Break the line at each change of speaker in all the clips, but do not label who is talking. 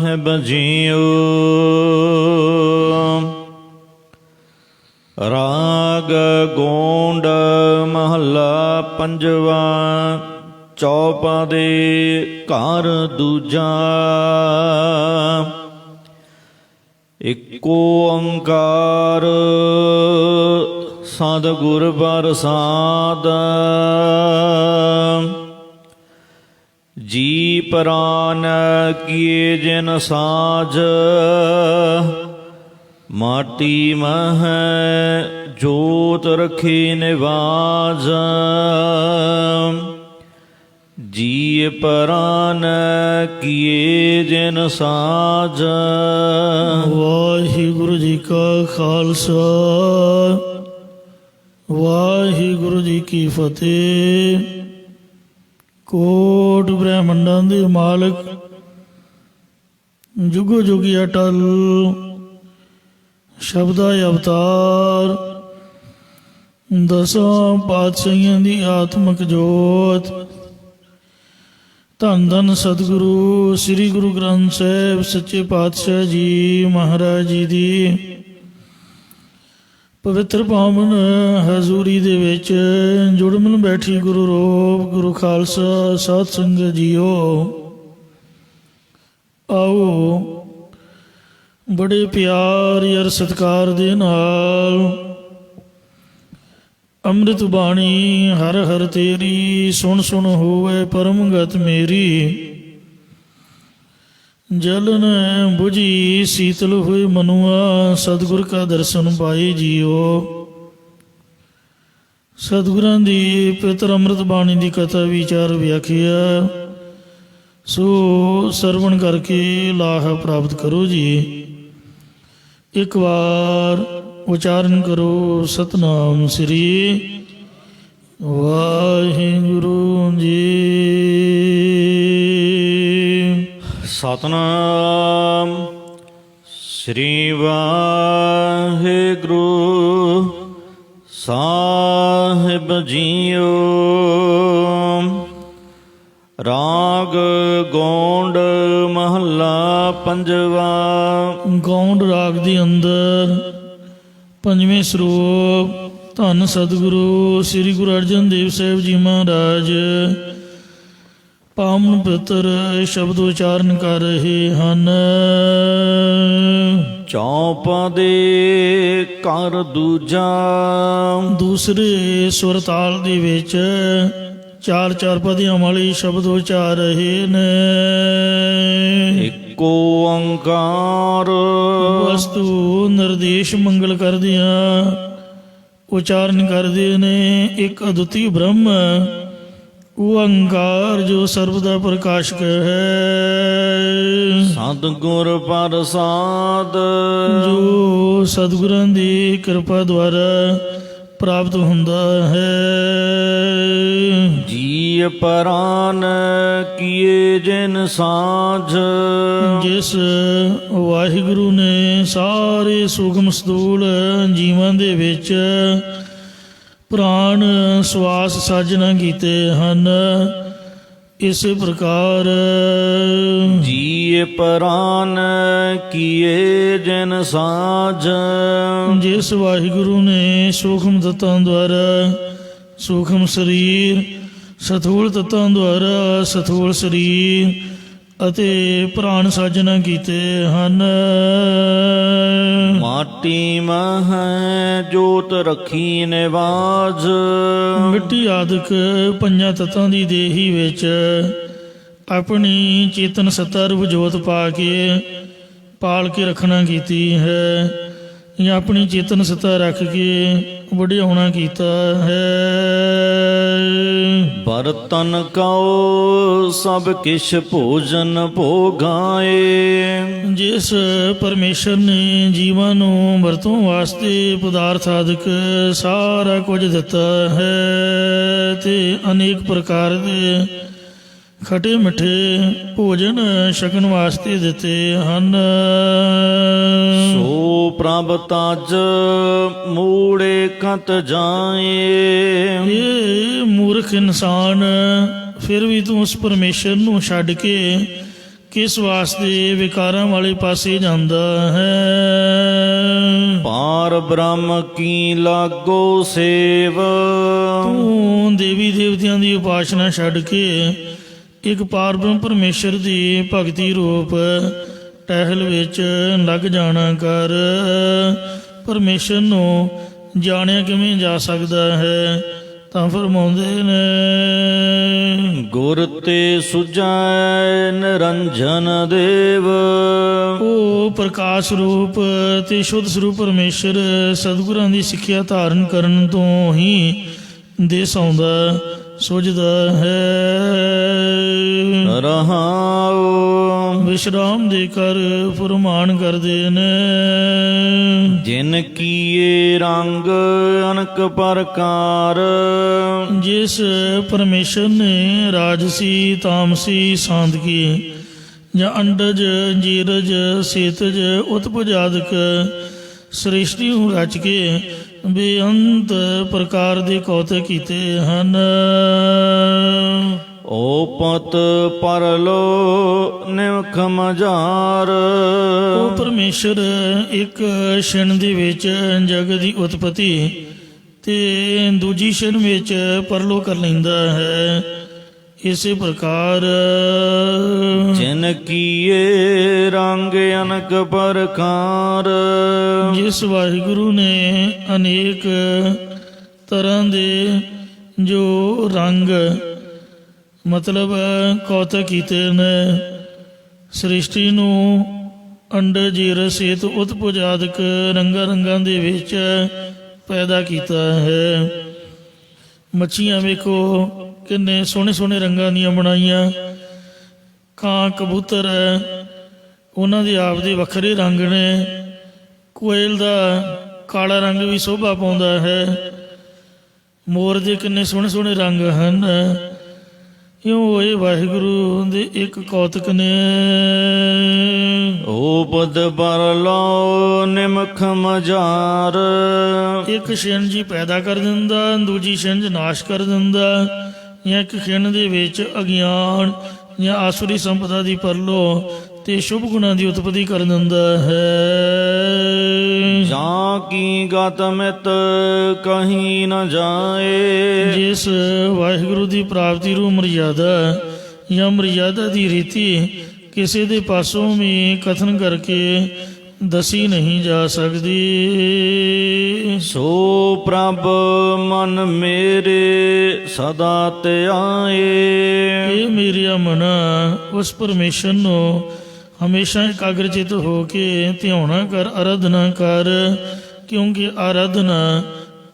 ਸਾਹਿਬ JIO. ਰਾਗ ਗੋਂਡ ਮਹੱਲਾ ਪੰਜਵਾ। ਚੌਪਦੇ ਘਰ ਦੂਜਾ। ਇੱਕੋ ਓੰਕਾਰ ਸਤਿਗੁਰ ਪ੍ਰਸਾਦ। ਜੀ ਪ੍ਰਾਨ ਕੀਏ ਜਿਨ ਸਾਜ। ਮਾਟੀ ਮਹਿ ਜੋਤ ਰਖੀ ਨਿਵਾਜ। ਜੀ ਪ੍ਰਾਨ ਕੀਏ ਜਿਨ ਸਾਜ।
ਵਾਹਿਗੁਰੂ ਜੀ ਕਾ ਖਾਲਸਾ ਵਾਹਿਗੁਰੂ ਜੀ ਕੀ ਫਤਿਹ। ਕੋਟ ਬ੍ਰਹਮੰਡਾਂ ਦੇ ਮਾਲਕ ਜੁਗੋ ਜੁਗੀ ਅਟਲ ਸ਼ਬਦਾ ਅਵਤਾਰ ਦਸਾਂ ਪਾਤਸ਼ਾਹੀਆਂ ਦੀ ਆਤਮਿਕ ਜੋਤ ਧੰਨ ਧੰਨ ਸਤਿਗੁਰੂ ਸ੍ਰੀ ਗੁਰੂ ਗ੍ਰੰਥ ਸਾਹਿਬ ਸੱਚੇ ਪਾਤਸ਼ਾਹ ਜੀ ਮਹਾਰਾਜ ਜੀ ਦੀ ਪਵਿੱਤਰ ਪਾਵਨ ਹਜ਼ੂਰੀ ਦੇ ਵਿੱਚ ਜੁੜ ਮਿਲ ਬੈਠੀ ਗੁਰੂ ਰੂਪ ਗੁਰੂ ਖਾਲਸਾ ਸਾਧ ਸੰਗਤ ਜੀਓ। ਆਓ ਬੜੇ ਪਿਆਰ ਯਾਰ ਸਤਿਕਾਰ ਦੇ ਨਾਲ ਅੰਮ੍ਰਿਤ ਬਾਣੀ ਹਰ ਹਰ ਤੇਰੀ ਸੁਣ ਸੁਣ ਹੋਵੇ ਪਰਮ ਗਤ ਮੇਰੀ। ਜਲਨ ਬੁਝੀ ਸੀਤਲ ਹੋਏ ਮਨੁਆ ਸਤਿਗੁਰ ਕਾ ਦਰਸ਼ਨ ਪਾਏ ਜੀਓ। ਸਤਿਗੁਰਾਂ ਦੀ ਪਵਿੱਤਰ ਅੰਮ੍ਰਿਤ ਬਾਣੀ ਦੀ ਕਥਾ ਵਿਚਾਰ ਵਿਆਖਿਆ ਸੋ ਸਰਵਣ ਕਰਕੇ ਲਾਹ ਪ੍ਰਾਪਤ ਕਰੋ ਜੀ। ਇੱਕ ਵਾਰ ਉਚਾਰਨ ਕਰੋ ਸਤਨਾਮ ਸ੍ਰੀ ਵਾਹਿਗੁਰੂ ਜੀ।
ਸਤਨਾਮ ਸ੍ਰੀ ਵਾਹਿਗੁਰੂ ਸਾਹਿਬ ਜੀਓ। ਰਾਗ ਗੋਂਡ ਮਹੱਲਾ ਪੰਜਵਾ।
ਗੌਂਡ ਰਾਗ ਦੇ ਅੰਦਰ ਪੰਜਵੇਂ ਸਰੂਪ ਧੰਨ ਸਤਿਗੁਰੂ ਸ੍ਰੀ ਗੁਰੂ ਅਰਜਨ ਦੇਵ ਸਾਹਿਬ ਜੀ ਮਹਾਰਾਜ ਪਾਵਨ ਪਵਿੱਤਰ ਸ਼ਬਦ ਉਚਾਰਨ ਕਰ ਰਹੇ ਹਨ।
ਚੌਪਦੇ ਘਰ ਦੂਜਾ।
ਦੂਸਰੇ ਸੁਰ ਤਾਲ ਦੇ ਵਿੱਚ ਚਾਰ ਚਾਰ ਪਦਿਆਂ ਵਾਲੇ ਸ਼ਬਦ ਉਚਾਰ ਰਹੇ ਨੇ।
ਇੱਕੋ ਓੰਕਾਰ
ਵਸਤੂ ਨਿਰਦੇਸ਼ ਮੰਗਲ ਕਰਦਿਆਂ ਉਚਾਰਨ ਕਰਦੇ ਨੇ। ਇੱਕ ਅਦੁੱਤੀ ਬ੍ਰਹਮ ਓੰਕਾਰ ਜੋ ਸਰਬ ਦਾ ਪ੍ਰਕਾਸ਼ਕ ਹੈ।
ਸਤਿਗੁਰ ਪ੍ਰਸਾਦ
ਜੋ ਸਤਿਗੁਰਾਂ ਦੀ ਕਿਰਪਾ ਦੁਆਰਾ ਪ੍ਰਾਪਤ ਹੁੰਦਾ ਹੈ।
ਜੀ ਪ੍ਰਾਨ ਕੀਏ ਜਿਨ ਸਾਝ।
ਜਿਸ ਵਾਹਿਗੁਰੂ ਨੇ ਸਾਰੇ ਸੂਖਮ ਸਥੂਲ ਜੀਵਾਂ ਦੇ ਵਿੱਚ ਪ੍ਰਾਣ ਸਵਾਸ ਸਾਜਣਾ ਕੀਤੇ ਹਨ। ਇਸੇ ਪ੍ਰਕਾਰ
ਜੀ ਪ੍ਰਾਨ ਕੀਏ ਜਿਨ ਸਾਝ।
ਜਿਸ ਵਾਹਿਗੁਰੂ ਨੇ ਸੂਖਮ ਤੱਤਾਂ ਦੁਆਰਾ ਸੂਖਮ ਸਰੀਰ, ਸਥੂਲ ਤੱਤਾਂ ਦੁਆਰਾ ਸਥੂਲ ਸਰੀਰ ਅਤੇ ਪ੍ਰਾਣ ਸਾਜਣਾ ਕੀਤੇ ਹਨ।
ਮਾਟੀ ਮਹਿ ਜੋਤ ਰੱਖੀ ਨਿਵਾਜ।
ਮਿੱਟੀ ਆਦਿਕ ਪੰਜਾਂ ਤੱਤਾਂ ਦੀ ਦੇਹੀ ਵਿੱਚ ਆਪਣੀ ਚੇਤਨ ਸੱਤਾ ਰੂਪ ਜੋਤ ਪਾ ਕੇ ਪਾਲ ਕੇ ਰੱਖਣਾ ਕੀਤੀ ਹੈ ਜਾਂ ਆਪਣੀ ਚੇਤਨ ਸੱਤਾ ਰੱਖ ਕੇ ਵਡਿਆਉਣਾ ਕੀਤਾ ਹੈ।
ਬਰਤਨ ਕਉ ਸਭ ਕਿਛ ਭੋਜਨ ਭੋਗਾਏ।
ਜਿਸ ਪਰਮੇਸ਼ਰ ਨੇ ਜੀਵਾਂ ਨੂੰ ਵਰਤੋਂ ਵਾਸਤੇ ਪਦਾਰਥ ਆਦਿਕ ਸਾਰਾ ਕੁਝ ਦਿੱਤਾ ਹੈ ਤੇ ਅਨੇਕ ਪ੍ਰਕਾਰ ਦੇ ਖਟੇ ਮਿੱਠੇ ਭੋਜਨ ਛਕਣ ਵਾਸਤੇ ਦਿੱਤੇ ਹਨ।
ਸੋ ਪ੍ਰਭ ਤਜ ਮੂੜੇ ਕਤ ਜਾਏ।
ਇਹ ਮੂਰਖ ਇਨਸਾਨ ਫਿਰ ਵੀ ਤੂੰ ਉਸ ਪਰਮੇਸ਼ਰ ਨੂੰ ਛੱਡ ਕੇ ਕਿਸ ਵਾਸਤੇ ਵਿਕਾਰਾਂ ਵਾਲੇ ਪਾਸੇ ਜਾਂਦਾ ਹੈ।
ਪਾਰ ਬ੍ਰਹਮ ਕੀ ਲਾਗੋ ਸੇਵ,
ਤੂੰ ਦੇਵੀ ਦੇਵਤਿਆਂ ਦੀ ਉਪਾਸਨਾ ਛੱਡ ਕੇ ਇੱਕ ਪਾਰਬ੍ਰਹਮ ਪਰਮੇਸ਼ਰ ਦੀ ਭਗਤੀ ਰੂਪ ਟਹਿਲ ਵਿੱਚ ਲੱਗ ਜਾਣਾ ਕਰ। ਪਰਮੇਸ਼ਰ ਨੂੰ ਜਾਣਿਆ ਕਿਵੇਂ ਜਾ ਸਕਦਾ ਹੈ? ਤਾਂ ਫਰਮਾਉਂਦੇ ਨੇ,
ਗੁਰ ਤੇ ਸੁਝੈ ਨਿਰੰਜਨ ਦੇਵ,
ਉਹ ਪ੍ਰਕਾਸ਼ ਰੂਪ ਤੇ ਸ਼ੁੱਧ ਸਰੂਪ ਪਰਮੇਸ਼ਰ ਸਤਿਗੁਰਾਂ ਦੀ ਸਿੱਖਿਆ ਧਾਰਨ ਕਰਨ ਤੋਂ ਹੀ ਦੇਸ ਆਉਂਦਾ ਸੁਝਦਾ ਹੈ।
ਰਹਾਉ
ਵਿਸ਼ਰਾਮ ਦੇ ਕਰ ਫੁਰਮਾਨ ਕਰਦੇ ਨੇ,
ਜਿਨ ਕੀਏ ਰੰਗ ਅਨਕ ਪ੍ਰਕਾਰ,
ਜਿਸ ਪਰਮੇਸ਼ਰ ਨੇ ਰਾਜਸੀ ਤਾਮਸੀ ਸਾਂਦਕੀ ਜਾਂ ਅੰਡਜ ਜੀਰਜ ਸੇਤਜ ਉਤਪਜ ਆਦਿਕ ਸ੍ਰਿਸ਼ਟੀ ਨੂੰ ਰਚ ਕੇ ਬੇਅੰਤ ਪ੍ਰਕਾਰ ਦੇ ਕੌਤਕ ਕੀਤੇ ਹਨ।
ਓਪਤ ਪਰਲੋ ਨਿਮਖ ਮਝਾਰ,
ਉਹ ਪਰਮੇਸ਼ਰ ਇੱਕ ਛਿਣ ਦੇ ਵਿੱਚ ਜਗਤ ਦੀ ਉਤਪਤੀ ਤੇ ਦੂਜੀ ਛਿਣ ਵਿੱਚ ਪਰਲੋ ਕਰ ਲੈਂਦਾ ਹੈ। ਇਸੇ ਪ੍ਰਕਾਰ
ਜਿਨ ਕੀਏ ਰੰਗ ਅਨਕ ਪ੍ਰਕਾਰ,
ਜਿਸ ਵਾਹਿਗੁਰੂ ਨੇ ਅਨੇਕ ਤਰ੍ਹਾਂ ਦੇ ਜੋ ਰੰਗ ਮਤਲਬ ਕੌਤਕ ਕੀਤੇ ਨੇ, ਸ੍ਰਿਸ਼ਟੀ ਨੂੰ ਅੰਡ ਜੀਰ ਸੇਤ ਉਤਪਜ ਆਦਿਕ ਰੰਗਾਂ ਰੰਗਾਂ ਦੇ ਵਿੱਚ ਪੈਦਾ ਕੀਤਾ ਹੈ। ਮੱਛੀਆਂ ਵੇਖੋ ਕਿੰਨੇ ਸੋਹਣੇ ਸੋਹਣੇ ਰੰਗਾਂ ਦੀਆਂ ਬਣਾਈਆਂ, ਕਾਂ ਕਬੂਤਰ ਉਹਨਾਂ ਦੇ ਆਪ ਦੇ ਵੱਖਰੇ ਰੰਗ ਨੇ, ਕੋਇਲ ਦਾ ਕਾਲਾ ਰੰਗ ਵੀ ਸ਼ੋਭਾ ਪਾਉਂਦਾ ਹੈ, ਮੋਰ ਦੇ ਕਿੰਨੇ ਸੋਹਣੇ ਸੋਹਣੇ ਰੰਗ ਹਨ। ਇਉਂ ਇਹ ਵਾਹਿਗੁਰੂ ਦੇ ਇੱਕ ਕੌਤਕ ਨੇ।
ਓਪਤ ਪਰਲੋ ਨਿਮਖ ਮਝਾਰ,
ਇੱਕ ਛਿਣ ਜੀ ਪੈਦਾ ਕਰ ਦਿੰਦਾ, ਦੂਜੀ ਛਿਣ ਨਾਸ਼ ਕਰ ਦਿੰਦਾ, ਜਾਂ ਇੱਕ ਖਿਣ ਦੇ ਵਿੱਚ ਅਗਿਆਨ ਜਾਂ ਆਸੁਰੀ ਸੰਪਦਾ ਦੀ ਪਰਲੋ ਤੇ ਸ਼ੁਭ ਗੁਣਾਂ ਦੀ ਉਤਪਤੀ ਕਰ ਦਿੰਦਾ ਹੈ।
ਜਾਂ ਕੀ ਗਤ ਮਿਤ ਕਹੀਂ ਨ ਜਾਏ,
ਜਿਸ ਵਾਹਿਗੁਰੂ ਦੀ ਪ੍ਰਾਪਤੀ ਰੂ ਮਰਿਆਦਾ ਜਾਂ ਮਰਿਆਦਾ ਦੀ ਰੀਤੀ ਕਿਸੇ ਦੇ ਪਾਸੋਂ ਵੀ ਕਥਨ ਕਰਕੇ ਦਸੀ ਨਹੀਂ ਜਾ ਸਕਦੀ।
ਸੋ ਪ੍ਰਭ ਮਨ ਮੇਰੇ ਸਦਾ ਧਿਆਏ,
ਇਹ ਮੇਰਿਆ ਮਨਾ ਉਸ ਪਰਮੇਸ਼ਰ ਨੂੰ ਹਮੇਸ਼ਾ ਇਕਾਗਰਚਿਤ ਹੋ ਕੇ ਧਿਆਉਣਾ ਕਰ, ਆਰਾਧਨਾ ਕਰ, ਕਿਉਂਕਿ ਆਰਾਧਨਾ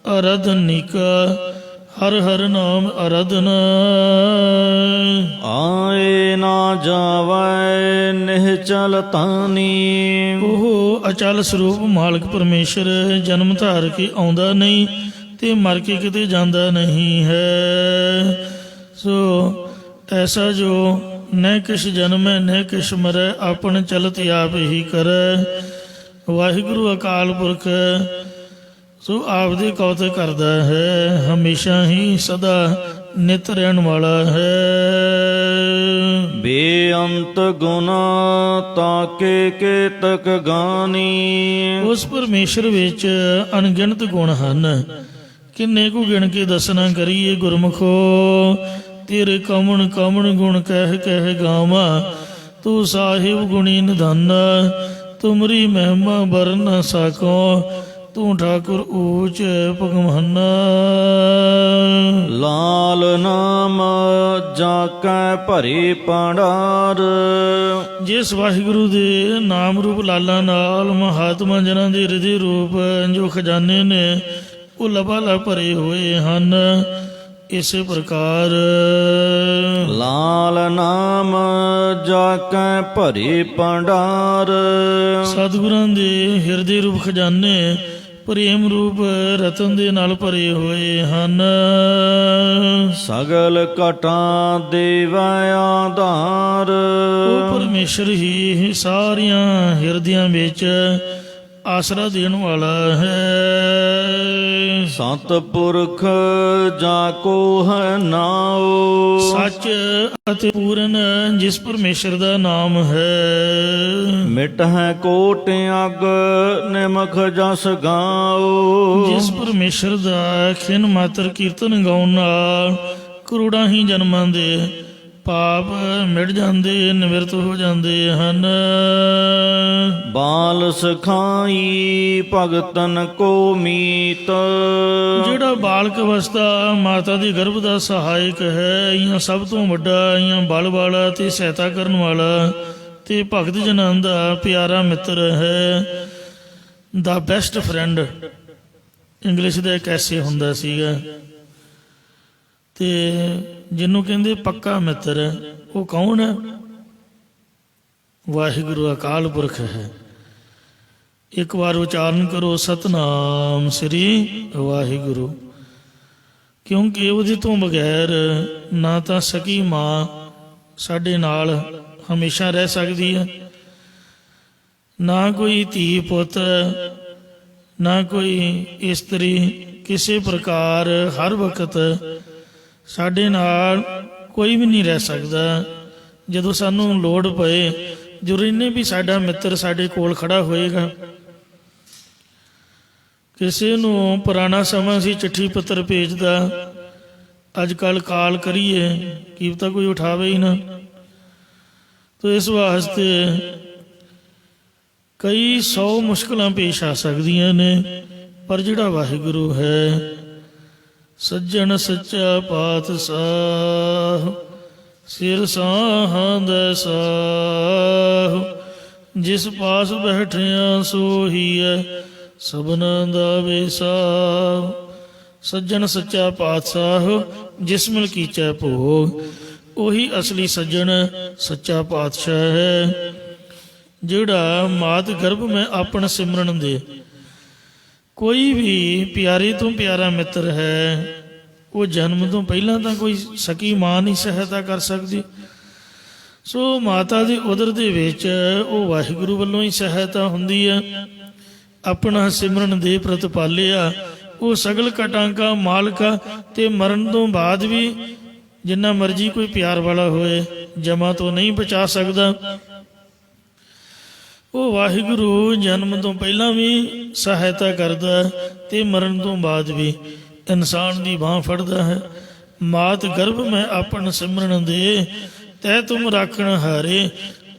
ਆਰਾਧਨਿਕਾ ਹਰ ਹਰ ਨਾਮ ਆਰਾਧਨਾ।
ਆਏ ਨਾ ਜਾਵੈ ਨਿਹਚਲ ਤਾਨੀ,
ਉਹ ਅਚਲ ਸਰੂਪ ਮਾਲਕ ਪਰਮੇਸ਼ਰ ਜਨਮ ਧਾਰ ਕੇ ਆਉਂਦਾ ਨਹੀਂ ਤੇ ਮਰ ਕੇ ਕਿਤੇ ਜਾਂਦਾ ਨਹੀਂ ਹੈ। ਸੋ ਐਸਾ ਜੋ ਨਹਿ ਕਿਛ ਜਨਮੈ ਨਹਿ ਕਿਛ ਮਰੈ, ਆਪਨ ਚਲਤ ਆਪ ਹੀ ਕਰੈ। ਵਾਹਿਗੁਰੂ ਅਕਾਲ ਪੁਰਖ ਸੋ ਆਪ ਦੇ ਕੌਤਕ ਕਰਦਾ ਹੈ, ਹਮੇਸ਼ਾ ਹੀ ਸਦਾ ਨਿਤ ਰਹਿਣ ਵਾਲਾ ਹੈ।
ਬੇਅੰਤ ਗੁਨਾ ਤਾਕੇ ਕੇਤਕ ਗਾਨੀ,
ਉਸ ਪਰਮੇਸ਼ਰ ਵਿੱਚ ਅਣਗਿਣਤ ਗੁਣ ਹਨ, ਕਿੰਨੇ ਕੁ ਗਿਣ ਕੇ ਦੱਸਣਾ ਕਰੀਏ ਗੁਰਮੁਖੋ। ਤੇਰੇ ਕਮਣ ਕਮਣ ਗੁਣ ਕਹਿ ਕਹਿ ਗਾਵਾਂ, ਤੂੰ ਸਾਹਿਬ ਗੁਣੀ ਨਿਧਾਨਾ, ਤੁਮਰੀ ਮਹਿਮਾ ਬਰ ਨ ਸਕੋ, ਤੂੰ ਠਾਕੁਰ ਊਚ ਭਗਵਾਨਾ।
ਲਾਲ ਨਾਮ ਜਾ ਕੈ ਭਰੇ ਭੰਡਾਰ,
ਜਿਸ ਵਾਹਿਗੁਰੂ ਦੇ ਨਾਮ ਰੂਪ ਲਾਲਾਂ ਨਾਲ ਮਹਾਤਮਾ ਜਨਾਂ ਦੇ ਹਿਰਦੇ ਰੂਪ ਜੋ ਖਜ਼ਾਨੇ ਨੇ ਉਹ ਲਬਾਲਾ ਭਰੇ ਹੋਏ ਹਨ। ਇਸੇ ਪ੍ਰਕਾਰ
ਲਾਲ ਨਾਮ ਜਾ ਕੈ ਭਰੇ ਭੰਡਾਰ,
ਸਤਿਗੁਰਾਂ ਦੇ ਹਿਰਦੇ ਰੂਪ ਖਜ਼ਾਨੇ ਪ੍ਰੇਮ ਰੂਪ ਰਤਨ ਦੇ ਨਾਲ ਭਰੇ ਹੋਏ ਹਨ।
ਸਗਲ ਘਟਾ ਦੇਵੈ ਆਧਾਰ,
ਉਹ ਪਰਮੇਸ਼ਰ ਹੀ ਸਾਰੀਆਂ ਹਿਰਦਿਆਂ ਵਿੱਚ ਆਸਰਾ ਦੇਣ ਵਾਲਾ ਹੈ।
ਸਤਿਪੁਰਖ ਜਾ ਕੋ ਹੈ ਨਾਉ,
ਸੱਚ ਅਤੇ ਪੂਰਨ ਜਿਸ ਪਰਮੇਸ਼ਰ ਦਾ ਨਾਮ ਹੈ।
ਮਿਟ ਹੈ ਕੋਟ ਅਗ ਨਿਮਖ ਜਸ ਗਾਉ,
ਜਿਸ ਪਰਮੇਸ਼ਰ ਦਾ ਖਿਨ ਮਾਤਰ ਕੀਰਤਨ ਗਾਉਣ ਨਾਲ ਕਰੋੜਾਂ ਹੀ ਜਨਮਾਂ ਦੇ ਪਾਪ ਮਿਟ ਜਾਂਦੇ, ਨਿਵਰਤ ਹੋ ਜਾਂਦੇ ਹਨ।
ਬਾਲ ਸਖਾਈ ਭਗਤਨ ਕੋ ਮੀਤ,
ਜਿਹੜਾ ਬਾਲਕ ਅਵਸਥਾ ਮਾਤਾ ਦੇ ਗਰਭ ਦਾ ਸਹਾਇਕ ਹੈ, ਇਹ ਸਭ ਤੋਂ ਵੱਡਾ, ਇਹ ਬਲ ਵਾਲਾ ਤੇ ਸਹਾਇਤਾ ਕਰਨ ਵਾਲਾ ਤੇ ਭਗਤ ਜਨਾਂ ਦਾ ਪਿਆਰਾ ਮਿੱਤਰ ਹੈ। ਦਾ ਬੈਸਟ ਫਰੈਂਡ ਇੰਗਲਿਸ਼ ਦਾ ਇੱਕ ਐਸੇ ਹੁੰਦਾ ਸੀਗਾ, ਤੇ ਜਿਹਨੂੰ ਕਹਿੰਦੇ ਪੱਕਾ ਮਿੱਤਰ, ਉਹ ਕੌਣ ਹੈ? ਵਾਹਿਗੁਰੂ ਅਕਾਲ ਪੁਰਖ ਹੈ। ਇੱਕ ਵਾਰ ਉਚਾਰਨ ਕਰੋ ਸਤਨਾਮ ਸ੍ਰੀ ਵਾਹਿਗੁਰੂ, ਕਿਉਂਕਿ ਉਹਦੇ ਤੋਂ ਬਗੈਰ ਨਾ ਤਾਂ ਸਕੀ ਮਾਂ ਸਾਡੇ ਨਾਲ ਹਮੇਸ਼ਾ ਰਹਿ ਸਕਦੀ ਹੈ, ਨਾ ਕੋਈ ਧੀ ਪੁੱਤ, ਨਾ ਕੋਈ ਇਸਤਰੀ ਕਿਸੇ ਪ੍ਰਕਾਰ ਹਰ ਵਕਤ ਸਾਡੇ ਨਾਲ ਕੋਈ ਵੀ ਨਹੀਂ ਰਹਿ ਸਕਦਾ। ਜਦੋਂ ਸਾਨੂੰ ਲੋੜ ਪਏ, ਜ਼ਰੂਰੀ ਨਹੀਂ ਵੀ ਸਾਡਾ ਮਿੱਤਰ ਸਾਡੇ ਕੋਲ ਖੜਾ ਹੋਏਗਾ। ਕਿਸੇ ਨੂੰ ਪੁਰਾਣਾ ਸਮਾਂ ਸੀ ਚਿੱਠੀ ਪੱਤਰ ਭੇਜਦਾ, ਅੱਜ ਕੱਲ੍ਹ ਕਾਲ ਕਰੀਏ ਕੀ ਪਤਾ ਕੋਈ ਉਠਾਵੇ ਹੀ ਨਾ। ਤੋ ਇਸ ਵਾਸਤੇ ਕਈ 100 ਮੁਸ਼ਕਲਾਂ ਪੇਸ਼ ਆ ਸਕਦੀਆਂ ਨੇ, ਪਰ ਜਿਹੜਾ ਵਾਹਿਗੁਰੂ ਹੈ, ਸੱਜਣ ਸੱਚਾ ਪਾਤਸ਼ਾਹ, ਸਿਰ ਸਾਹਾਂ ਸਾਹ, ਜਿਸ ਪਾਸ ਬੈਠਿਆ ਸੋਹੀ ਹੈ ਸਭਨਾਂ ਦਾ ਵੇਸਾਹ। ਸੱਜਣ ਸੱਚਾ ਪਾਤਸ਼ਾਹ ਜਿਸ ਮਿਲ ਕੀਚੈ ਭੋਗ, ਉਹੀ ਅਸਲੀ ਸੱਜਣ ਸੱਚਾ ਪਾਤਸ਼ਾਹ ਹੈ। ਜਿਹੜਾ ਮਾਤ ਗਰਭ ਮੈਂ ਆਪਣ ਸਿਮਰਨ ਦੇ, ਕੋਈ ਵੀ ਪਿਆਰੇ ਤੋਂ ਪਿਆਰਾ ਮਿੱਤਰ ਹੈ, ਉਹ ਜਨਮ ਤੋਂ ਪਹਿਲਾਂ ਤਾਂ ਕੋਈ ਸਕੀ ਮਾਂ ਨਹੀਂ ਸਹਾਇਤਾ ਕਰ ਸਕਦੀ। ਸੋ ਮਾਤਾ ਦੀ ਉਦਰ ਦੇ ਵਿੱਚ ਉਹ ਵਾਹਿਗੁਰੂ ਵੱਲੋਂ ਹੀ ਸਹਾਇਤਾ ਹੁੰਦੀ ਹੈ। ਆਪਣਾ ਸਿਮਰਨ ਦੇ ਪ੍ਰਤਪਾਲਿਆ ਉਹ ਸਗਲ ਕਟਾਂਕਾ ਮਾਲਕਾ, ਤੇ ਮਰਨ ਤੋਂ ਬਾਅਦ ਵੀ ਜਿੰਨਾ ਮਰਜੀ ਕੋਈ ਪਿਆਰ ਵਾਲਾ ਹੋਏ, ਜਮਾ ਤੋਂ ਨਹੀਂ ਬਚਾ ਸਕਦਾ। ਉਹ ਵਾਹਿਗੁਰੂ ਜਨਮ ਤੋਂ ਪਹਿਲਾਂ ਵੀ ਸਹਾਇਤਾ ਕਰਦਾ ਤੇ ਮਰਨ ਤੋਂ ਬਾਅਦ ਵੀ ਇਨਸਾਨ ਦੀ ਬਾਂਹ ਫੜਦਾ ਹੈ। ਮਾਤ ਗਰਭ ਮੈਂ ਆਪਣ ਸਿਮਰਨ ਦੇ, ਤੈ ਤੁਮ ਰਾਖਣ ਹਾਰੇ,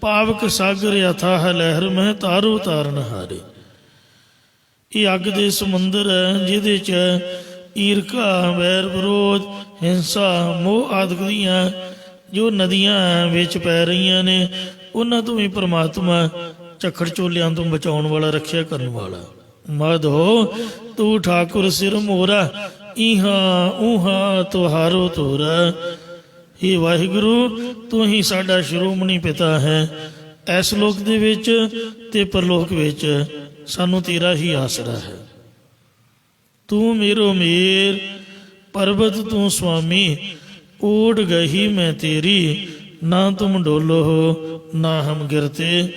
ਪਾਵਕ ਸਾਗਰ ਅਥਾਹ ਲਹਿਰ ਮੈਂ ਤਾਰੋ ਤਾਰਨ ਹਾਰੇ। ਇਹ ਅੱਗ ਦੇ ਸਮੁੰਦਰ ਹੈ, ਜਿਹਦੇ 'ਚ ਈਰਖਾ, ਵੈਰ ਵਿਰੋਧ, ਹਿੰਸਾ, ਮੋਹ ਆਦਿਕ ਦੀਆਂ ਜੋ ਨਦੀਆਂ ਵਿੱਚ ਪੈ ਰਹੀਆਂ ਨੇ, ਉਹਨਾਂ ਤੋਂ ਵੀ ਪ੍ਰਮਾਤਮਾ ਝੱਖੜ ਝੋਲਿਆਂ ਤੋਂ ਬਚਾਉਣ ਵਾਲਾ, ਰੱਖਿਆ ਕਰਨ ਵਾਲਾ। ਮਾਧੋ ਤੂੰ ਠਾਕੁਰ ਸਿਰ ਮੋਰਾ, ਇਹਾਂ ਉਹਾਂ ਤੁਹਾਰੋ ਤੋਰਾ। ਇਹ ਵਾਹਿਗੁਰੂ ਤੂੰ ਹੀ ਸਾਡਾ ਸ਼੍ਰੋਮਣੀ ਪਿਤਾ ਹੈ, ਇਸ ਲੋਕ ਦੇ ਵਿੱਚ ਤੇ ਪਰਲੋਕ ਵਿੱਚ ਸਾਨੂੰ ਤੇਰਾ ਹੀ ਆਸਰਾ ਹੈ। ਤੂੰ ਮੇਰੋ ਮੇਰ, ਪਰਬਤ ਤੂੰ ਸੁਆਮੀ, ਓੜ ਗਹੀ ਮੈਂ ਤੇਰੀ, ਨਾ ਤੁਮ ਡੋਲੋ ਹੋ ਨਾ ਹਮ ਗਿਰਤੇ,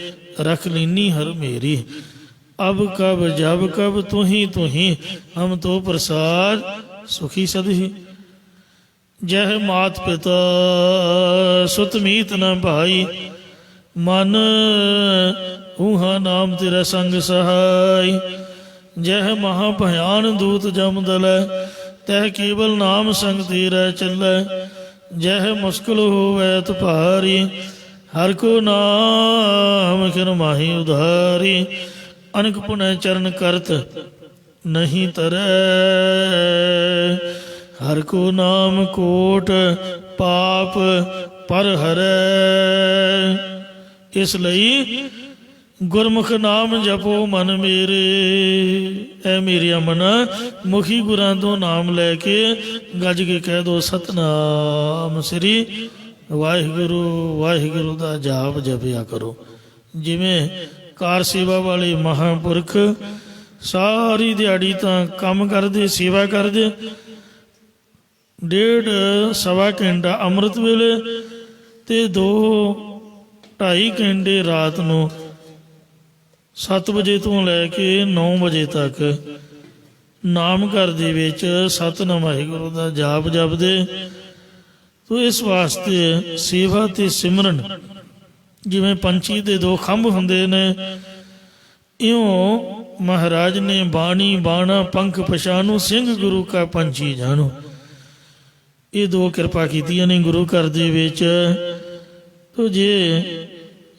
रख लीनी हर मेरी। अब कब जब कब तू ही हम तो प्रसाद सुखी सदही। जह मात पिता सुत मीत न भाई, मन ऊहा नाम तेरा संग सहाय। जह महाभयान दूत जम दल, तह केवल नाम संग तेरा चलै। जह मुश्किल होवै तुपारी, हर को नाम खिन माही उधारी। अनक पुनः चरण करत नहीं तरੈ, हर को नाम कोट पाप पर हरै। इस लई गुरमुख नाम जपो मन मेरे। ऐ मेरिया मना मुखी गुरां तो नाम लैके गज के कह दो सतनाम श्री ਵਾਹਿਗੁਰੂ। ਵਾਹਿਗੁਰੂ ਦਾ ਜਾਪ ਜਪਿਆ ਕਰੋ। ਜਿਵੇਂ ਕਾਰ ਸੇਵਾ ਵਾਲੇ ਮਹਾਂਪੁਰਖ ਸਾਰੀ ਦਿਹਾੜੀ ਤਾਂ ਕੰਮ ਕਰਦੇ, ਸੇਵਾ ਕਰਦੇ, 1.5 ਸਵਾ ਘੰਟਾ ਅੰਮ੍ਰਿਤ ਵੇਲੇ ਤੇ 2-2.5 ਘੰਟੇ ਰਾਤ ਨੂੰ 7 ਵਜੇ ਤੋਂ ਲੈ ਕੇ 9 ਵਜੇ ਤੱਕ ਨਾਮ ਘਰ ਦੇ ਵਿੱਚ ਸਤਿਨਾਮ ਵਾਹਿਗੁਰੂ ਦਾ ਜਾਪ ਜਪਦੇ। ਤੋ ਇਸ ਵਾਸਤੇ ਸੇਵਾ ਤੇ ਸਿਮਰਨ, ਜਿਵੇਂ ਪੰਛੀ ਦੇ 2 ਖੰਭ ਹੁੰਦੇ ਨੇ, ਇਉਂ ਮਹਾਰਾਜ ਨੇ ਬਾਣੀ ਬਾਣਾ ਪੰਖ ਪਛਾਣੂ ਸਿੰਘ ਗੁਰੂ ਕਾ ਪੰਛੀ ਜਾਣੋ। ਇਹ 2 ਕਿਰਪਾ ਕੀਤੀਆਂ ਨੇ ਗੁਰੂ ਘਰ ਦੇ ਵਿੱਚ। ਤੋ ਜੇ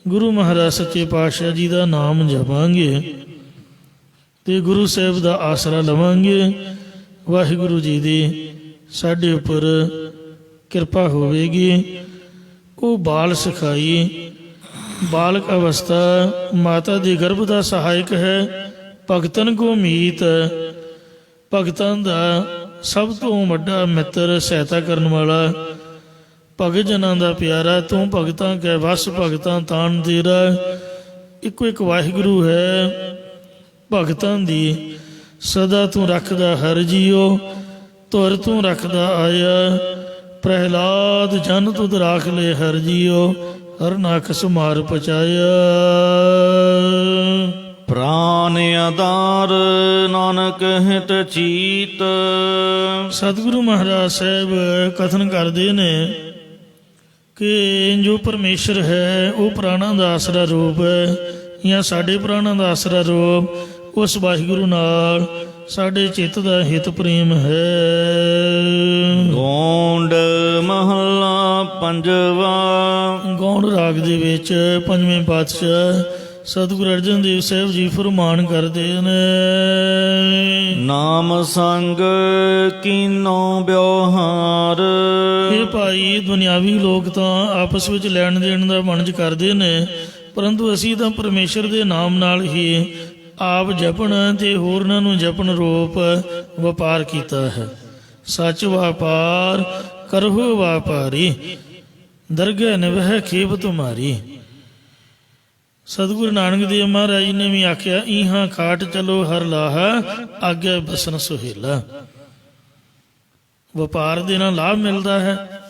ਗੁਰੂ ਮਹਾਰਾਜ ਸੱਚੇ ਪਾਤਸ਼ਾਹ ਜੀ ਦਾ ਨਾਮ ਜਪਾਂਗੇ ਤੇ ਗੁਰੂ ਸਾਹਿਬ ਦਾ ਆਸਰਾ ਲਵਾਂਗੇ, ਵਾਹਿਗੁਰੂ ਜੀ ਦੀ ਸਾਡੇ ਉੱਪਰ ਕਿਰਪਾ ਹੋਵੇਗੀ। ਉਹ ਬਾਲ ਸਿਖਾਈ, ਬਾਲਕ ਅਵਸਥਾ ਮਾਤਾ ਦੇ ਗਰਭ ਦਾ ਸਹਾਇਕ ਹੈ। ਭਗਤਨ ਕੋ ਮੀਤ, ਭਗਤਾਂ ਦਾ ਸਭ ਤੋਂ ਵੱਡਾ ਮਿੱਤਰ, ਸਹਾਇਤਾ ਕਰਨ ਵਾਲਾ, ਭਗਤ ਜਨਾਂ ਦਾ ਪਿਆਰਾ। ਤੂੰ ਭਗਤਾਂ ਕੈ ਵਸ, ਭਗਤਾਂ ਤਾਣ ਤੇਰਾ। ਇੱਕੋ ਇੱਕ ਵਾਹਿਗੁਰੂ ਹੈ, ਭਗਤਾਂ ਦੀ ਸਦਾ ਤੂੰ ਰੱਖਦਾ ਹਰ ਜੀਓ। ਧੁਰ ਤੂੰ ਰੱਖਦਾ ਆਇਆ, ਪ੍ਰਹਿਲਾਦ ਜਨ ਤੁਧ ਰਾਖ ਲੈ ਹਰ ਜੀਓ। ਹਰ ਨਾਖਸ ਮਾਰ ਪਚਾਇਆ।
ਪ੍ਰਾਨ ਆਧਾਰ ਨਾਨਕ ਹਿਤ ਚੀਤ।
ਸਤਿਗੁਰੂ ਮਹਾਰਾਜ ਸਾਹਿਬ ਕਥਨ ਕਰਦੇ ਨੇ ਕਿ ਜੋ ਪਰਮੇਸ਼ਰ ਹੈ ਉਹ ਪ੍ਰਾਣਾਂ ਦਾ ਆਸਰਾ ਰੂਪ ਹੈ, ਜਾਂ ਸਾਡੇ ਪ੍ਰਾਣਾਂ ਦਾ ਆਸਰਾ ਰੂਪ ਉਸ ਵਾਹਿਗੁਰੂ ਨਾਲ ਸਾਡੇ ਚਿੱਤ ਦਾ ਹਿਤ ਪ੍ਰੇਮ ਹੈ।
ਗੋਂਡ ਮਹੱਲਾ ਪੰਜਵਾ।
ਗੌਣ ਰਾਗ ਦੇ ਵਿੱਚ 5ਵੇਂ ਪਾਤਸ਼ਾਹ ਸਤਿਗੁਰੂ ਅਰਜਨ ਦੇਵ ਸਾਹਿਬ ਜੀ ਫਰਮਾਨ ਕਰਦੇ ਨੇ,
ਨਾਮ ਸੰਗ ਕੀਨੋ ਵਿਵਹਾਰ।
ਇਹ ਭਾਈ ਦੁਨਿਆਵੀ ਲੋਕ ਤਾਂ ਆਪਸ ਵਿੱਚ ਲੈਣ ਦੇਣ ਦਾ ਵਣਜ ਕਰਦੇ ਨੇ, ਪਰੰਤੂ ਅਸੀਂ ਤਾਂ ਪਰਮੇਸ਼ਰ ਦੇ ਨਾਮ ਨਾਲ ਹੀ ਆਪ ਜਪਣ ਤੇ ਹੋਰਨਾਂ ਨੂੰ ਜਪਣ ਰੂਪ ਵਪਾਰ ਕੀਤਾ ਹੈ। ਸੱਚ ਵਪਾਰ ਕਰਹੁ ਵਪਾਰੀ, ਦਰਗਹਿ ਨਿਵਹਿ ਖੇਪ ਤੁਮਾਰੀ। ਸਤਿਗੁਰੂ ਨਾਨਕ ਦੇਵ ਮਹਾਰਾਜ ਨੇ ਵੀ ਆਖਿਆ, ਇਹਾਂ ਖਾਟ ਚਲੋ ਹਰ ਲਾਹਾ, ਆਗੇ ਬਸਨ ਸੁਹੇਲਾ। ਵਪਾਰ ਦੇ ਨਾਲ ਲਾਭ ਮਿਲਦਾ ਹੈ।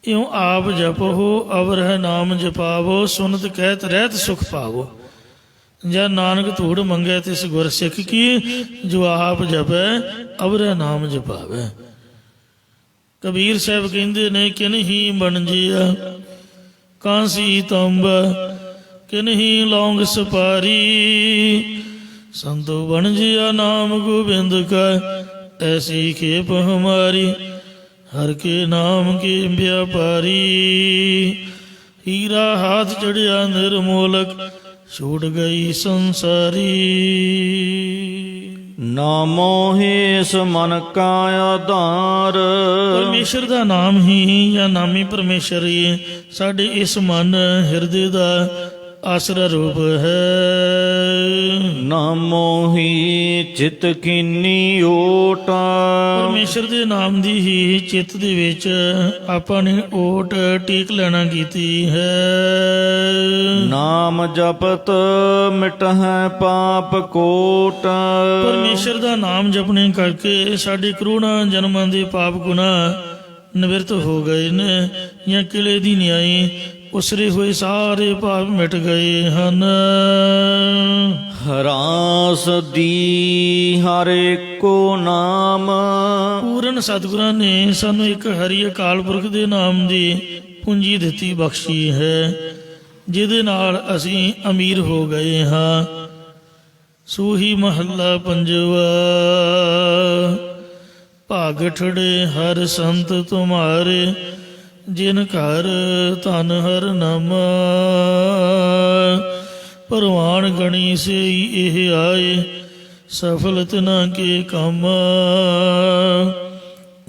ਇਉਂ ਆਪ ਜਪੋ ਅਵਰਹ ਨਾਮ ਜਪਾਵੋ, ਸੁਨਤ ਕਹਿਤ ਰਹਿਤ ਸੁਖ ਪਾਵੋ। ਜਾਂ ਨਾਨਕ ਧੂੜ ਮੰਗੈ ਤਿਸ ਗੁਰ ਸਿੱਖ ਕੀ, ਜੋ ਆਪ ਜਪੈ ਅਵਰਹ ਨਾਮ ਜਪਾਵੇ। ਕਬੀਰ ਸਾਹਿਬ ਕਹਿੰਦੇ ਨੇ, ਕਿਨਹੀ ਬਣਜਿਆ ਕਾਂਸੀ ਤੰਬ, ਕਿਨਹੀ ਲੌਂਗ ਸੁਪਾਰੀ। ਸੰਤੋ ਬਣਜਿਆ ਨਾਮ ਗੋਬਿੰਦ ਕਾ, ਐਸੀ ਖੇਪ ਹਮਾਰੀ। ਹਰ ਕੇ ਨਾਮ ਕੇ ਵਿਆਪਾਰੀ, ਹੀਰਾ ਹਾਥ ਚੜਿਆ ਨਿਰਮੋਲਕ, ਛੂਟ ਗਈ ਸੰਸਾਰੀ।
ਨਾਮੋ ਹਿਸ ਮਨ ਕਾ ਆਧਾਰ।
ਪਰਮੇਸ਼ਰ ਦਾ ਨਾਮ ਹੀ ਜਾਂ ਨਾਮੀ ਪਰਮੇਸ਼ਰ ਹੀ ਸਾਡੇ ਇਸ ਮਨ ਹਿਰਦੇ ਦਾ ਆਸਰਾ ਰੂਪ ਹੈ।
ਨਾਮੋ ਹੀ ਚਿਤ ਕੀਨੀ ਓਟ।
ਪਰਮੇਸ਼ਰ ਦੇ ਨਾਮ ਦੀ ਹੀ ਚਿੱਤ ਦੇ ਵਿੱਚ ਆਪਾਂ ਨੇ ਓਟ ਟੇਕ ਲੈਣਾ ਕੀਤੀ ਹੈ।
ਨਾਮ ਜਪਤ ਮਿਟਹਿ ਪਾਪ ਕੋਟ।
ਪਰਮੇਸ਼ਰ ਦਾ ਨਾਮ ਜਪਣੇ ਕਰਕੇ ਸਾਡੇ ਕਰੋੜਾਂ ਜਨਮਾਂ ਦੇ ਪਾਪ ਗੁਨਾਹ ਨਿਵਰਤ ਹੋ ਗਏ ਨੇ, ਜਾਂ ਕਿਲੇ ਦੀ ਨਿਆਈ ਉਸਰੇ ਹੋਏ ਸਾਰੇ ਪਾਪ ਮਿਟ ਗਏ ਹਨ।
ਰਾਸ ਦੀ ਹਰ ਏਕੋ ਨਾਮ।
ਪੂਰਨ ਸਤਿਗੁਰਾਂ ਨੇ ਸਾਨੂੰ ਇੱਕ ਹਰੀ ਅਕਾਲ ਪੁਰਖ ਦੇ ਨਾਮ ਦੀ ਪੂੰਜੀ ਦਿੱਤੀ, ਬਖਸ਼ੀ ਹੈ, ਜਿਹਦੇ ਨਾਲ ਅਸੀਂ ਅਮੀਰ ਹੋ ਗਏ ਹਾਂ। ਸੂਹੀ ਮਹੱਲਾ ਪੰਜਵਾ। ਭਾਗ ਠੜੇ ਹਰ ਸੰਤ ਤੁਮਾਰੇ, ਜਿਨ ਘਰ ਧਨ ਹਰ ਨਾਮ। ਪਰਵਾਨ ਗਣੀ ਸਈ ਇਹ ਆਏ, ਸਫਲ ਤਿਨਾ ਕੇ ਕੰਮ।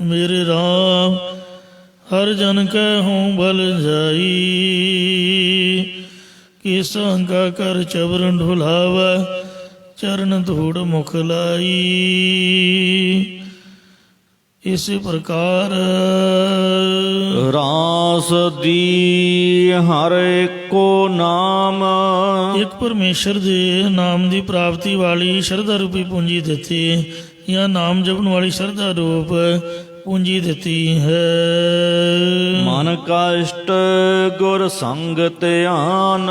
ਮੇਰੇ ਰਾਮ ਹਰ ਜਨ ਕੈ ਹੋਂ ਬਲ ਜਾਈ, ਕਿ ਸੰਗਾ ਕਰ ਚਵਰਨ ਢੁਲਾਵਾ, ਚਰਨ ਧੂੜ ਮੁਖ ਲਾਈ। ਇਸੇ ਪ੍ਰਕਾਰ
ਰਾਸ ਦੀ ਹਰ ਏਕੋ ਨਾਮ।
ਇੱਕ ਪਰਮੇਸ਼ਰ ਦੇ ਨਾਮ ਦੀ ਪ੍ਰਾਪਤੀ ਵਾਲੀ ਸ਼ਰਧਾ ਰੂਪੀ ਪੂੰਜੀ ਦਿੱਤੀ, ਜਾਂ ਨਾਮ ਜਪਣ ਵਾਲੀ ਸ਼ਰਧਾ ਰੂਪ ਪੂੰਜੀ ਦਿੱਤੀ ਹੈ।
ਮਨ ਕਸ਼ਟ ਗੁਰ ਸੰਗ ਧਿਆਨ।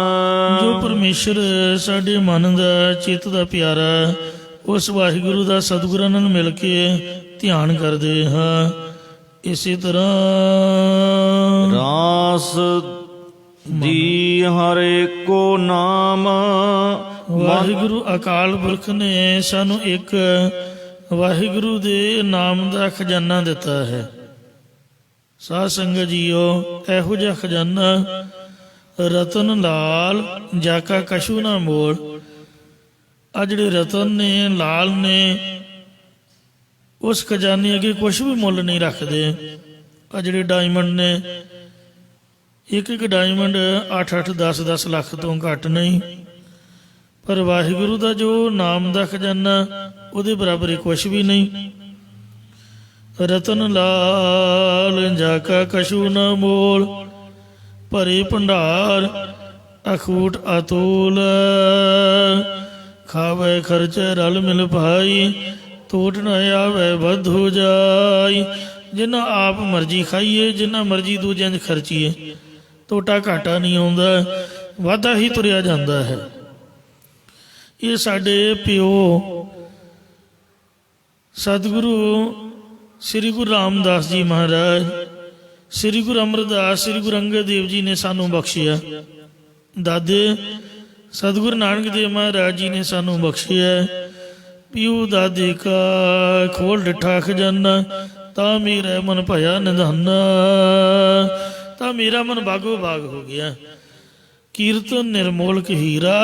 ਜੋ ਪਰਮੇਸ਼ਰ ਸਾਡੇ ਮਨ ਦਾ ਚਿੱਤ ਦਾ ਪਿਆਰਾ, ਉਸ ਵਾਹਿਗੁਰੂ ਦਾ ਸਤਿਗੁਰਾਂ ਨਾਲ ਮਿਲ ਕੇ ਧਿਆਨ ਕਰਦੇ ਹਾਂ। ਇਸੇ ਤਰ੍ਹਾਂ
ਰਾਸ ਦੀ ਹਰ ਏਕੋ ਨਾਮ।
ਵਾਹਿਗੁਰੂ ਅਕਾਲ ਪੁਰਖ ਨੇ ਸਾਨੂੰ ਇੱਕ ਵਾਹਿਗੁਰੂ ਦੇ ਨਾਮ ਦਾ ਖਜ਼ਾਨਾ ਦਿੱਤਾ ਹੈ। ਸਾਧ ਸੰਗਤ ਜੀਓ, ਇਹੋ ਜਿਹਾ ਖਜ਼ਾਨਾ ਰਤਨ ਲਾਲ ਜਾਕਾ ਕਛੂ ਨਾ ਮੋਲ। ਆ ਜਿਹੜੇ ਰਤਨ ਨੇ, ਲਾਲ ਨੇ, ਉਸ ਖਜ਼ਾਨੇ ਅੱਗੇ ਕੁਛ ਵੀ ਮੁੱਲ ਨਹੀਂ ਰੱਖਦੇ। ਆ ਜਿਹੜੇ ਡਾਇਮੰਡ ਨੇ, ਇੱਕ ਇੱਕ ਡਾਇਮੰਡ 8-8 10-10 ਲੱਖ ਤੋਂ ਘੱਟ ਨਹੀਂ। ਪਰ ਵਾਹਿਗੁਰੂ ਦਾ ਜੋ ਨਾਮ ਦਾ ਖਜ਼ਾਨਾ, ਉਹਦੇ ਬਰਾਬਰ ਹੀ ਕੁਛ ਵੀ ਨਹੀਂ। ਰਤਨ ਲਾਲ ਜਾਕਾ ਕਛੂ ਨਾ ਮੋਲ, ਭਰੇ ਭੰਡਾਰ ਅਖੂਟ ਅਤੁਲ। ਖਾਵੇ ਖਰਚੇ ਰਲ ਮਿਲ ਭਾਈ, ਟੋਟ ਨਾ ਆਵੇ ਵਧੂ ਜਾਈ। ਜਿੰਨਾ ਆਪ ਮਰਜ਼ੀ ਖਾਈਏ, ਜਿੰਨਾ ਮਰਜ਼ੀ ਦੂਜਿਆਂ 'ਚ ਖਰਚੀਏ, ਟੋਟਾ ਘਾਟਾ ਨਹੀਂ ਆਉਂਦਾ, ਵਾਧਾ ਹੀ ਤੁਰਿਆ ਜਾਂਦਾ ਹੈ। ਇਹ ਸਾਡੇ ਪਿਓ ਸਤਿਗੁਰੂ ਸ੍ਰੀ ਗੁਰੂ ਰਾਮਦਾਸ ਜੀ ਮਹਾਰਾਜ, ਸ੍ਰੀ ਗੁਰੂ ਅਮਰਦਾਸ, ਸ੍ਰੀ ਗੁਰੂ ਅੰਗਦ ਦੇਵ ਜੀ ਨੇ ਸਾਨੂੰ ਬਖਸ਼ਿਆ। ਦਾਦੇ ਸਤਿਗੁਰੂ ਨਾਨਕ ਦੇਵ ਮਹਾਰਾਜ ਜੀ ਨੇ ਸਾਨੂੰ ਬਖਸ਼ਿਆ। ਪਿਓ ਦਾਦੇ ਕਾ ਖੋਲ ਡਿਠਾ ਖਜ਼ਾਨਾ, ਤਾਂ ਮੇਰਾ ਮਨ ਭਇਆ ਨਿਧਾਨਾ। ਤਾਂ ਮੇਰਾ ਮਨ ਬਾਗੋ ਬਾਗ ਹੋ ਗਿਆ। ਕੀਰਤਨ ਨਿਰਮੋਲਕ ਹੀਰਾ,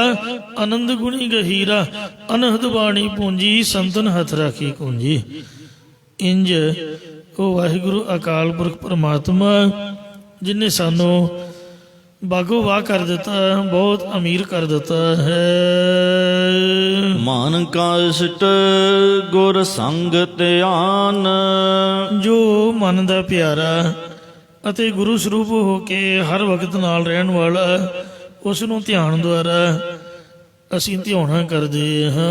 ਆਨੰਦ ਗੁਣੀ ਗਹੀਰਾ। ਅਨਹਦ ਬਾਣੀ ਪੂੰਜੀ, ਸੰਤਨ ਹੱਥ ਰਾਖੀ ਕੂੰਜੀ। ਇੰਜ ਉਹ ਵਾਹਿਗੁਰੂ ਅਕਾਲ ਪੁਰਖ ਪਰਮਾਤਮਾ, ਜਿਹਨੇ ਸਾਨੂੰ ਬਾਗੋ ਬਾਗ ਕਰ ਦਿੱਤਾ, ਬਹੁਤ ਅਮੀਰ ਕਰ ਦਿੱਤਾ ਹੈ।
ਮਨ ਕਸ਼ਟ ਗੁਰ ਸੰਗ ਧਿਆਨ।
ਜੋ ਮਨ ਦਾ ਪਿਆਰਾ ਅਤੇ ਗੁਰੂ ਸਰੂਪ ਹੋ ਕੇ ਹਰ ਵਕਤ ਨਾਲ ਰਹਿਣ ਵਾਲਾ, ਉਸ ਨੂੰ ਧਿਆਨ ਦੁਆਰਾ ਅਸੀਂ ਧਿਆਉਣਾ ਕਰਦੇ ਹਾਂ।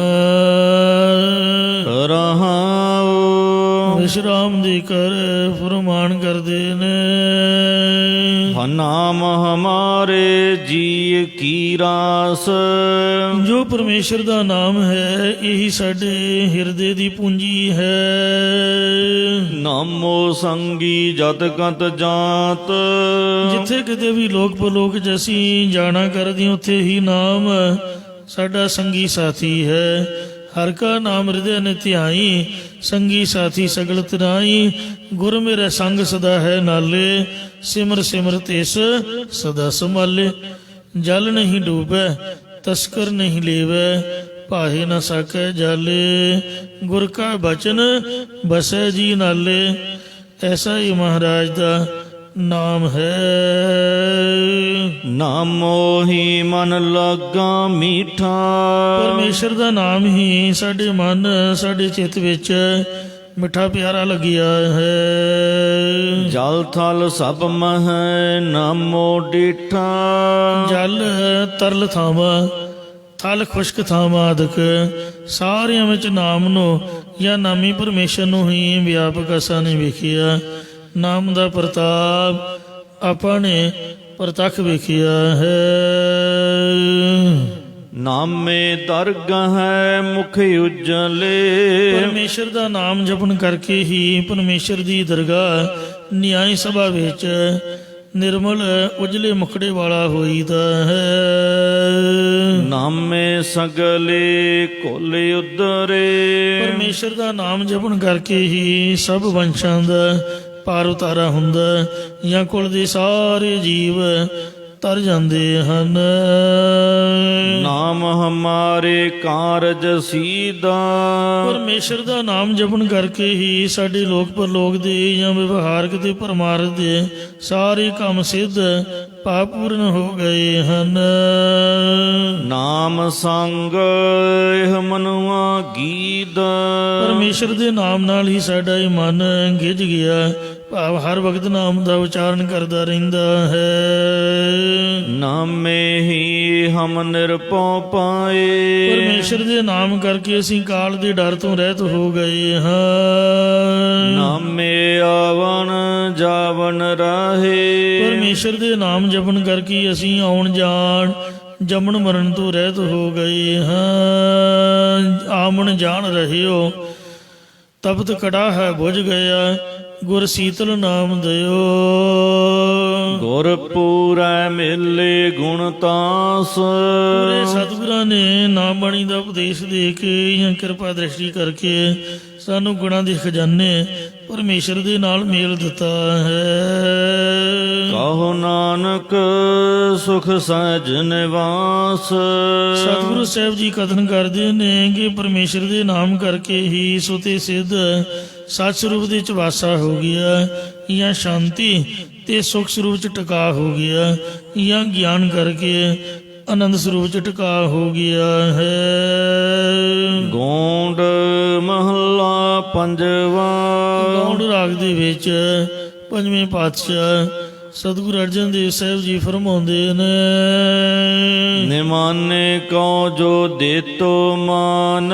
ਰਹਾਉ
ਵਿਸ਼ਰਾਮ ਦੇ ਕਰ ਫਰਮਾਨ ਕਰਦੇ ਨੇ।
ਨਾਮ ਹਮਾਰੇ ਜੀ ਕੀ ਰਾਸ।
ਜੋ ਪਰਮੇਸ਼ਰ ਦਾ ਨਾਮ ਹੈ, ਇਹੀ ਸਾਡੇ ਹਿਰਦੇ ਦੀ ਪੂੰਜੀ ਹੈ।
ਨਾਮੋ ਸੰਗੀ ਜਤ ਕਤ ਜਾਤ।
ਜਿੱਥੇ ਕਿਤੇ ਵੀ ਲੋਕ ਪਰਲੋਕ 'ਚ ਅਸੀਂ ਜਾਣਾ ਕਰਦੇ, ਉੱਥੇ ਹੀ ਨਾਮ ਸਾਡਾ ਸੰਗੀ ਸਾਥੀ ਹੈ। ਹਰ ਕਾ ਨਾਮ ਹਿਰਦੈ ਨੇ ਧਿਆਈ, ਸੰਗੀ ਸਾਥੀ ਸਗਲ ਤਰਾਈ। ਗੁਰ ਮੇਰੇ ਸੰਗ ਸਦਾ ਹੈ ਨਾਲੇ, ਸਿਮਰ ਸਿਮਰ ਤਿਸ ਸਦਾ ਸੰਭਾਲੇ। ਜਲ ਨਹੀਂ ਡੂਬੈ ਤਸਕਰ ਨਹੀਂ ਲੇਵੈ, ਭਾਹੇ ਨਾ ਸਕੈ ਜਾਲੇ। ਗੁਰ ਕਾ ਬਚਨ ਬਸੈ ਜੀ ਨਾਲੇ, ਐਸਾ ਹੀ ਮਹਾਰਾਜ ਦਾ ਨਾਮ ਹੈ।
ਨਾਮੋ ਹੀ ਮਨ ਲਾਗਾ ਮੀਠਾ।
ਪਰਮੇਸ਼ਰ ਦਾ ਨਾਮ ਹੀ ਸਾਡੇ ਮਨ, ਸਾਡੇ ਚਿੱਤ ਵਿੱਚ ਮਿੱਠਾ ਪਿਆਰਾ ਲੱਗਿਆ ਹੈ।
ਜਲ ਥਲ ਸਭ ਮਹਿ ਨਾਮੋ ਡੀਠਾ।
ਜਲ ਤਰਲ ਥਾਵਾਂ, ਥਲ ਖੁਸ਼ਕ ਥਾਵਾਂ ਆਦਿਕ ਸਾਰਿਆਂ ਵਿੱਚ ਨਾਮ ਨੂੰ ਜਾਂ ਨਾਮੀ ਪਰਮੇਸ਼ਰ ਨੂੰ ਹੀ ਵਿਆਪਕ ਅਸਾਂ ਨੇ ਵੇਖਿਆ। ਨਾਮ ਦਾ ਪ੍ਰਤਾਪ ਆਪਾਂ ਨੇ ਪ੍ਰਤੱਖ ਵੇਖਿਆ ਹੈ।
ਨਾਮੇ ਦਰਗਹ ਹੈ ਮੁਖ ਉਜਲੇ।
ਪਰਮੇਸ਼ਰ ਦਾ ਨਾਮ ਜਪਣ ਕਰਕੇ ਹੀ ਪਰਮੇਸ਼ਰ ਦੀ ਦਰਗਾਹ ਨਿਆਇ ਸਭਾ ਵਿੱਚ ਨਿਰਮਲ ਉਜਲੇ ਮੁਖੜੇ ਵਾਲਾ ਹੋਈਦਾ ਹੈ।
ਨਾਮੇ ਸਗਲੇ ਕੁਲ ਉਦਰੇ।
ਪਰਮੇਸ਼ਰ ਦਾ ਨਾਮ ਜਪਣ ਕਰਕੇ ਹੀ ਸਭ ਵੰਸ਼ਾਂ ਦਾ ਪਾਰ ਉਤਾਰਾ ਹੁੰਦਾ, ਜਾਂ ਕੁਲ ਦੇ ਸਾਰੇ ਜੀਵ ਤਰ ਜਾਂਦੇ ਹਨ।
ਨਾਮ ਹਮਾਰੇ ਕਾਰਜ ਸੀਦਾ।
ਪਰਮੇਸ਼ਰ ਦਾ ਨਾਮ ਜਪਣ ਕਰਕੇ ਹੀ ਸਾਡੇ ਲੋਕ ਪਰਲੋਕ ਦੇ ਜਾਂ ਵਿਵਹਾਰਕ ਤੇ ਪਰਮਾਰਥ ਦੇ ਸਾਰੇ ਕੰਮ ਸਿੱਧ ਭਾਵਪੂਰਨ ਹੋ ਗਏ ਹਨ।
ਨਾਮ ਸੰਗ ਇਹ ਮਨੁਆ ਗੀਤ।
ਪਰਮੇਸ਼ਰ ਦੇ ਨਾਮ ਨਾਲ ਹੀ ਸਾਡਾ ਇਹ ਮਨ ਗਿੱਝ ਗਿਆ, ਭਾਵ ਹਰ ਵਕਤ ਨਾਮ ਦਾ ਉਚਾਰਨ ਕਰਦਾ ਰਹਿੰਦਾ ਹੈ।
ਨਾਮੇ ਹੀ ਹਮ ਨਿਰਭਉ ਪਾਏ।
ਪਰਮੇਸ਼ਰ ਦੇ ਨਾਮ ਕਰਕੇ ਅਸੀਂ ਕਾਲ ਦੇ ਡਰ ਤੋਂ ਰਹਿਤ ਹੋ ਗਏ ਹਾਂ।
ਨਾਮੇ ਆਵਨ ਜਾਵਨ ਰਾਹੇ।
ਪਰਮੇਸ਼ਰ ਦੇ ਨਾਮ ਜਪਣ ਕਰਕੇ ਅਸੀਂ ਆਉਣ ਜਾਣ ਜਮਨ ਮਰਨ ਤੋਂ ਰਹਿਤ ਹੋ ਗਏ ਹਾਂ। ਆਮਣ ਜਾਣ ਰਹਿਓ ਤਪਤ ਕੜਾ ਹੈ ਬੁਝ ਗਿਆ, ਗੁਰ ਸੀਤਲ ਨਾਮ ਦਿਓ।
ਗੁਰ ਪੂਰੈ ਮੇਲੇ ਗੁਣ ਤਾਸ,
ਪੂਰੇ ਸਤਿਗੁਰਾਂ ਨੇ ਨਾਮ ਬਾਣੀ ਦਾ ਉਪਦੇਸ਼ ਦੇ ਕੇ ਜਾਂ ਕਿਰਪਾ ਦ੍ਰਿਸ਼ਟੀ ਕਰਕੇ ਸਾਨੂੰ ਗੁਣਾਂ ਦੇ ਖਜ਼ਾਨੇ ਪਰਮੇਸ਼ਰ ਦੇ ਨਾਲ ਮੇਲ ਦਿੱਤਾ ਹੈ।
ਕਹੋ ਨਾਨਕ ਸੁਖ ਸਹਿਜ ਨਿਵਾਸ,
ਸਤਿਗੁਰੂ ਸਾਹਿਬ ਜੀ ਕਥਨ ਕਰਦੇ ਨੇ ਕਿ ਪਰਮੇਸ਼ਰ ਦੇ ਨਾਮ ਕਰਕੇ ਹੀ ਸੁਤੇ ਸਿੱਧ ਸੱਚ ਸਰੂਪ ਦੇ ਵਿੱਚ ਵਾਸਾ ਹੋ ਗਿਆ, ਜਾਂ ਸ਼ਾਂਤੀ ਤੇ ਸੁਖ ਸਰੂਪ ਚ ਟਿਕਾ ਹੋ ਗਿਆ, ਜਾਂ ਗਿਆਨ ਕਰਕੇ ਆਨੰਦ ਸਰੂਪ ਚ ਟਿਕਾ ਹੋ ਗਿਆ ਹੈ।
ਗੋਂਡ ਮਹੱਲਾ ਪੰਜਵਾ।
ਗੌੜ ਰਾਗ ਦੇ ਵਿੱਚ ਪੰਜਵੇਂ ਪਾਤਸ਼ਾਹ ਸਤਿਗੁਰੂ ਅਰਜਨ ਦੇਵ ਸਾਹਿਬ ਜੀ ਫਰਮਾਉਂਦੇ ਨੇ,
ਨਿਮਾਨੇ ਕਉ ਜੋ ਦੇਤੋ ਮਾਨ,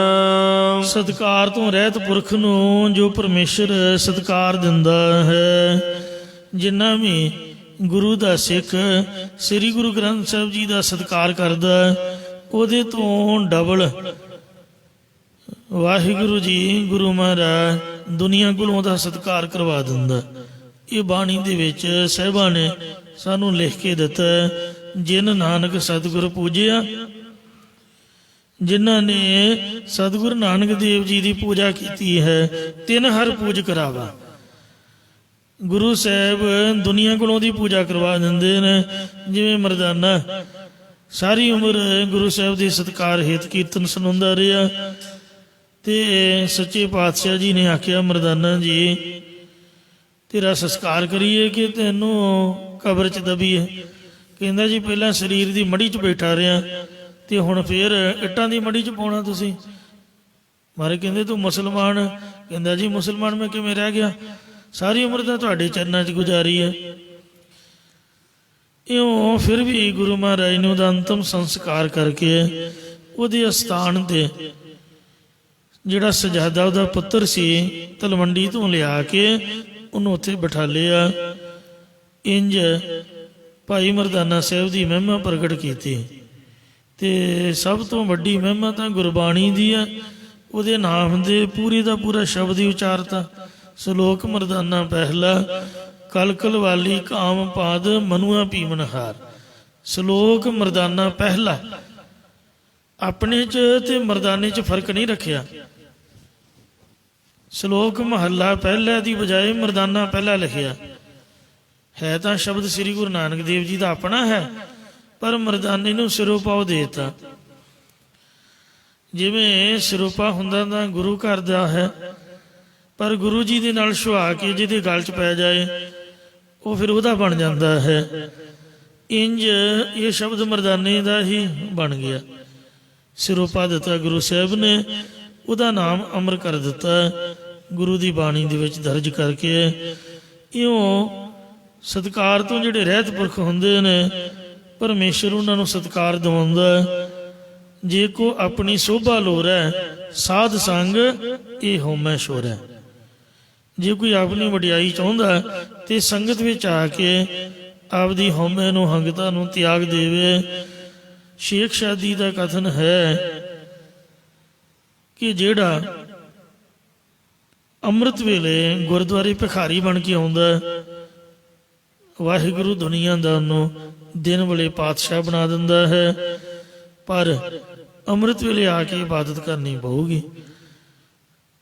ਸਤਿਕਾਰ ਤੋਂ ਰਹਿਤ ਪੁਰਖ ਨੂੰ ਜੋ ਪਰਮੇਸ਼ਰ ਸਤਿਕਾਰ ਦਿੰਦਾ ਹੈ। ਜਿੰਨਾ ਵੀ ਗੁਰੂ ਦਾ ਸਿੱਖ ਸ੍ਰੀ ਗੁਰੂ ਗ੍ਰੰਥ ਸਾਹਿਬ ਜੀ ਦਾ ਸਤਿਕਾਰ ਕਰਦਾ, ਉਹਦੇ ਤੋਂ ਡਬਲ ਵਾਹਿਗੁਰੂ ਜੀ ਗੁਰੂ ਮਹਾਰਾਜ ਦੁਨੀਆ ਕੋਲੋਂ ਉਹਦਾ ਸਤਿਕਾਰ ਕਰਵਾ ਦਿੰਦਾ। ਇਹ ਬਾਣੀ ਦੇ ਵਿੱਚ ਸਾਹਿਬਾਂ ਨੇ ਸਾਨੂੰ ਲਿਖ ਕੇ ਦਿੱਤਾ, ਜਿਨ ਨਾਨਕ ਸਤਿਗੁਰ ਪੂਜਿਆ, ਜਿਨ੍ਹਾਂ ਨੇ ਸਤਿਗੁਰੂ ਨਾਨਕ ਦੇਵ ਜੀ ਦੀ ਪੂਜਾ ਕੀਤੀ ਹੈ, ਤਿਨ ਹਰ ਪੂਜ ਕਰਾਵਾ। ਗੁਰੂ ਸਾਹਿਬ ਦੁਨੀਆ ਕੋਲੋਂ ਦੀ ਪੂਜਾ ਕਰਵਾ ਦਿੰਦੇ ਨੇ। ਜਿਵੇਂ ਮਰਦਾਨਾ ਸਾਰੀ ਉਮਰ ਗੁਰੂ ਸਾਹਿਬ ਦੇ ਸਤਿਕਾਰ ਹੇਤ ਕੀਰਤਨ ਸੁਣਾਉਂਦਾ ਰਿਹਾ, ਤੇ ਸੱਚੇ ਪਾਤਸ਼ਾਹ ਜੀ ਨੇ ਆਖਿਆ, ਮਰਦਾਨਾ ਜੀ ਤੇਰਾ ਸੰਸਕਾਰ ਕਰੀਏ ਕਿ ਤੈਨੂੰ ਕਬਰ 'ਚ ਦਬੀਏ? ਕਹਿੰਦਾ ਜੀ ਪਹਿਲਾਂ ਸਰੀਰ ਦੀ ਮੜੀ 'ਚ ਬੈਠਾ ਰਿਹਾ ਤੇ ਹੁਣ ਫੇਰ ਇੱਟਾਂ ਦੀ ਮੜੀ 'ਚ ਪਾਉਣਾ ਤੁਸੀਂ? ਮਾਰੇ ਕਹਿੰਦੇ ਤੂੰ ਮੁਸਲਮਾਨ? ਕਹਿੰਦਾ ਜੀ ਮੁਸਲਮਾਨ ਮੈਂ ਕਿਵੇਂ ਰਹਿ ਗਿਆ, ਸਾਰੀ ਉਮਰ ਤਾਂ ਤੁਹਾਡੇ ਚਰਨਾਂ 'ਚ ਗੁਜ਼ਾਰੀ ਹੈ। ਇਉਂ ਫਿਰ ਵੀ ਗੁਰੂ ਮਹਾਰਾਜ ਨੇ ਉਹਦਾ ਅੰਤਮ ਸੰਸਕਾਰ ਕਰਕੇ ਉਹਦੇ ਅਸਥਾਨ ਤੇ ਜਿਹੜਾ ਸਜਾਦਾ ਉਹਦਾ ਪੁੱਤਰ ਸੀ ਤਲਵੰਡੀ ਤੋਂ ਲਿਆ ਕੇ ਉਹਨੂੰ ਉੱਥੇ ਬਿਠਾ ਲਿਆ। ਇੰਜ ਭਾਈ ਮਰਦਾਨਾ ਸਾਹਿਬ ਦੀ ਮਹਿਮਾ ਪ੍ਰਗਟ ਕੀਤੀ, ਤੇ ਸਭ ਤੋਂ ਵੱਡੀ ਮਹਿਮਾ ਤਾਂ ਗੁਰਬਾਣੀ ਦੀ ਹੈ। ਉਹਦੇ ਨਾਮ ਦੇ ਪੂਰੀ ਦਾ ਪੂਰਾ ਸ਼ਬਦ ਹੀ ਉਚਾਰਤਾ। ਸ਼ਲੋਕ ਮਰਦਾਨਾ ਪਹਿਲਾ, ਕਲ ਕਲ ਵਾਲੀ ਕਾਮ ਪਾਦ ਮਨੁਆ ਪੀਵਨਹਾਰ। ਸ਼ਲੋਕ ਮਰਦਾਨਾ ਪਹਿਲਾ, ਆਪਣੇ 'ਚ ਤੇ ਮਰਦਾਨੇ 'ਚ ਫਰਕ ਨਹੀਂ ਰੱਖਿਆ। ਸ਼ਲੋਕ ਮਹੱਲਾ ਪਹਿਲਾ ਦੀ ਬਜਾਏ ਮਰਦਾਨਾ ਪਹਿਲਾ ਲਿਖਿਆ ਹੈ। ਤਾਂ ਸ਼ਬਦ ਸ੍ਰੀ ਗੁਰੂ ਨਾਨਕ ਦੇਵ ਜੀ ਦਾ ਆਪਣਾ ਹੈ, ਪਰ ਮਰਦਾਨੇ ਨੂੰ ਸਿਰੋਪਾਓ ਦੇ ਦਿੱਤਾ। ਜਿਵੇਂ ਸਿਰੋਪਾ ਹੁੰਦਾ ਤਾਂ ਗੁਰੂ ਘਰ ਦਾ ਹੈ, ਪਰ ਗੁਰੂ ਜੀ ਦੇ ਨਾਲ ਸੁਹਾ ਕੇ ਜਿਹਦੇ ਗਲ 'ਚ ਪੈ ਜਾਏ ਉਹ ਫਿਰ ਉਹਦਾ ਬਣ ਜਾਂਦਾ ਹੈ। ਇੰਜ ਇਹ ਸ਼ਬਦ ਮਰਦਾਨੇ ਦਾ ਹੀ ਬਣ ਗਿਆ। ਸਿਰੋਪਾ ਦਿੱਤਾ ਗੁਰੂ ਸਾਹਿਬ ਨੇ, ਉਹਦਾ ਨਾਮ ਅਮਰ ਕਰ ਦਿੱਤਾ ਗੁਰੂ ਦੀ ਬਾਣੀ ਦੇ ਵਿੱਚ ਦਰਜ ਕਰਕੇ। ਇਉਂ ਸਤਿਕਾਰ ਤੋਂ ਜਿਹੜੇ ਰਹਿਤ ਪੁਰਖ ਹੁੰਦੇ ਨੇ, ਪਰਮੇਸ਼ਰ ਉਹਨਾਂ ਨੂੰ ਸਤਿਕਾਰ ਦਿਵਾਉਂਦਾ। ਜੇ ਕੋ ਆਪਣੀ ਸੋਭਾ ਲੋਰੈ ਸਾਧ ਸੰਗ ਇਹ ਹੋਮੈ ਸ਼ੋਰੈ। ਜੇ ਕੋਈ ਆਪਣੀ ਵਡਿਆਈ ਚਾਹੁੰਦਾ ਤੇ ਸੰਗਤ ਵਿੱਚ ਆ ਕੇ ਆਪਦੀ ਹਉਮੈ ਨੂੰ, ਹੰਗਤਾ ਨੂੰ ਤਿਆਗ ਦੇਵੇ। ਸ਼ੇਖ ਸ਼ਾਦੀ ਦਾ ਕਥਨ ਹੈ ਕਿ ਜਿਹੜਾ ਅੰਮ੍ਰਿਤ ਵੇਲੇ ਗੁਰਦੁਆਰੇ ਭਿਖਾਰੀ ਬਣ ਕੇ ਆਉਂਦਾ, ਵਾਹਿਗੁਰੂ ਦੁਨੀਆ ਦਾ ਉਹਨੂੰ ਦਿਨ ਵੇਲੇ ਪਾਤਸ਼ਾਹ ਬਣਾ ਦਿੰਦਾ ਹੈ, ਪਰ ਅੰਮ੍ਰਿਤ ਵੇਲੇ ਆ ਕੇ ਇਬਾਦਤ ਕਰਨੀ ਪਊਗੀ।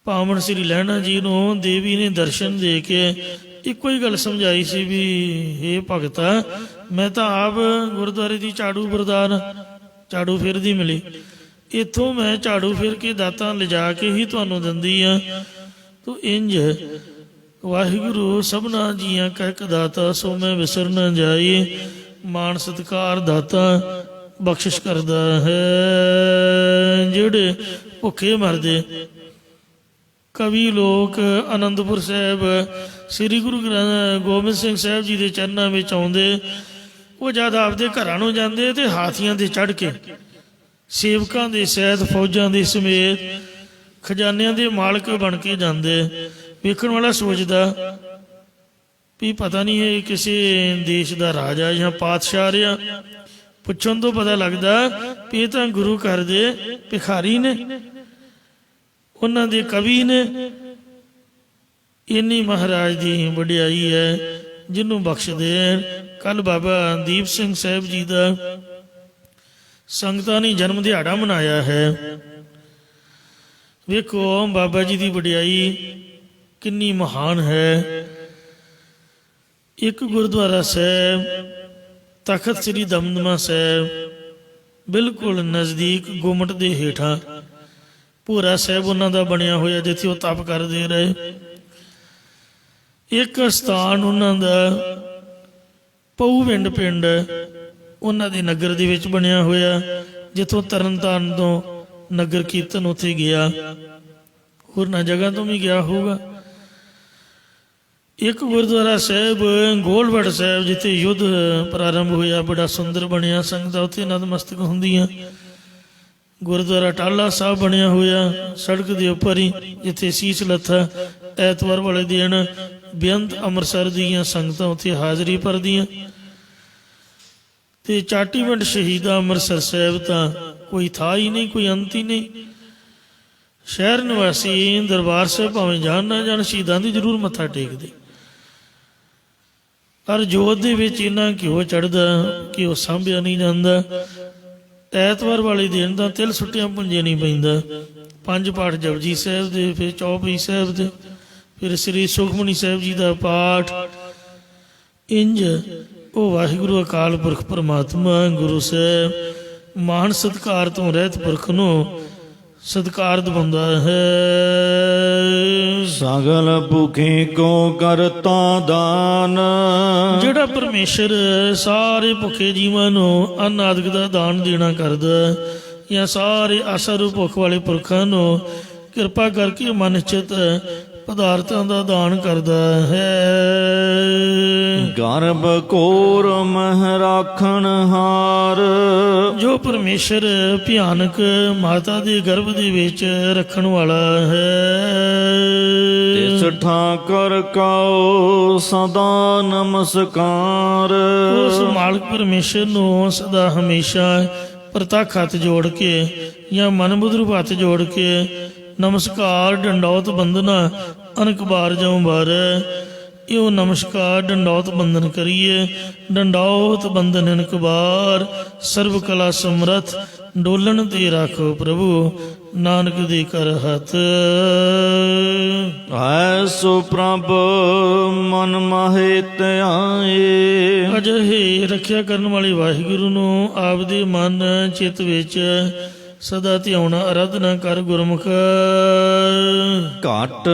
ਭਾਮਣ ਸ੍ਰੀ ਲਹਿਣਾ ਜੀ ਨੂੰ ਦੇਵੀ ਨੇ ਦਰਸ਼ਨ ਦੇ ਕੇ ਇੱਕੋ ਹੀ ਗੱਲ ਸਮਝਾਈ ਸੀ ਵੀ ਹੇ ਭਗਤਾ, ਮੈਂ ਤਾਂ ਆਪ ਗੁਰਦੁਆਰੇ ਦੀ ਝਾੜੂ ਬਰਦਾਰ, ਝਾੜੂ ਫੇਰਦੀ ਮਿਲੀ। ਇੱਥੋਂ ਮੈਂ ਝਾੜੂ ਫੇਰ ਕੇ ਦਾਤਾਂ ਲਿਜਾ ਕੇ ਹੀ ਤੁਹਾਨੂੰ ਦਿੰਦੀ ਆ। ਤੋ ਇੰਜ ਵਾਹਿਗੁਰੂ ਸਭਨਾ ਜੀਆਂ ਕਾ ਇੱਕ ਦਾਤਾ, ਸੋ ਮੈਂ ਵਿਸਰ ਨਾ ਜਾਈ। ਮਾਣ ਸਤਿਕਾਰ ਦਾਤਾ ਬਖਸ਼ਿਸ਼ ਕਰਦਾ ਹੈ। ਜਿਹੜੇ ਭੁੱਖੇ ਮਰਦੇ ਕਵੀ ਲੋਕ ਆਨੰਦਪੁਰ ਸਾਹਿਬ ਸ੍ਰੀ ਗੁਰੂ ਗੋਬਿੰਦ ਸਿੰਘ ਸਾਹਿਬ ਜੀ ਦੇ ਚਰਨਾਂ ਵਿੱਚ ਆਉਂਦੇ, ਉਹ ਜਦ ਆਪਦੇ ਘਰਾਂ ਨੂੰ ਜਾਂਦੇ ਤੇ ਹਾਥੀਆਂ ਤੇ ਚੜ੍ਹ ਕੇ ਸੇਵਕਾਂ ਦੇ ਸਹਿਤ, ਫੌਜਾਂ ਦੇ ਸਮੇਤ, ਖਜ਼ਾਨਿਆਂ ਦੇ ਮਾਲਕ ਬਣ ਕੇ ਜਾਂਦੇ। ਵੇਖਣ ਵਾਲਾ ਸੋਚਦਾ ਵੀ ਪਤਾ ਨਹੀਂ ਇਹ ਕਿਸੇ ਦੇਸ਼ ਦਾ ਰਾਜਾ ਜਾਂ ਪਾਤਸ਼ਾਹ ਰਿਹਾ, ਪੁੱਛਣ ਤੋਂ ਪਤਾ ਲੱਗਦਾ ਵੀ ਇਹ ਤਾਂ ਗੁਰੂ ਘਰ ਦੇ ਭਿਖਾਰੀ ਨੇ, ਉਹਨਾਂ ਦੇ ਕਵੀ ਨੇ। ਇੰਨੀ ਮਹਾਰਾਜ ਦੀ ਵਡਿਆਈ ਹੈ ਜਿਹਨੂੰ ਬਖਸ਼ ਦੇਣ। ਕੱਲ ਬਾਬਾ ਦੀਪ ਸਿੰਘ ਸਾਹਿਬ ਜੀ ਦਾ ਸੰਗਤਾਂ ਨੇ ਜਨਮ ਦਿਹਾੜਾ ਮਨਾਇਆ ਹੈ। ਵੇਖੋ ਬਾਬਾ ਜੀ ਦੀ ਵਡਿਆਈ ਕਿੰਨੀ ਮਹਾਨ ਹੈ। ਇੱਕ ਗੁਰਦੁਆਰਾ ਸਾਹਿਬ ਤਖਤ ਸ੍ਰੀ ਦਮਦਮਾ ਸਾਹਿਬ ਬਿਲਕੁਲ ਨਜ਼ਦੀਕ ਗੁਮਟ ਦੇ ਹੇਠਾਂ ਭੋਰਾ ਸਾਹਿਬ ਉਹਨਾਂ ਦਾ ਬਣਿਆ ਹੋਇਆ, ਜਿੱਥੇ ਉਹ ਤਪ ਕਰਦੇ ਰਹੇ। ਇੱਕ ਸਥਾਨ ਉਹਨਾਂ ਦਾ ਪਊਵਿੰਡ ਪਿੰਡ ਉਹਨਾਂ ਦੇ ਨਗਰ ਦੇ ਵਿੱਚ ਬਣਿਆ ਹੋਇਆ, ਜਿੱਥੋਂ ਤਰਨਤਾਰਨ ਤੋਂ ਨਗਰ ਕੀਰਤਨ ਉੱਥੇ ਗਿਆ, ਹੋਰਨਾਂ ਜਗ੍ਹਾ ਤੋਂ ਵੀ ਗਿਆ ਹੋਊਗਾ। ਇੱਕ ਗੁਰਦੁਆਰਾ ਸਾਹਿਬ ਗੋਲਵੜ ਸਾਹਿਬ, ਜਿੱਥੇ ਯੁੱਧ ਪ੍ਰਾਰੰਭ ਹੋਇਆ, ਬੜਾ ਸੁੰਦਰ ਬਣਿਆ, ਸੰਗਤਾਂ ਉੱਥੇ ਨਤਮਸਤਕ ਹੁੰਦੀਆਂ। ਗੁਰਦੁਆਰਾ ਟਾਲਾ ਸਾਹਿਬ ਬਣਿਆ ਹੋਇਆ ਸੜਕ ਦੇ ਉੱਪਰ ਹੀ, ਜਿੱਥੇ ਸੀਸ ਲੱਥਾ ਐਤਵਾਰ ਵਾਲੇ ਦਿਨ ਬੇਅੰਤ ਅੰਮ੍ਰਿਤਸਰ ਦੀਆਂ ਸੰਗਤਾਂ ਉੱਥੇ ਹਾਜ਼ਰੀ ਭਰਦੀਆਂ। ਤੇ ਚਾਟੀਵਿੰਡ ਸ਼ਹੀਦਾਂ ਅੰਮ੍ਰਿਤਸਰ ਸਾਹਿਬ ਤਾਂ ਕੋਈ ਥਾਂ ਹੀ ਨਹੀਂ, ਕੋਈ ਅੰਤ ਹੀ ਨਹੀਂ। ਸ਼ਹਿਰ ਨਿਵਾਸੀ ਦਰਬਾਰ ਸਾਹਿਬ ਭਾਵੇਂ ਜਾਣ ਨਾ ਜਾਣ, ਸ਼ਹੀਦਾਂ ਦੀ ਜ਼ਰੂਰ ਮੱਥਾ ਟੇਕਦੇ। ਪਰ ਜੋਤ ਦੇ ਵਿੱਚ ਇੰਨਾ ਘਿਓ ਚੜ੍ਹਦਾ ਕਿ ਉਹ ਸਾਂਭਿਆ ਨਹੀਂ ਜਾਂਦਾ। ਐਤਵਾਰ ਵਾਲੇ ਦਿਨ ਤਾਂ ਤਿਲ ਸੁੱਟਿਆਂ ਪੁੰਜੇ ਨਹੀਂ ਪੈਂਦਾ। 5 ਪਾਠ ਜਪਜੀ ਸਾਹਿਬ ਦੇ, ਫਿਰ ਚੌਪਈ ਸਾਹਿਬ ਦੇ, ਫਿਰ ਸ੍ਰੀ ਸੁਖਮਨੀ ਸਾਹਿਬ ਜੀ ਦਾ ਪਾਠ। ਇੰਜ ਉਹ ਵਾਹਿਗੁਰੂ ਅਕਾਲ ਪੁਰਖ ਪਰਮਾਤਮਾ ਗੁਰੂ ਸਾਹਿਬ ਮਾਨ ਸਤਿਕਾਰ ਤੋਂ ਰਹਿਤ ਪੁਰਖ ਨੂੰ ਸਤਿਕਾਰ ਦਿਵਾਉਂਦਾ ਹੈ।
ਸਗਲ ਭੁਖੀ ਕੋ ਕਰਤਾ ਦਾਨ।
ਜਿਹੜਾ ਪਰਮੇਸ਼ਰ ਸਾਰੇ ਭੁੱਖੇ ਜੀਵਾਂ ਨੂੰ ਅੰਨ ਆਦਿਕ ਦਾ ਦਾਨ ਦੇਣਾ ਕਰਦਾ, ਜਾਂ ਸਾਰੇ ਆਸਾ ਰੂਪ ਭੁੱਖ ਵਾਲੇ ਪੁਰਖਾਂ ਨੂੰ ਕਿਰਪਾ ਕਰਕੇ ਮਨਚਿਤ ਪਦਾਰਥਾਂ ਦਾ ਦਾਨ ਕਰਦਾ ਹੈ।
ਗਰਭ ਕੋਰ ਮਹਿ ਰਾਖਣ ਹਾਰ।
ਜੋ ਪਰਮੇਸ਼ਰ ਭਿਆਨਕ ਮਾਤਾ ਦੇ ਗਰਭ ਦੇ ਵਿੱਚ ਰੱਖਣ ਵਾਲਾ ਹੈ।
ਤਿਸ ਠਾਕਰ ਕਉ ਸਦਾ ਨਮਸਕਾਰ।
ਉਸ ਮਾਲਕ ਪਰਮੇਸ਼ਰ ਨੂੰ ਸਦਾ ਹਮੇਸ਼ਾ ਪ੍ਰਤੱਖ ਹੱਥ ਜੋੜ ਕੇ ਜਾਂ ਮਨ ਬੁੱਧਰੂ ਹੱਥ ਜੋੜ ਕੇ ਨਮਸਕਾਰ ਡੰਡੌਤ ਬੰਦਨਾ ਅਨਕ ਬਾਰ ਜਾਉ ਬਾਰ। ਇਹੋ ਨਮਸਕਾਰ ਡੰਡੌਤ ਬੰਦਨ ਕਰੀਏ। ਡੰਡੌਤ ਬੰਦਨ ਅਨਕ ਬਾਰ, ਸਰਬ ਕਲਾ ਸਮਰਥ ਡੋਲਣ ਤੇ ਰਾਖੋ ਪ੍ਰਭੂ, ਨਾਨਕ ਦੇ ਕਰ ਹੱਥ।
ਐਸੋ ਪ੍ਰਭ ਮਨ ਮਾਹੇ ਧਿਆਏ।
ਅਜਿਹੇ ਰੱਖਿਆ ਕਰਨ ਵਾਲੇ ਵਾਹਿਗੁਰੂ ਨੂੰ ਆਪਦੇ ਮਨ ਚਿੱਤ ਵਿੱਚ ਸਦਾ ਧਿਆਉਣਾ, ਅਰਾਧਨਾ ਕਰ ਗੁਰਮੁਖ।
ਘਟ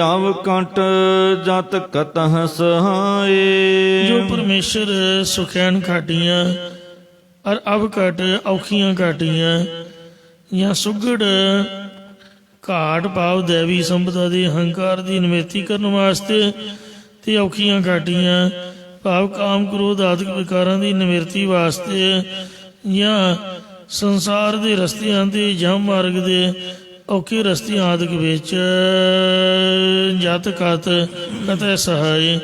ਅਵ ਘਟ ਜਤ ਕਤਹ ਸਹਾਏ।
ਜੋ ਪਰਮੇਸ਼ਰ ਸੁਖੈਨ ਘਾਟੀਆਂ ਅਰ ਅਵ ਘਟ ਔਖੀਆਂ ਘਾਟੀਆਂ, ਜਾਂ ਸੁਗੜ ਘਾਟ ਭਾਵ ਦੇਵੀ ਸੰਪਦਾ ਦੀ ਹੰਕਾਰ ਦੀ ਨਿਵਰਤੀ ਕਰਨ ਵਾਸਤੇ, ਤੇ ਔਖੀਆਂ ਘਾਟੀਆਂ ਭਾਵ ਕਾਮ ਕ੍ਰੋਧ ਆਦਿਕ ਵਿਕਾਰਾਂ ਦੀ ਨਿਵਰਤੀ ਵਾਸਤੇ, ਜਾਂ ਸੰਸਾਰ ਦੇ ਰਸਤਿਆਂ ਤੇ ਜਮ ਮਾਰਗ ਦੇ ਔਖੇ ਰਸਤਿਆਂ ਆਦਿਕ ਵਿੱਚ ਜਤ ਕਤ ਕਤੈ ਸਹਾਏ,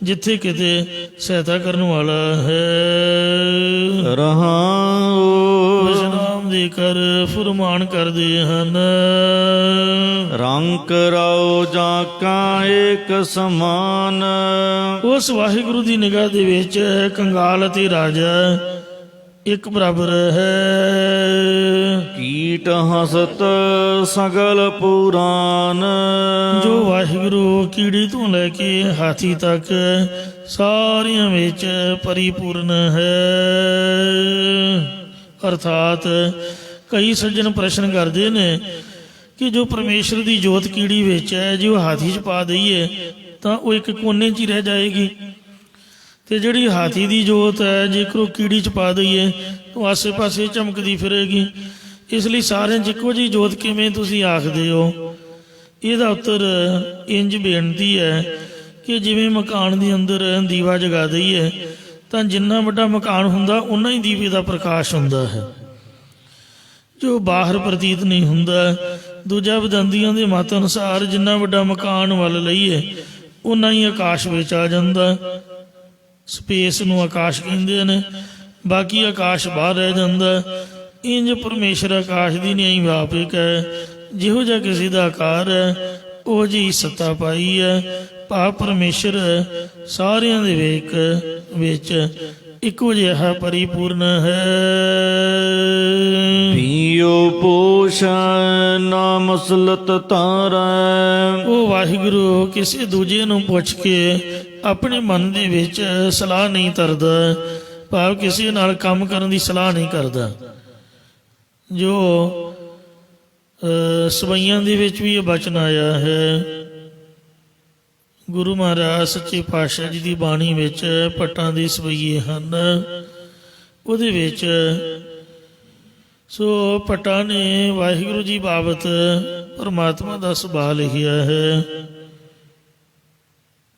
ਜਿੱਥੇ ਕਿਤੇ ਸਹਾਇਤਾ ਕਰਨ ਵਾਲਾ ਹੈ।
ਰਹਾਉ
ਵਿਸ਼ਰਾਮ ਦੇ ਕਰ ਫੁਰਮਾਨ ਕਰਦੇ ਹਨ।
ਰੰਗ ਰਾਉ ਜਾ ਕਾ ਏਕ ਸਮਾਨ।
ਉਸ ਵਾਹਿਗੁਰੂ ਦੀ ਨਿਗਾਹ ਦੇ ਵਿੱਚ ਕੰਗਾਲ ਅਤੇ ਰਾਜਾ ਇੱਕ ਬਰਾਬਰ ਹੈ।
ਕੀਟ ਹਸਤ ਸਗਲ ਪੁਰਾਨ।
ਜੋ ਵਾਹਿਗੁਰੂ ਕੀੜੀ ਤੋਂ ਲੈ ਕੇ ਹਾਥੀ ਤੱਕ ਸਾਰਿਆਂ ਵਿੱਚ ਪਰਿਪੂਰਨ ਹੈ। ਅਰਥਾਤ ਕਈ ਸੱਜਣ ਪ੍ਰਸ਼ਨ ਕਰਦੇ ਨੇ ਕਿ ਜੋ ਪਰਮੇਸ਼ਰ ਦੀ ਜੋਤ ਕੀੜੀ ਵਿੱਚ ਹੈ, ਜੇ ਉਹ ਹਾਥੀ 'ਚ ਪਾ ਦਈਏ ਤਾਂ ਉਹ ਇੱਕ ਕੋਨੇ 'ਚ ਹੀ ਰਹਿ ਜਾਏਗੀ, ਤੇ ਜਿਹੜੀ ਹਾਥੀ ਦੀ ਜੋਤ ਹੈ ਜੇਕਰ ਉਹ ਕੀੜੀ 'ਚ ਪਾ ਦਈਏ ਤਾਂ ਆਸੇ ਪਾਸੇ ਚਮਕਦੀ ਫਿਰੇਗੀ। ਇਸ ਲਈ ਸਾਰਿਆਂ 'ਚ ਇੱਕੋ ਜਿਹੀ ਜੋਤ ਕਿਵੇਂ ਤੁਸੀਂ ਆਖਦੇ ਹੋ? ਇਹਦਾ ਉੱਤਰ ਇੰਜ ਬੇਨਤੀ ਹੈ ਕਿ ਜਿਵੇਂ ਮਕਾਨ ਦੇ ਅੰਦਰ ਦੀਵਾ ਜਗਾ ਦਈਏ ਤਾਂ ਜਿੰਨਾ ਵੱਡਾ ਮਕਾਨ ਹੁੰਦਾ ਉਨਾ ਹੀ ਦੀਵੇ ਦਾ ਪ੍ਰਕਾਸ਼ ਹੁੰਦਾ ਹੈ, ਜੋ ਬਾਹਰ ਪ੍ਰਤੀਤ ਨਹੀਂ ਹੁੰਦਾ। ਦੂਜਾ ਵਿਦੰਦੀਆਂ ਦੇ ਮਤ ਅਨੁਸਾਰ ਜਿੰਨਾ ਵੱਡਾ ਮਕਾਨ ਵੱਲ ਲਈਏ ਉਨਾ ਹੀ ਆਕਾਸ਼ ਵਿੱਚ ਆ ਜਾਂਦਾ। ਸਪੇਸ ਨੂੰ ਆਕਾਸ਼ ਕਹਿੰਦੇ ਨੇ। ਬਾਕੀ ਆਕਾਸ਼ ਬਾਹਰ ਰਹਿ ਜਾਂਦਾ। ਇੰਜ ਪਰਮੇਸ਼ਰ ਆਕਾਸ਼ ਦੀ ਨਿਆਈ ਵਿਆਪਕ ਹੈ। ਜਿਹੋ ਜਿਹਾ ਕਿਸੇ ਦਾ ਆਕਾਰ ਹੈ ਉਹ ਜਿਹੀ ਸੱਤਾ ਪਾਈ ਹੈ। ਭਾਵ ਪਰਮੇਸ਼ਰ ਸਾਰਿਆਂ ਦੇ ਵਿੱਚ ਇੱਕੋ ਜਿਹਾ ਪਰਿਪੂਰਨ ਹੈ।
ਪੀਓ ਪੋਸ਼ੈ ਨਾ ਮਸਲਤ ਤਾਰੈ।
ਉਹ ਵਾਹਿਗੁਰੂ ਕਿਸੇ ਦੂਜੇ ਨੂੰ ਪੁੱਛ ਕੇ ਆਪਣੇ ਮਨ ਦੇ ਵਿੱਚ ਸਲਾਹ ਨਹੀਂ ਧਰਦਾ। ਭਾਵ ਕਿਸੇ ਨਾਲ ਕੰਮ ਕਰਨ ਦੀ ਸਲਾਹ ਨਹੀਂ ਕਰਦਾ। ਜੋ ਸਵਈਆਂ ਦੇ ਵਿੱਚ ਵੀ ਇਹ ਬਚਨ ਆਇਆ ਹੈ। ਗੁਰੂ ਮਹਾਰਾਜ ਸੱਚੇ ਪਾਤਸ਼ਾਹ ਜੀ ਦੀ ਬਾਣੀ ਵਿੱਚ ਭੱਟਾਂ ਦੇ ਸਵਈਏ ਹਨ। ਉਹਦੇ ਵਿੱਚ ਸੋ ਭੱਟਾਂ ਨੇ ਵਾਹਿਗੁਰੂ ਜੀ ਬਾਬਤ ਪਰਮਾਤਮਾ ਦਾ ਸੁਭਾਅ ਲਿਖਿਆ ਹੈ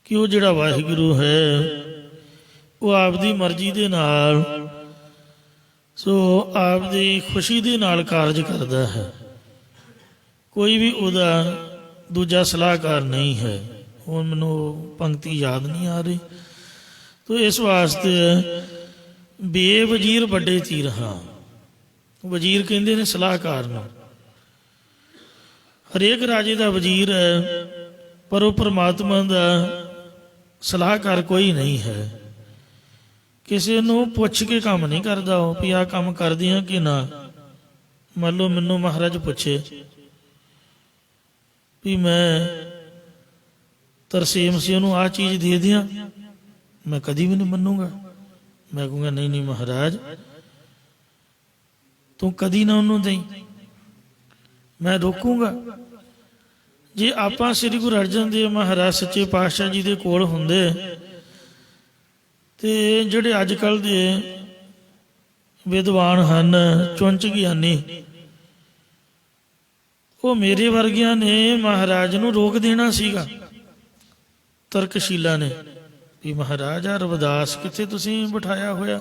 ਕਿ ਉਹ ਜਿਹੜਾ ਵਾਹਿਗੁਰੂ ਹੈ ਉਹ ਆਪਦੀ ਮਰਜ਼ੀ ਦੇ ਨਾਲ ਸੋ ਆਪਦੀ ਖੁਸ਼ੀ ਦੇ ਨਾਲ ਕਾਰਜ ਕਰਦਾ ਹੈ। ਕੋਈ ਵੀ ਉਹਦਾ ਦੂਜਾ ਸਲਾਹਕਾਰ ਨਹੀਂ ਹੈ। ਹੁਣ ਮੈਨੂੰ ਪੰਕਤੀ ਯਾਦ ਨਹੀਂ ਆ ਰਹੀ। ਤੋ ਇਸ ਵਾਸਤੇ ਬੇਵਜ਼ੀਰ ਵੱਡੇ ਤੀਰ ਹਾਂ। ਵਜ਼ੀਰ ਕਹਿੰਦੇ ਨੇ ਸਲਾਹਕਾਰ ਨੂੰ। ਹਰੇਕ ਰਾਜੇ ਦਾ ਵਜ਼ੀਰ ਹੈ ਪਰ ਉਹ ਪਰਮਾਤਮਾ ਦਾ ਸਲਾਹਕਾਰ ਕੋਈ ਨਹੀਂ ਹੈ। ਕਿਸੇ ਨੂੰ ਪੁੱਛ ਕੇ ਕੰਮ ਨਹੀਂ ਕਰਦਾ ਉਹ ਵੀ ਆਹ ਕੰਮ ਕਰਦੇ ਆ ਕਿ ਨਾ। ਮੰਨ ਲਓ ਮੈਨੂੰ ਮਹਾਰਾਜ ਪੁੱਛੇ ਵੀ ਮੈਂ ਤਰਸੇਮ ਸਿੰਘ ਨੂੰ ਆਹ ਚੀਜ਼ ਦੇ ਦਿਆਂ, ਮੈਂ ਕਦੀ ਵੀ ਨਹੀਂ ਮੰਨੂਗਾ। ਮੈਂ ਕਹੂੰਗਾ ਨਹੀਂ ਨਹੀਂ ਮਹਾਰਾਜ ਤੂੰ ਕਦੀ ਨਾ ਉਹਨੂੰ ਦੇਈਂ, ਮੈਂ ਰੋਕੂੰਗਾ। ਜੇ ਆਪਾਂ ਸ੍ਰੀ ਗੁਰੂ ਅਰਜਨ ਦੇਵ ਮਹਾਰਾਜ ਸੱਚੇ ਪਾਤਸ਼ਾਹ ਜੀ ਦੇ ਕੋਲ ਹੁੰਦੇ ਤੇ ਜਿਹੜੇ ਅੱਜ ਕੱਲ੍ਹ ਦੇ ਵਿਦਵਾਨ ਹਨ, ਚੁੰਚ ਗਿਆਨੀ, ਉਹ ਮੇਰੇ ਵਰਗਿਆਂ ਨੇ ਮਹਾਰਾਜ ਨੂੰ ਰੋਕ ਦੇਣਾ ਸੀਗਾ। ਤਰਕਸ਼ੀਲਾ ਨੇ ਵੀ ਮਹਾਰਾਜ ਆ ਰਵਿਦਾਸ ਕਿੱਥੇ ਤੁਸੀਂ ਬਿਠਾਇਆ ਹੋਇਆ,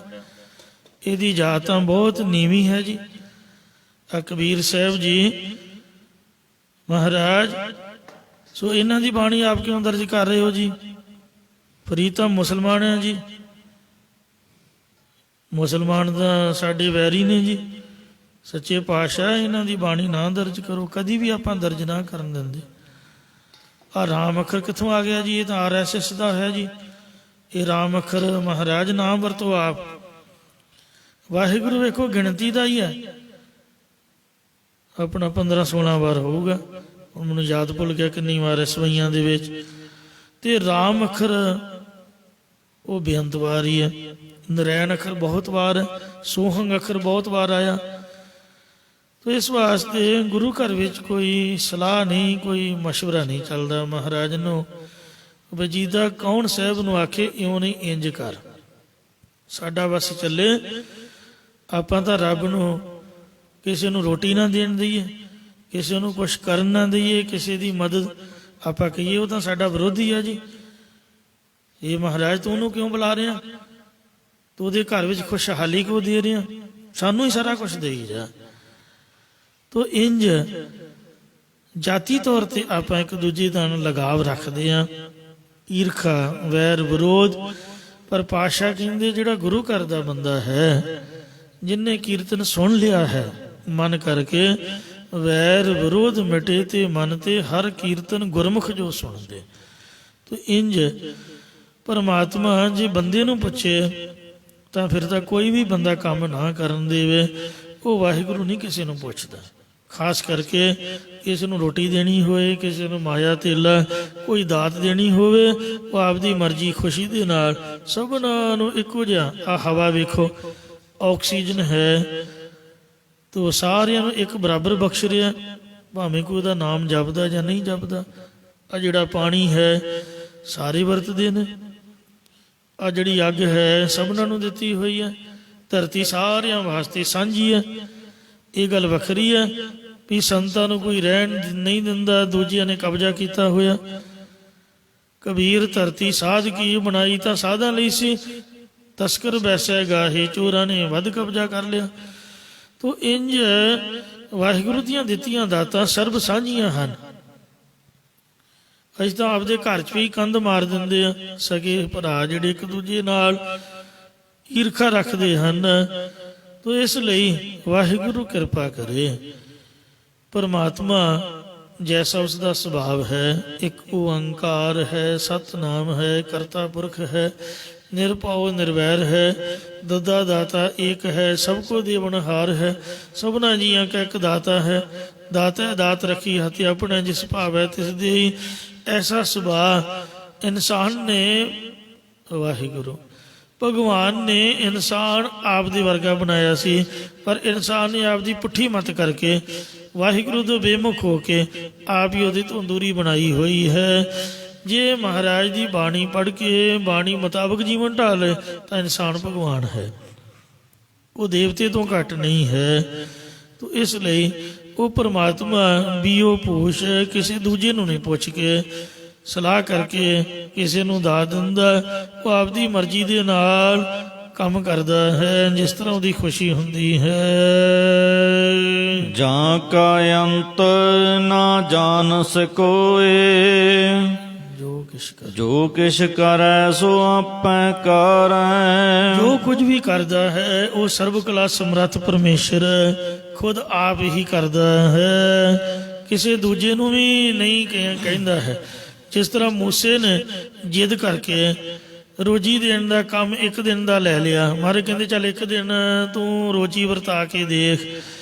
ਇਹਦੀ ਜਾਤ ਤਾਂ ਬਹੁਤ ਨੀਵੀਂ ਹੈ ਜੀ। ਆ ਕਬੀਰ ਸਾਹਿਬ ਜੀ ਮਹਾਰਾਜ ਸੋ ਇਹਨਾਂ ਦੀ ਬਾਣੀ ਆਪ ਕਿਉਂ ਦਰਜ ਕਰ ਰਹੇ ਹੋ ਜੀ? ਫਰੀਦ ਤਾਂ ਮੁਸਲਮਾਨ ਹੈ ਜੀ, ਮੁਸਲਮਾਨ ਤਾਂ ਸਾਡੇ ਵੈਰੀ ਨੇ ਜੀ। ਸੱਚੇ ਪਾਤਸ਼ਾਹ ਇਹਨਾਂ ਦੀ ਬਾਣੀ ਨਾ ਦਰਜ ਕਰੋ। ਕਦੀ ਵੀ ਆਪਾਂ ਦਰਜ ਨਾ ਕਰਨ ਦਿੰਦੇ। ਆ ਰਾਮ ਅੱਖਰ ਕਿੱਥੋਂ ਆ ਗਿਆ ਜੀ? ਇਹ ਤਾਂ RSS ਦਾ ਹੈ ਜੀ। ਇਹ ਰਾਮ ਅੱਖਰ ਮਹਾਰਾਜ ਨਾਮ ਵਰਤੋ ਆਪ। ਵਾਹਿਗੁਰੂ ਵੇਖੋ ਗਿਣਤੀ ਦਾ ਹੀ ਹੈ, ਆਪਣਾ 15-16 ਵਾਰ ਹੋਊਗਾ। ਹੁਣ ਮੈਨੂੰ ਯਾਦ ਭੁੱਲ ਗਿਆ ਕਿੰਨੀ ਵਾਰ ਸਵਈਆਂ ਦੇ ਵਿੱਚ। ਤੇ ਰਾਮ ਅੱਖਰ ਉਹ ਬੇਅੰਤ ਵਾਰ ਹੀ ਹੈ। ਨਰੈਣ ਅੱਖਰ ਬਹੁਤ ਵਾਰ ਹੈ। ਸੋਹੰਗ ਅੱਖਰ ਬਹੁਤ ਵਾਰ ਆਇਆ। ਤੋ ਇਸ ਵਾਸਤੇ ਗੁਰੂ ਘਰ ਵਿੱਚ ਕੋਈ ਸਲਾਹ ਨਹੀਂ, ਕੋਈ ਮਸ਼ਵਰਾ ਨਹੀਂ ਚੱਲਦਾ। ਮਹਾਰਾਜ ਨੂੰ ਵਜੀਦਾ ਕੌਣ ਸਾਹਿਬ ਨੂੰ ਆਖੇ ਇਉਂ ਨਹੀਂ ਇੰਜ ਕਰ, ਸਾਡਾ ਬਸ ਚੱਲੇ। ਆਪਾਂ ਤਾਂ ਰੱਬ ਨੂੰ ਕਿਸੇ ਨੂੰ ਰੋਟੀ ਨਾ ਦੇਣ ਦਈਏ, ਕਿਸੇ ਨੂੰ ਕੁਛ ਕਰਨ ਨਾ ਦਈਏ, ਕਿਸੇ ਦੀ ਮਦਦ ਆਪਾਂ ਕਹੀਏ ਉਹ ਤਾਂ ਸਾਡਾ ਵਿਰੋਧੀ ਆ ਜੀ। ਇਹ ਮਹਾਰਾਜ ਤੂੰ ਉਹਨੂੰ ਕਿਉਂ ਬੁਲਾ ਰਿਹਾ? ਤੂੰ ਉਹਦੇ ਘਰ ਵਿੱਚ ਖੁਸ਼ਹਾਲੀ ਕਿਉਂ ਦੇ ਰਿਹਾ? ਸਾਨੂੰ ਹੀ ਸਾਰਾ ਕੁਛ ਦੇਈ ਜਾ। ਤੋ ਇੰਜ ਜਾਤੀ ਤੌਰ ਤੇ ਆਪਾਂ ਇੱਕ ਦੂਜੇ ਨਾਲ ਲਗਾਵ ਰੱਖਦੇ ਹਾਂ, ਈਰਖਾ, ਵੈਰ, ਵਿਰੋਧ। ਪਰ ਪਾਤਸ਼ਾਹ ਕਹਿੰਦੇ ਜਿਹੜਾ ਗੁਰੂ ਘਰ ਦਾ ਬੰਦਾ ਹੈ, ਜਿਨਨੇ ਕੀਰਤਨ ਸੁਣ ਲਿਆ ਹੈ ਮਨ ਕਰਕੇ, ਵੈਰ ਵਿਰੋਧ ਮਿਟੇ ਤੇ ਮਨ ਤੇ ਹਰ ਕੀਰਤਨ ਗੁਰਮੁਖ ਜੋ ਸੁਣਦੇ। ਤੋ ਇੰਜ ਪਰਮਾਤਮਾ ਜੇ ਬੰਦੇ ਨੂੰ ਪੁੱਛੇ ਤਾਂ ਫਿਰ ਤਾਂ ਕੋਈ ਵੀ ਬੰਦਾ ਕੰਮ ਨਾ ਕਰਨ ਦੇਵੇ। ਉਹ ਵਾਹਿਗੁਰੂ ਨਹੀਂ ਕਿਸੇ ਨੂੰ ਪੁੱਛਦਾ। ਖਾਸ ਕਰਕੇ ਕਿਸੇ ਨੂੰ ਰੋਟੀ ਦੇਣੀ ਹੋਏ, ਕਿਸੇ ਨੂੰ ਮਾਇਆ ਤੇਲਾ ਕੋਈ ਦਾਤ ਦੇਣੀ ਹੋਵੇ, ਉਹ ਆਪਦੀ ਮਰਜ਼ੀ ਖੁਸ਼ੀ ਦੇ ਨਾਲ ਸਭਨਾਂ ਨੂੰ ਇੱਕੋ ਜਿਹਾ। ਆ ਹਵਾ ਵੇਖੋ, ਆਕਸੀਜਨ ਹੈ ਤੋ ਸਾਰਿਆਂ ਨੂੰ ਇੱਕ ਬਰਾਬਰ ਬਖਸ਼ ਰਿਹਾ, ਭਾਵੇਂ ਕੋਈ ਉਹਦਾ ਨਾਮ ਜਪਦਾ ਜਾਂ ਨਹੀਂ ਜਪਦਾ। ਆ ਜਿਹੜਾ ਪਾਣੀ ਹੈ ਸਾਰੇ ਵਰਤਦੇ ਨੇ। ਆ ਜਿਹੜੀ ਅੱਗ ਹੈ ਸਭਨਾਂ ਨੂੰ ਦਿੱਤੀ ਹੋਈ ਹੈ। ਧਰਤੀ ਸਾਰਿਆਂ ਵਾਸਤੇ ਸਾਂਝੀ ਹੈ। ਇਹ ਗੱਲ ਵੱਖਰੀ ਹੈ ਵੀ ਸੰਤਾਂ ਨੂੰ ਕੋਈ ਰਹਿਣ ਨਹੀਂ ਦਿੰਦਾ, ਦੂਜਿਆਂ ਨੇ ਕਬਜ਼ਾ ਕੀਤਾ ਹੋਇਆ। ਕਬੀਰ ਧਰਤੀ ਸਾਧ ਕੀ ਬਣਾਈ ਤਾਂ ਸਾਧਾਂ ਲਈ ਸੀ, ਤਸਕਰ ਬੈਸੈ ਗਾਹੇ, ਚੋਰਾਂ ਨੇ ਵੱਧ ਕਬਜ਼ਾ ਕਰ ਲਿਆ। ਤੋ ਇੰਜ ਵਾਹਿਗੁਰੂ ਦੀਆਂ ਦਿੱਤੀਆਂ ਦਾਤਾਂ ਸਰਬ ਸਾਂਝੀਆਂ ਹਨ। ਅਸੀਂ ਤਾਂ ਆਪਦੇ ਘਰ 'ਚ ਵੀ ਕੰਧ ਮਾਰ ਦਿੰਦੇ ਆ। ਸਗੇ ਭਰਾ ਜਿਹੜੇ ਇੱਕ ਦੂਜੇ ਨਾਲ ਈਰਖਾ ਰੱਖਦੇ ਹਨ। ਤੋ ਇਸ ਲਈ ਵਾਹਿਗੁਰੂ ਕਿਰਪਾ ਕਰੇ। ਪਰਮਾਤਮਾ ਜੈਸਾ ਉਸ ਦਾ ਸੁਭਾਵ ਹੈ, ਇੱਕ ਓੰਕਾਰ ਹੈ, ਸਤਨਾਮ ਹੈ, ਕਰਤਾ ਪੁਰਖ ਹੈ, ਨਿਰਭਉ ਨਿਰਵੈਰ ਹੈ, ਦਦਾ ਦਾਤਾ ਏਕ ਹੈ, ਸਭ ਕੋ ਦੇਵਨਹਾਰ ਹੈ, ਸਭਨਾ ਜੀਆਂ ਕਾ ਇੱਕ ਦਾਤਾ ਹੈ। ਦਾਤਾ ਦਾਤ ਰੱਖੀ ਹੱਥ ਆਪਣਾ, ਜਿਸ ਭਾਵੈ ਤਿਸ ਦੇਈ। ਐਸਾ ਸੁਭਾਅ ਇਨਸਾਨ ਨੇ, ਵਾਹਿਗੁਰੂ ਭਗਵਾਨ ਨੇ ਇਨਸਾਨ ਆਪ ਦੇ ਵਰਗਾ ਬਣਾਇਆ ਸੀ, ਪਰ ਇਨਸਾਨ ਨੇ ਆਪ ਦੀ ਪੁੱਠੀ ਮੱਤ ਕਰਕੇ ਵਾਹਿਗੁਰੂ ਤੋਂ ਬੇਮੁਖ ਹੋ ਕੇ ਆਪ ਹੀ ਉਹਦੀ ਤੋਂ ਦੂਰੀ ਬਣਾਈ ਹੋਈ ਹੈ। ਜੇ ਮਹਾਰਾਜ ਦੀ ਬਾਣੀ ਪੜ੍ਹ ਕੇ ਬਾਣੀ ਮੁਤਾਬਕ ਜੀਵਨ ਢਾਲੇ ਤਾਂ ਇਨਸਾਨ ਭਗਵਾਨ ਹੈ, ਉਹ ਦੇਵਤੇ ਤੋਂ ਘੱਟ ਨਹੀਂ ਹੈ। ਤੋ ਇਸ ਲਈ ਉਹ ਪਰਮਾਤਮਾ ਬੀਓ ਪੂਛ ਕਿਸੇ ਦੂਜੇ ਨੂੰ ਨਹੀਂ ਪੁੱਛ ਕੇ ਸਲਾਹ ਕਰਕੇ ਕਿਸੇ ਨੂੰ ਦਾਤ ਦਿੰਦਾ। ਉਹ ਆਪਦੀ ਮਰਜ਼ੀ ਦੇ ਨਾਲ ਕੰਮ ਕਰਦਾ ਹੈ, ਜਿਸ ਤਰ੍ਹਾਂ ਉਹਦੀ ਖੁਸ਼ੀ ਹੁੰਦੀ ਹੈ।
ਜਾਂ ਕਾ ਅੰਤ ਨਾ ਜਾਣ ਸਕੋਏ, ਜੋ ਕਿਛ ਕਰੈ ਸੋ ਆਪੈ ਕਰੈ।
ਜੋ ਕੁਝ ਵੀ ਕਰਦਾ ਹੈ ਉਹ ਸਰਬ ਕਲਾ ਸਮਰੱਥ ਪਰਮੇਸ਼ਰ ਖੁਦ ਆਪ ਹੀ ਕਰਦਾ ਹੈ, ਕਿਸੇ ਦੂਜੇ ਨੂੰ ਵੀ ਨਹੀਂ ਕਹਿੰਦਾ ਹੈ। ਜਿਸ ਤਰ੍ਹਾਂ ਮੂਸੇ ਨੇ ਜਿੱਦ ਕਰਕੇ ਰੋਜੀ ਦੇਣ ਦਾ ਕੰਮ ਇੱਕ ਦਿਨ ਦਾ ਲੈ ਲਿਆ। ਮਾਰੇ ਕਹਿੰਦੇ ਚੱਲ ਇੱਕ ਦਿਨ ਤੂੰ ਰੋਜੀ ਵਰਤਾ ਕੇ ਦੇਖ,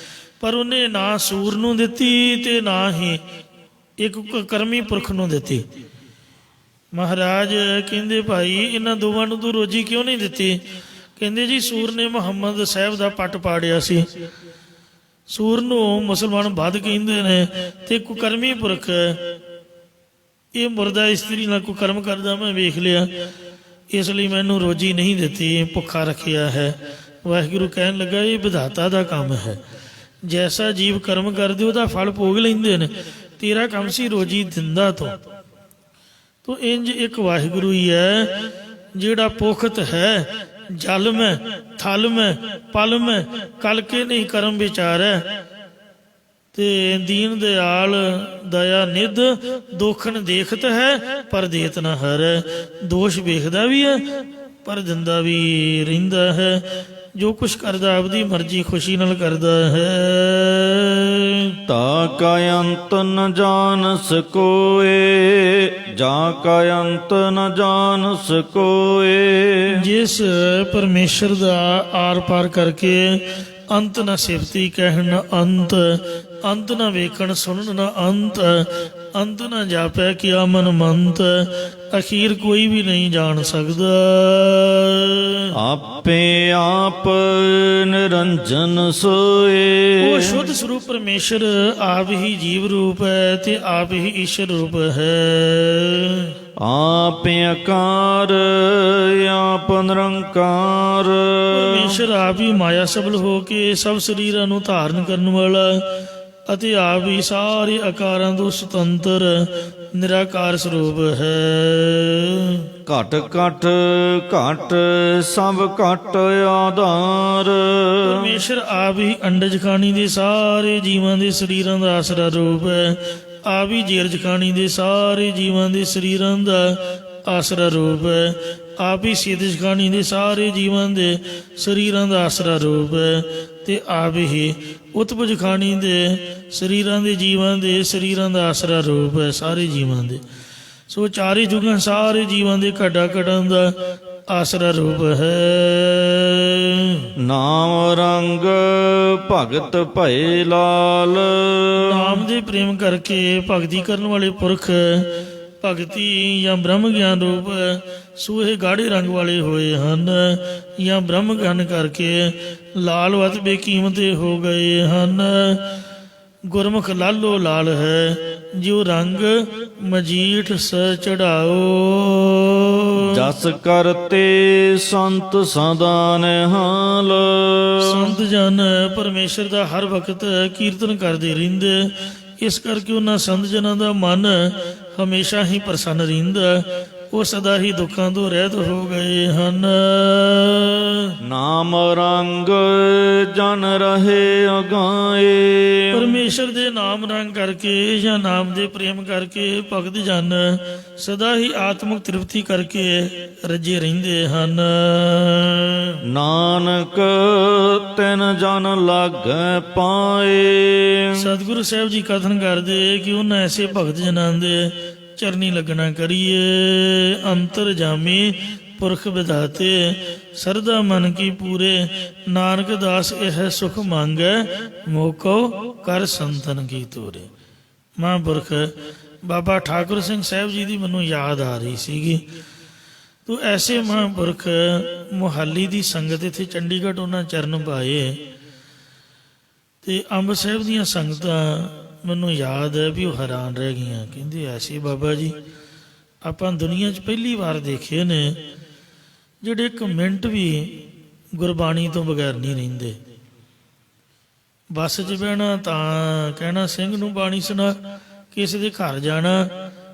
ਪਰ ਉਹਨੇ ਨਾ ਸੂਰ ਨੂੰ ਦਿੱਤੀ ਤੇ ਨਾ ਹੀ ਇੱਕ ਕਰਮੀ ਪੁਰਖ ਨੂੰ ਦਿੱਤੀ। ਮਹਾਰਾਜ ਕਹਿੰਦੇ ਭਾਈ ਇਹਨਾਂ ਦੋਵਾਂ ਨੂੰ ਤੂੰ ਰੋਜੀ ਕਿਉਂ ਨਹੀਂ ਦਿੱਤੀ? ਕਹਿੰਦੇ ਜੀ ਸੂਰ ਨੇ ਮੁਹੰਮਦ ਸਾਹਿਬ ਦਾ ਪੱਟ ਪਾੜਿਆ ਸੀ। ਸੂਰ ਨੂੰ ਮੁਸਲਮਾਨ ਵੱਧ ਕਹਿੰਦੇ ਨੇ, ਤੇ ਕੁਕਰਮੀ ਪੁਰਖ ਇਹ ਮੁਰਦਾ ਇਸਤਰੀ ਨਾਲ ਕੁਕਰਮ ਕਰਦਾ ਮੈਂ ਵੇਖ ਲਿਆ, ਇਸ ਲਈ ਮੈਨੂੰ ਰੋਜੀ ਨਹੀਂ ਦਿੱਤੀ, ਭੁੱਖਾ ਰੱਖਿਆ ਹੈ। ਵਾਹਿਗੁਰੂ ਕਹਿਣ ਲੱਗਾ ਇਹ ਵਿਧਾਤਾ ਦਾ ਕੰਮ ਹੈ, ਜੈਸਾ ਜੀਵ ਕਰਮ ਕਰਦੇ ਉਹਦਾ ਫਲ ਭੋਗ ਲੈਂਦੇ ਨੇ, ਤੇਰਾ ਕੰਮ ਸੀ ਰੋਜੀ ਦਿੰਦਾ ਤੋ ਇੰਜ ਇੱਕ ਵਾਹਿਗੁਰੂ ਹੀ ਹੈ ਜਿਹੜਾ ਪੁਖਤ ਹੈ। ਜਲ ਮੈਂ ਥਲ ਮੈਂ ਪਲ ਮੈਂ ਕਲ ਕੇ ਨਹੀਂ ਕਰਮ ਵਿਚਾਰੈ, ਤੇ ਦੀਨ ਦਿਆਲ ਦਇਆ ਨਿਧ ਦੋਖਣ ਦੇਖਤ ਹੈ ਪਰ ਦੇਤ ਨਾ ਹਰੈ। ਦੋਸ਼ ਵੇਖਦਾ ਵੀ ਹੈ ਪਰ ਦਿੰਦਾ ਵੀ ਰਹਿੰਦਾ ਹੈ। ਜੋ ਕੁਛ ਕਰਦਾ ਆਪਦੀ ਮਰਜ਼ੀ ਖੁਸ਼ੀ ਨਾਲ ਕਰਦਾ ਹੈ।
ਤਾ ਕਾ ਅੰਤ ਨ ਜਾਣ ਸਕੋਏ, ਜਾ ਕਾ ਅੰਤ ਨ ਜਾਣ ਸਕੋਏ।
ਜਿਸ ਪਰਮੇਸ਼ਰ ਦਾ ਆਰ ਪਾਰ ਕਰਕੇ ਅੰਤ ਨਾ ਸਿਫਤੀ ਕਹਿਣ ਅੰਤ, ਅੰਤ ਨਾ ਵੇਖਣ ਸੁਣਨ ਨਾ ਅੰਤ, ਅੰਤ ਨਾ ਜਾਪੈ ਕਿਆ ਮਨ ਮੰਤ, ਅਖੀਰ ਕੋਈ ਵੀ ਨਹੀਂ ਜਾਣ ਸਕਦਾ।
ਆਪੇ ਆਪ ਨਿਰੰਜਨ ਸੋਏ,
ਉਹ ਸ਼ੁੱਧ ਸਰੂਪ ਪਰਮੇਸ਼ਰ ਆਪ ਹੀ ਜੀਵ ਰੂਪ ਹੈ ਤੇ ਆਪ ਹੀ ਈਸ਼ਰ ਰੂਪ ਹੈ।
ਆਪ ਆਕਾਰ ਆਪ ਨਿਰੰਕਾਰ,
ਪਰਮੇਸ਼ਰ ਆਪ ਹੀ ਮਾਇਆ ਸਬਲ ਹੋ ਕੇ ਸਭ ਸਰੀਰਾਂ ਨੂੰ ਧਾਰਨ ਕਰਨ ਵਾਲਾ ਅਤੇ ਆਪ ਹੀ ਸਾਰੇ ਆਕਾਰਾਂ ਤੋਂ ਸੁਤੰਤਰ ਨਿਰਾਕਾਰ ਸਰੂਪ ਹੈ।
ਘਟ ਘਟ ਘਟ ਸਭ ਘਟ ਆਧਾਰ,
ਪਰਮੇਸ਼ਰ ਆਪ ਹੀ ਅੰਡਜ ਖਾਣੀ ਦੇ ਸਾਰੇ ਜੀਵਾਂ ਦੇ ਸਰੀਰਾਂ ਦਾ ਆਸਰਾ ਰੂਪ ਹੈ। ਆਪ ਹੀ ਜੇਰਜ ਖਾਣੀ ਦੇ ਸਾਰੇ ਜੀਵਾਂ ਦੇ ਸਰੀਰਾਂ ਦਾ ਆਸਰਾ ਰੂਪ ਹੈ। ਆਪ ਹੀ ਸਿਦਜ ਖਾਣੀ ਦੇ ਸਾਰੇ ਜੀਵਾਂ ਦੇ ਸਰੀਰਾਂ ਦਾ ਆਸਰਾ ਰੂਪ ਹੈ। ਤੇ ਆਪ ਹੀ ਉਤਪਜ ਖਾਣੀ ਦੇ ਸਰੀਰਾਂ ਦੇ ਜੀਵਾਂ ਦੇ ਸਰੀਰਾਂ ਦਾ ਆਸਰਾ ਰੂਪ ਹੈ ਸਾਰੇ ਜੀਵਾਂ ਦੇ। ਸੋ ਚਾਰੇ ਜੁਗਾਂ ਸਾਰੇ ਜੀਵਾਂ ਦੇ ਘੜਾ ਘੜਾਂ ਦਾ ਆਸਰਾ ਰੂਪ ਹੈ।
ਨਾਮ ਰੰਗ ਭਗਤ ਭਏ ਲਾਲ,
ਨਾਮ ਦੇ ਪ੍ਰੇਮ ਕਰਕੇ ਭਗਤੀ ਕਰਨ ਵਾਲੇ ਪੁਰਖ ਭਗਤੀ ਜਾਂ ਬ੍ਰਹਮ ਗਿਆਨ ਰੂਪ ਸੂਹੇ ਗਾੜੇ ਰੰਗ ਵਾਲੇ ਹੋਏ ਹਨ, ਜਾਂ ਬ੍ਰਹਮ ਗਿਆਨ ਕਰਕੇ ਲਾਲ ਵਤ ਬੇਕੀਮਤੇ ਹੋ ਗਏ ਹਨ। ਗੁਰਮੁਖ ਲਾਲੋ ਲਾਲ ਹੈ, ਜੋ ਰੰਗ ਮਜੀਠ ਸ ਚੜਾਓ।
ਜਸ ਕਰਤੇ ਸੰਤ ਸਦਾ ਨਿਹਾਲ,
ਸੰਤ ਜਨ ਪਰਮੇਸ਼ਰ ਦਾ ਹਰ ਵਕਤ ਕੀਰਤਨ ਕਰਦੇ ਰਹਿੰਦੇ, ਇਸ ਕਰਕੇ ਉਹਨਾਂ ਸੰਤ ਜਨਾਂ ਦਾ ਮਨ ਹਮੇਸ਼ਾ ਹੀ ਪ੍ਰਸੰਨ ਰਹਿੰਦਾ। ਉਹ ਸਦਾ ਹੀ ਦੁੱਖਾਂ ਤੋਂ ਰਹਿਤ ਹੋ ਗਏ ਹਨ।
ਨਾਮ ਰੰਗ ਜਨ ਰਹੇ ਅਗਾਏ।
ਪਰਮੇਸ਼ਰ ਦੇ ਨਾਮ ਰੰਗ ਕਰਕੇ ਜਾਂ ਨਾਮ ਦੇ ਪ੍ਰੇਮ ਕਰਕੇ ਭਗਤ ਜਨ ਸਦਾ ਹੀ ਆਤਮਿਕ ਤ੍ਰਿਪਤੀ ਕਰਕੇ ਰੱਜੇ ਰਹਿੰਦੇ ਹਨ।
ਨਾਨਕ ਤਿਨ ਜਨ ਲਾਗੈ ਪਾਏ।
ਸਤਿਗੁਰੂ ਸਾਹਿਬ ਜੀ ਕਥਨ ਕਰਦੇ ਕਿ ਉਹਨਾਂ ਐਸੇ ਭਗਤ ਜਨਾਂ ਦੇ ਚਰਨੀ ਲੱਗਣਾ ਕਰੀਏ। ਅੰਤਰ ਜਾਮੀ ਪੁਰਖ ਵਿਧਾਤੇ ਸਰਦਾ ਮਨ ਕੀ ਪੂਰੇ, ਨਾਨਕ ਦਾਸ ਇਹ ਸੁਖ ਮੰਗੈ ਮੋਕੋ ਕਰ ਸੰਤਨ ਕੀ ਤੋਰੇ। ਮਹਾਂਪੁਰਖ ਬਾਬਾ ਠਾਕੁਰ ਸਿੰਘ ਸਾਹਿਬ ਜੀ ਦੀ ਮੈਨੂੰ ਯਾਦ ਆ ਰਹੀ ਸੀਗੀ। ਤੋ ਐਸੇ ਮਹਾਂਪੁਰਖ ਮੁਹਾਲੀ ਦੀ ਸੰਗਤ ਇੱਥੇ ਚੰਡੀਗੜ੍ਹ ਉਹਨਾਂ ਚਰਨ ਪਾਏ ਤੇ ਅੰਬ ਸਾਹਿਬ ਦੀਆਂ ਸੰਗਤਾਂ ਮੈਨੂੰ ਯਾਦ ਹੈ ਵੀ ਉਹ ਹੈਰਾਨ ਰਹਿ ਗਈਆਂ। ਕਹਿੰਦੇ ਐਸੇ ਬਾਬਾ ਜੀ ਆਪਾਂ ਦੁਨੀਆ 'ਚ ਪਹਿਲੀ ਵਾਰ ਦੇਖੇ ਨੇ ਜਿਹੜੇ ਇੱਕ ਮਿੰਟ ਵੀ ਗੁਰਬਾਣੀ ਤੋਂ ਬਗੈਰ ਨਹੀਂ ਰਹਿੰਦੇ। ਬੱਸ 'ਚ ਬਹਿਣਾ ਤਾਂ ਕਹਿਣਾ ਸਿੰਘ ਨੂੰ ਬਾਣੀ ਸੁਣਾ, ਕਿਸੇ ਦੇ ਘਰ ਜਾਣਾ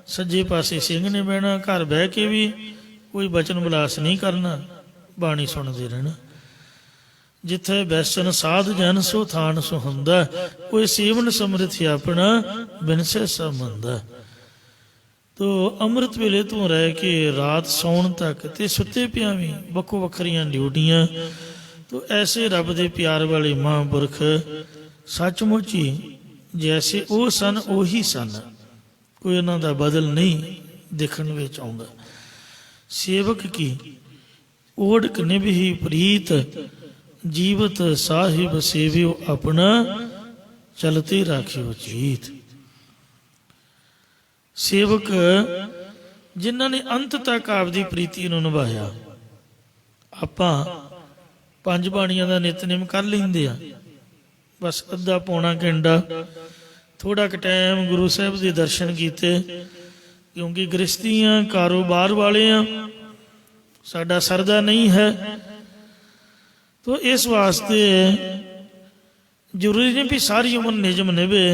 ਸੱਜੇ ਪਾਸੇ ਸਿੰਘ ਨੇ ਬਹਿਣਾ, ਘਰ ਬਹਿ ਕੇ ਵੀ ਕੋਈ ਬਚਨ ਵਿਲਾਸ ਨਹੀਂ ਕਰਨਾ, ਬਾਣੀ ਸੁਣਦੇ ਰਹਿਣਾ। ਜਿੱਥੇ ਬੈਸਨ ਸਾਧ ਜਨ ਸੋ ਥਾਨ ਸੁਹੰਦਾ, ਕੋਈ ਸੇਵਨ ਸਮਰਿਥ ਆਪਣਾ ਬਿਨਸੇ ਸੰਬੰਧਾ। ਤੋ ਅੰਮ੍ਰਿਤ ਵੇਲੇ ਤੋਂ ਰਹਿ ਕੇ ਰਾਤ ਸੌਣ ਤੱਕ ਤੇ ਸੁੱਤੇ ਪਿਆਂ ਵੀ ਵੱਖੋ ਵੱਖਰੀਆਂ ਡਿਊਟੀਆਂ। ਤੋ ਐਸੇ ਰੱਬ ਦੇ ਪਿਆਰ ਵਾਲੇ ਮਹਾਂਪੁਰਖ ਸੱਚਮੁੱਚ ਹੀ ਜੈਸੇ ਉਹ ਸਨ ਉਹੀ ਸਨ, ਕੋਈ ਉਹਨਾਂ ਦਾ ਬਦਲ ਨਹੀਂ ਦੇਖਣ ਵਿੱਚ ਆਉਂਦਾ। ਸੇਵਕ ਕੀ ਓੜਕ ਨਿਭੀ ਪ੍ਰੀਤ, ਜੀਵਤ ਸਾਹਿਬ ਸੇਵਿਓ ਆਪਣਾ, ਚਲਤੇ ਰਾਖਿਓ ਚੀਤ। ਸੇਵਕ ਜਿਨ੍ਹਾਂ ਨੇ ਅੰਤ ਤੱਕ ਆਪਦੀ ਪ੍ਰੀਤੀ ਨੂੰ ਨਿਭਾਇਆ। ਆਪਾਂ 5 ਬਾਣੀਆਂ ਦਾ ਨਿਤਨੇਮ ਕਰ ਲੈਂਦੇ ਆ, ਬਸ ਅੱਧਾ ਪੌਣਾ ਘੰਟਾ ਥੋੜਾ ਕੁ ਟਾਈਮ ਗੁਰੂ ਸਾਹਿਬ ਦੇ ਦਰਸ਼ਨ ਕੀਤੇ, ਕਿਉਂਕਿ ਗ੍ਰਸਤੀਆਂ ਕਾਰੋਬਾਰ ਵਾਲੇ ਆ, ਸਾਡਾ ਸਰਦਾ ਨਹੀਂ ਹੈ। ਤੋ ਇਸ ਵਾਸਤੇ ਜ਼ਰੂਰੀ ਨਹੀਂ ਵੀ ਸਾਰੀ ਉਮਰ ਨਿਯਮ ਨਿਭੇ।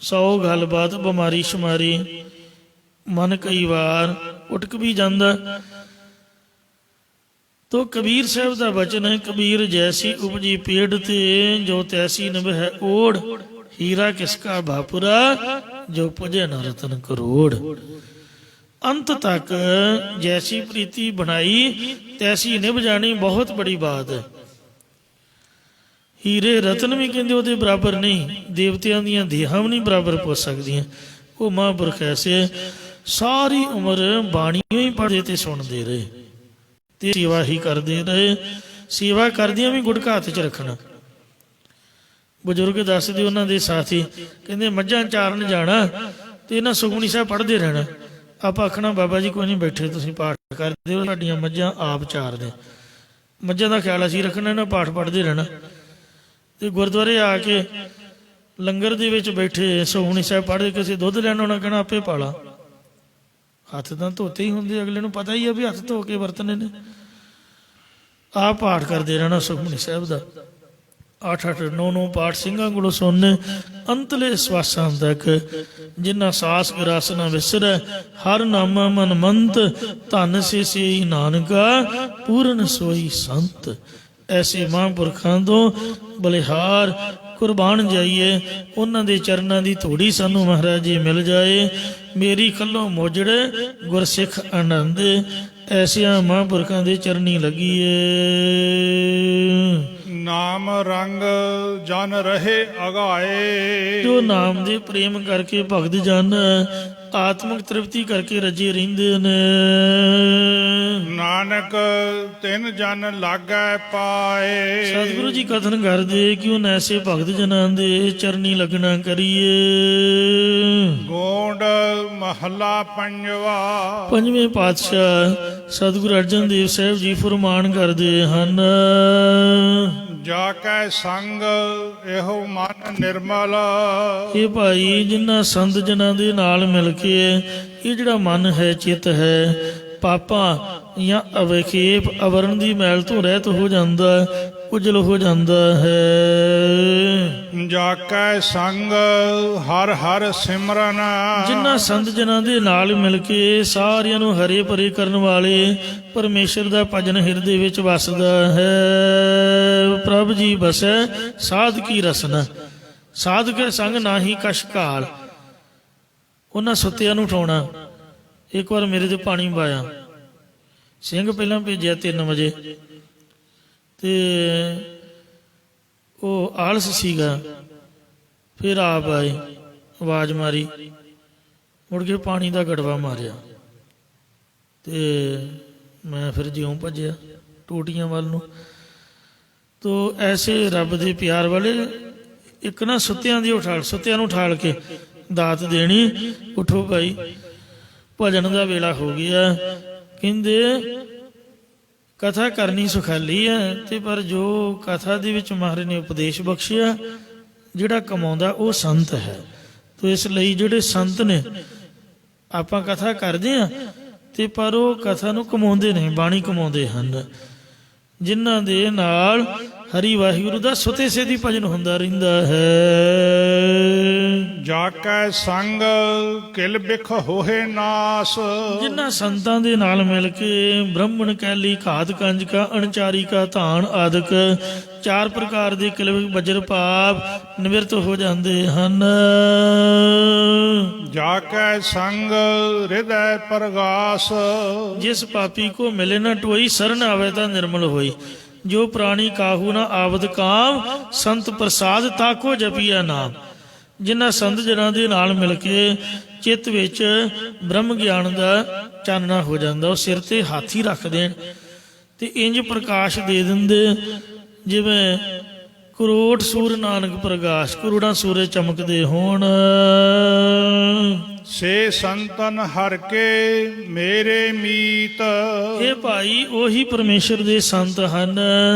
100 ਗੱਲਬਾਤ ਬਿਮਾਰੀ ਸ਼ੁਮਾਰੀ, ਮਨ ਕਈ ਵਾਰ ਉਟਕ ਵੀ ਜਾਂਦਾ। ਤੋ ਕਬੀਰ ਸਾਹਿਬ ਦਾ ਬਚਨ ਹੈ, ਕਬੀਰ ਜੈਸੀ ਉਪਜੀ ਪੇੜ ਤੇ ਜੋ ਤੈਸੀ ਨਿਭੈ ਓੜ, ਹੀਰਾ ਕਿਸਕਾ ਭਾਪੁਰਾ ਜੋ ਪੁਜੇ ਨ ਰਤਨ ਕਰੋੜ। ਅੰਤ ਤੱਕ ਜੈਸੀ ਪ੍ਰੀਤੀ ਬਣਾਈ ਤੈਸੀ ਨਿਭ ਜਾਣੀ, ਬਹੁਤ ਬੜੀ ਬਾਤ ਹੈ। ਹੀਰੇ ਰਤਨ ਵੀ ਕਹਿੰਦੇ ਉਹਦੇ ਬਰਾਬਰ ਨਹੀਂ, ਦੇਵਤਿਆਂ ਦੀਆਂ ਦੇਹਾਂ ਵੀ ਨਹੀਂ ਬਰਾਬਰ ਪੁੱਛ ਸਕਦੀਆਂ। ਉਹ ਮਹਾਂਪੁਰਖ ਐਸੇ ਸਾਰੀ ਉਮਰ ਬਾਣੀਆਂ ਹੀ ਪੜ੍ਹਦੇ ਤੇ ਸੁਣਦੇ ਰਹੇ ਤੇ ਸੇਵਾ ਹੀ ਕਰਦੇ ਰਹੇ। ਸੇਵਾ ਕਰਦਿਆਂ ਵੀ ਗੁਟਕਾ ਹੱਥ 'ਚ ਰੱਖਣਾ। ਬਜ਼ੁਰਗ ਦੱਸਦੇ ਉਹਨਾਂ ਦੇ ਸਾਥੀ ਕਹਿੰਦੇ ਮੱਝਾਂ ਚਾਰਨ ਜਾਣਾ ਤੇ ਇਹਨਾਂ ਸੁਖਮਨੀ ਸਾਹਿਬ ਪੜ੍ਹਦੇ ਰਹਿਣਾ। ਆਪਾਂ ਆਖਣਾ ਬਾਬਾ ਜੀ ਕੋਈ ਨਹੀਂ ਬੈਠੇ, ਤੁਸੀਂ ਪਾਠ ਕਰਦੇ ਹੋ, ਸਾਡੀਆਂ ਮੱਝਾਂ ਆਪ ਚਾਰਦੇ। ਮੱਝਾਂ ਦਾ ਖਿਆਲ ਅਸੀਂ ਰੱਖਣਾ, ਇਹਨਾਂ ਪਾਠ ਪੜ੍ਹਦੇ ਰਹਿਣਾ। ਤੇ ਗੁਰਦੁਆਰੇ ਆ ਕੇ ਲੰਗਰ ਦੇ ਵਿੱਚ ਬੈਠੇ ਸੁਖਮਨੀ ਸਾਹਿਬ ਪੜ੍ਹਦੇ, ਕਿਸੇ ਦੁੱਧ ਲੈਣਾ ਉਹਨਾਂ ਕਹਿਣਾ ਆਪੇ ਪਾਲਾ। ਹੱਥ ਤਾਂ ਧੋਤੇ ਹੀ ਹੁੰਦੇ, ਅਗਲੇ ਨੂੰ ਪਤਾ ਹੀ ਆ ਵੀ ਹੱਥ ਧੋ ਕੇ ਵਰਤਨੇ ਨੇ। ਆਪ ਪਾਠ ਕਰਦੇ ਰਹਿਣਾ ਸੁਖਮਨੀ ਸਾਹਿਬ ਦਾ। 8-8 9-9 ਪਾਠ ਸਿੰਘਾਂ ਕੋਲੋਂ ਸੁਣਨੇ ਅੰਤਲੇ ਸਵਾਸਾਂ ਤੱਕ। ਜਿਨ੍ਹਾਂ ਸਾਸ ਗਰਾਸ ਨਾ ਵਿਸਰੈ, ਹਰ ਨਾਮਾ ਮਨ ਮੰਤ, ਧਨ ਸੇ ਸੇਈ ਨਾਨਕਾ ਪੂਰਨ ਸੋਈ ਸੰਤ। ਐਸੇ ਮਹਾਂਪੁਰਖਾਂ ਤੋਂ ਬਲਿਹਾਰ ਕੁਰਬਾਨ ਜਾਈਏ, ਉਹਨਾਂ ਦੇ ਚਰਨਾਂ ਦੀ ਧੂੜੀ ਸਾਨੂੰ ਮਹਾਰਾਜ ਜੀ ਮਿਲ ਜਾਏ। ਮੇਰੀ ਖੱਲੋਂ ਮੋਜੜੇ ਗੁਰਸਿੱਖ ਆਨੰਦ, ਐਸਿਆਂ ਮਹਾਂਪੁਰਖਾਂ ਦੇ ਚਰਨੀ ਲੱਗੀਏ।
ਨਾਮ ਰੰਗ ਜਨ ਰਹੇ ਅਗਾਏ।
ਜੋ ਨਾਮ ਦੇ ਪ੍ਰੇਮ ਕਰਕੇ ਭਗਤ ਜਨ ਆਤਮਿਕ ਤ੍ਰਿਪਤੀ ਕਰਕੇ ਰੱਜੇ ਰਹਿੰਦੇ ਨੇ।
ਨਾਨਕ ਤਿੰਨ ਜਨ ਲਾਗੈ ਪਾਏ।
ਸਤਿਗੁਰੂ ਜੀ ਕਥਨ ਕਰਦੇ ਕਿ ਉਹ ਐਸੇ ਭਗਤ ਜਨਾਂ ਦੇ ਚਰਨੀ ਲੱਗਣਾ ਕਰੀਏ।
ਗੋਂਡ ਮਹੱਲਾ ਪੰਜਵਾ।
ਪੰਜਵੇਂ ਪਾਤਸ਼ਾਹ ਸਤਿਗੁਰੂ ਅਰਜਨ ਦੇਵ ਸਾਹਿਬ ਜੀ ਫਰਮਾਨ ਕਰਦੇ ਹਨ,
ਜਾ ਕੈ ਸੰਗ ਇਹੋ ਮਨ ਨਿਰਮਲ।
ਇਹ ਭਾਈ ਜਿਨ੍ਹਾਂ ਸੰਤ ਜਨਾਂ ਦੇ ਨਾਲ ਮਿਲ ਕੇ ਇਹ ਜਿਹੜਾ ਮਨ ਹੈ, ਚਿੱਤ ਹੈ, ਪਾਪਾਂ ਜਾਂ ਅਵਖੇਪ ਅਵਰਨ ਦੀ ਮੈਲ ਤੋਂ ਰਹਿਤ ਹੋ ਜਾਂਦਾ, ਉਜਲ ਹੋ ਜਾਂਦਾ ਹੈ।
ਜਾ ਕੈ ਸੰਗ ਹਰ ਹਰ ਸਿਮਰਨ
ਜਿਨ੍ਹਾਂ ਸੰਤ ਜਨਾਂ ਦੇ ਨਾਲ ਮਿਲ ਕੇ ਸਾਰਿਆਂ ਨੂੰ ਹਰੇ ਭਰੇ ਕਰਨ ਵਾਲੇ ਪਰਮੇਸ਼ਰ ਦਾ ਭਜਨ ਹਿਰਦੇ ਵਿੱਚ ਵਸਦਾ ਹੈ। ਪ੍ਰਭ ਜੀ ਬਸੈ ਸਾਧਕੀ ਰਸਨਾ, ਸਾਧਕ ਸੰਗ ਨਾਹੀ ਕਛ ਘਾਲ। ਉਹਨਾਂ ਸੁੱਤਿਆਂ ਨੂੰ ਉਠਾਉਣਾ। ਇੱਕ ਵਾਰ ਮੇਰੇ ਤੇ ਪਾਣੀ ਪਾਇਆ, ਸਿੰਘ ਪਹਿਲਾਂ ਭੇਜਿਆ 3 ਵਜੇ, ਤੇ ਉਹ ਆਲਸ ਸੀਗਾ। ਫਿਰ ਆਪ ਆਏ, ਆਵਾਜ਼ ਮਾਰੀ, ਮੁੜ ਕੇ ਪਾਣੀ ਦਾ ਗੜਵਾ ਮਾਰਿਆ, ਤੇ ਮੈਂ ਫਿਰ ਜਿਉਂ ਭੱਜਿਆ ਟੂਟੀਆਂ ਵੱਲ ਨੂੰ। ਤੋ ਐਸੇ ਰੱਬ ਦੇ ਪਿਆਰ ਵਾਲੇ ਇੱਕ ਨਾ ਸੁੱਤਿਆਂ ਨੂੰ ਉਠਾਲ ਕੇ ਦਾਤ ਦੇਣੀ। ਉਠੋ ਭਾਈ, ਭਜਨ ਦਾ ਵੇਲਾ ਹੋ ਗਿਆ। ਕਹਿੰਦੇ ਕਥਾ ਕਰਨੀ ਸੁਖਾਲੀ ਹੈ, ਤੇ ਪਰ ਜੋ ਕਥਾ ਦੇ ਵਿੱਚ ਮਹਾਰਾਜ ਨੇ ਉਪਦੇਸ਼ ਬਖਸ਼ਿਆ, ਜਿਹੜਾ ਕਮਾਉਂਦਾ ਉਹ ਸੰਤ ਹੈ। ਤੋ ਇਸ ਲਈ ਜਿਹੜੇ ਸੰਤ ਨੇ, ਆਪਾਂ ਕਥਾ ਕਰਦੇ ਹਾਂ ਤੇ ਪਰ ਉਹ ਕਥਾ ਨੂੰ ਕਮਾਉਂਦੇ ਨੇ, ਬਾਣੀ ਕਮਾਉਂਦੇ ਹਨ, ਜਿਨ੍ਹਾਂ ਦੇ ਨਾਲ ਹਰੀ ਵਾਹਿਗੁਰੂ ਦਾ ਸੁਤੇ ਸੇਧੀ ਭਜਨ ਹੁੰਦਾ ਰਹਿੰਦਾ ਹੈ।
ਜਾ ਕੈ ਸੰਗ ਕਿਲ ਬਿਖ ਹੋਏ ਨਾਸ
ਜਿਨ੍ਹਾਂ ਸੰਤਾਂ ਦੇ ਨਾਲ ਮਿਲ ਕੇ ਬ੍ਰਾਹਮਣ ਕੈਲੀ ਘਾਤ ਕੰਜਕਾ ਅਣਚਾਰਿਕਾ ਧਾਨ ਆਦਿਕ 4 ਪ੍ਰਕਾਰ ਦੇ ਕਿਲ ਵਜਰ ਪਾਪ ਨਿਵਰਤ ਹੋ ਜਾਂਦੇ ਹਨ।
ਜਾ ਕੈ ਸੰਗ ਹਿਰਦੈ ਪ੍ਰਗਾਸ
ਜਿਸ ਪਾਪੀ ਕੋ ਮਿਲੇ ਨਾ ਟੋਈ, ਸਰਨ ਆਵੇ ਤਾਂ ਨਿਰਮਲ ਹੋਈ। ਜੋ ਪ੍ਰਾਣੀ ਕਾਹੂ ਨਾ ਆਵਦ ਕਾਮ, ਸੰਤ ਪ੍ਰਸਾਦ ਤਾਕੋ ਜਪੀਆ ਨਾਮ। ਜਿਨ੍ਹਾਂ ਸੰਤ ਜਨਾਂ ਦੇ ਨਾਲ ਮਿਲ ਕੇ ਚਿੱਤ ਵਿੱਚ ਬ੍ਰਹਮ ਗਿਆਨ ਦਾ ਚਾਨਣਾ ਹੋ ਜਾਂਦਾ। ਉਹ ਸਿਰ ਤੇ ਹਾਥੀ ਰੱਖ ਦੇਣ ਤੇ ਇੰਜ ਪ੍ਰਕਾਸ਼ ਦੇ ਦਿੰਦੇ ਜਿਵੇਂ ਕਰੋੜ ਸੂਰ ਨਾਨਕ ਪ੍ਰਕਾਸ਼, ਕਰੋੜਾਂ ਸੂਰਜ ਚਮਕਦੇ ਹੋਣ।
ਸੇ ਸੰਤਨ ਹਰ ਕੇ ਮੇਰੇ ਮੀਤ
ਇਹ ਭਾਈ ਉਹੀ ਪਰਮੇਸ਼ਰ ਦੇ ਸੰਤ ਹਨ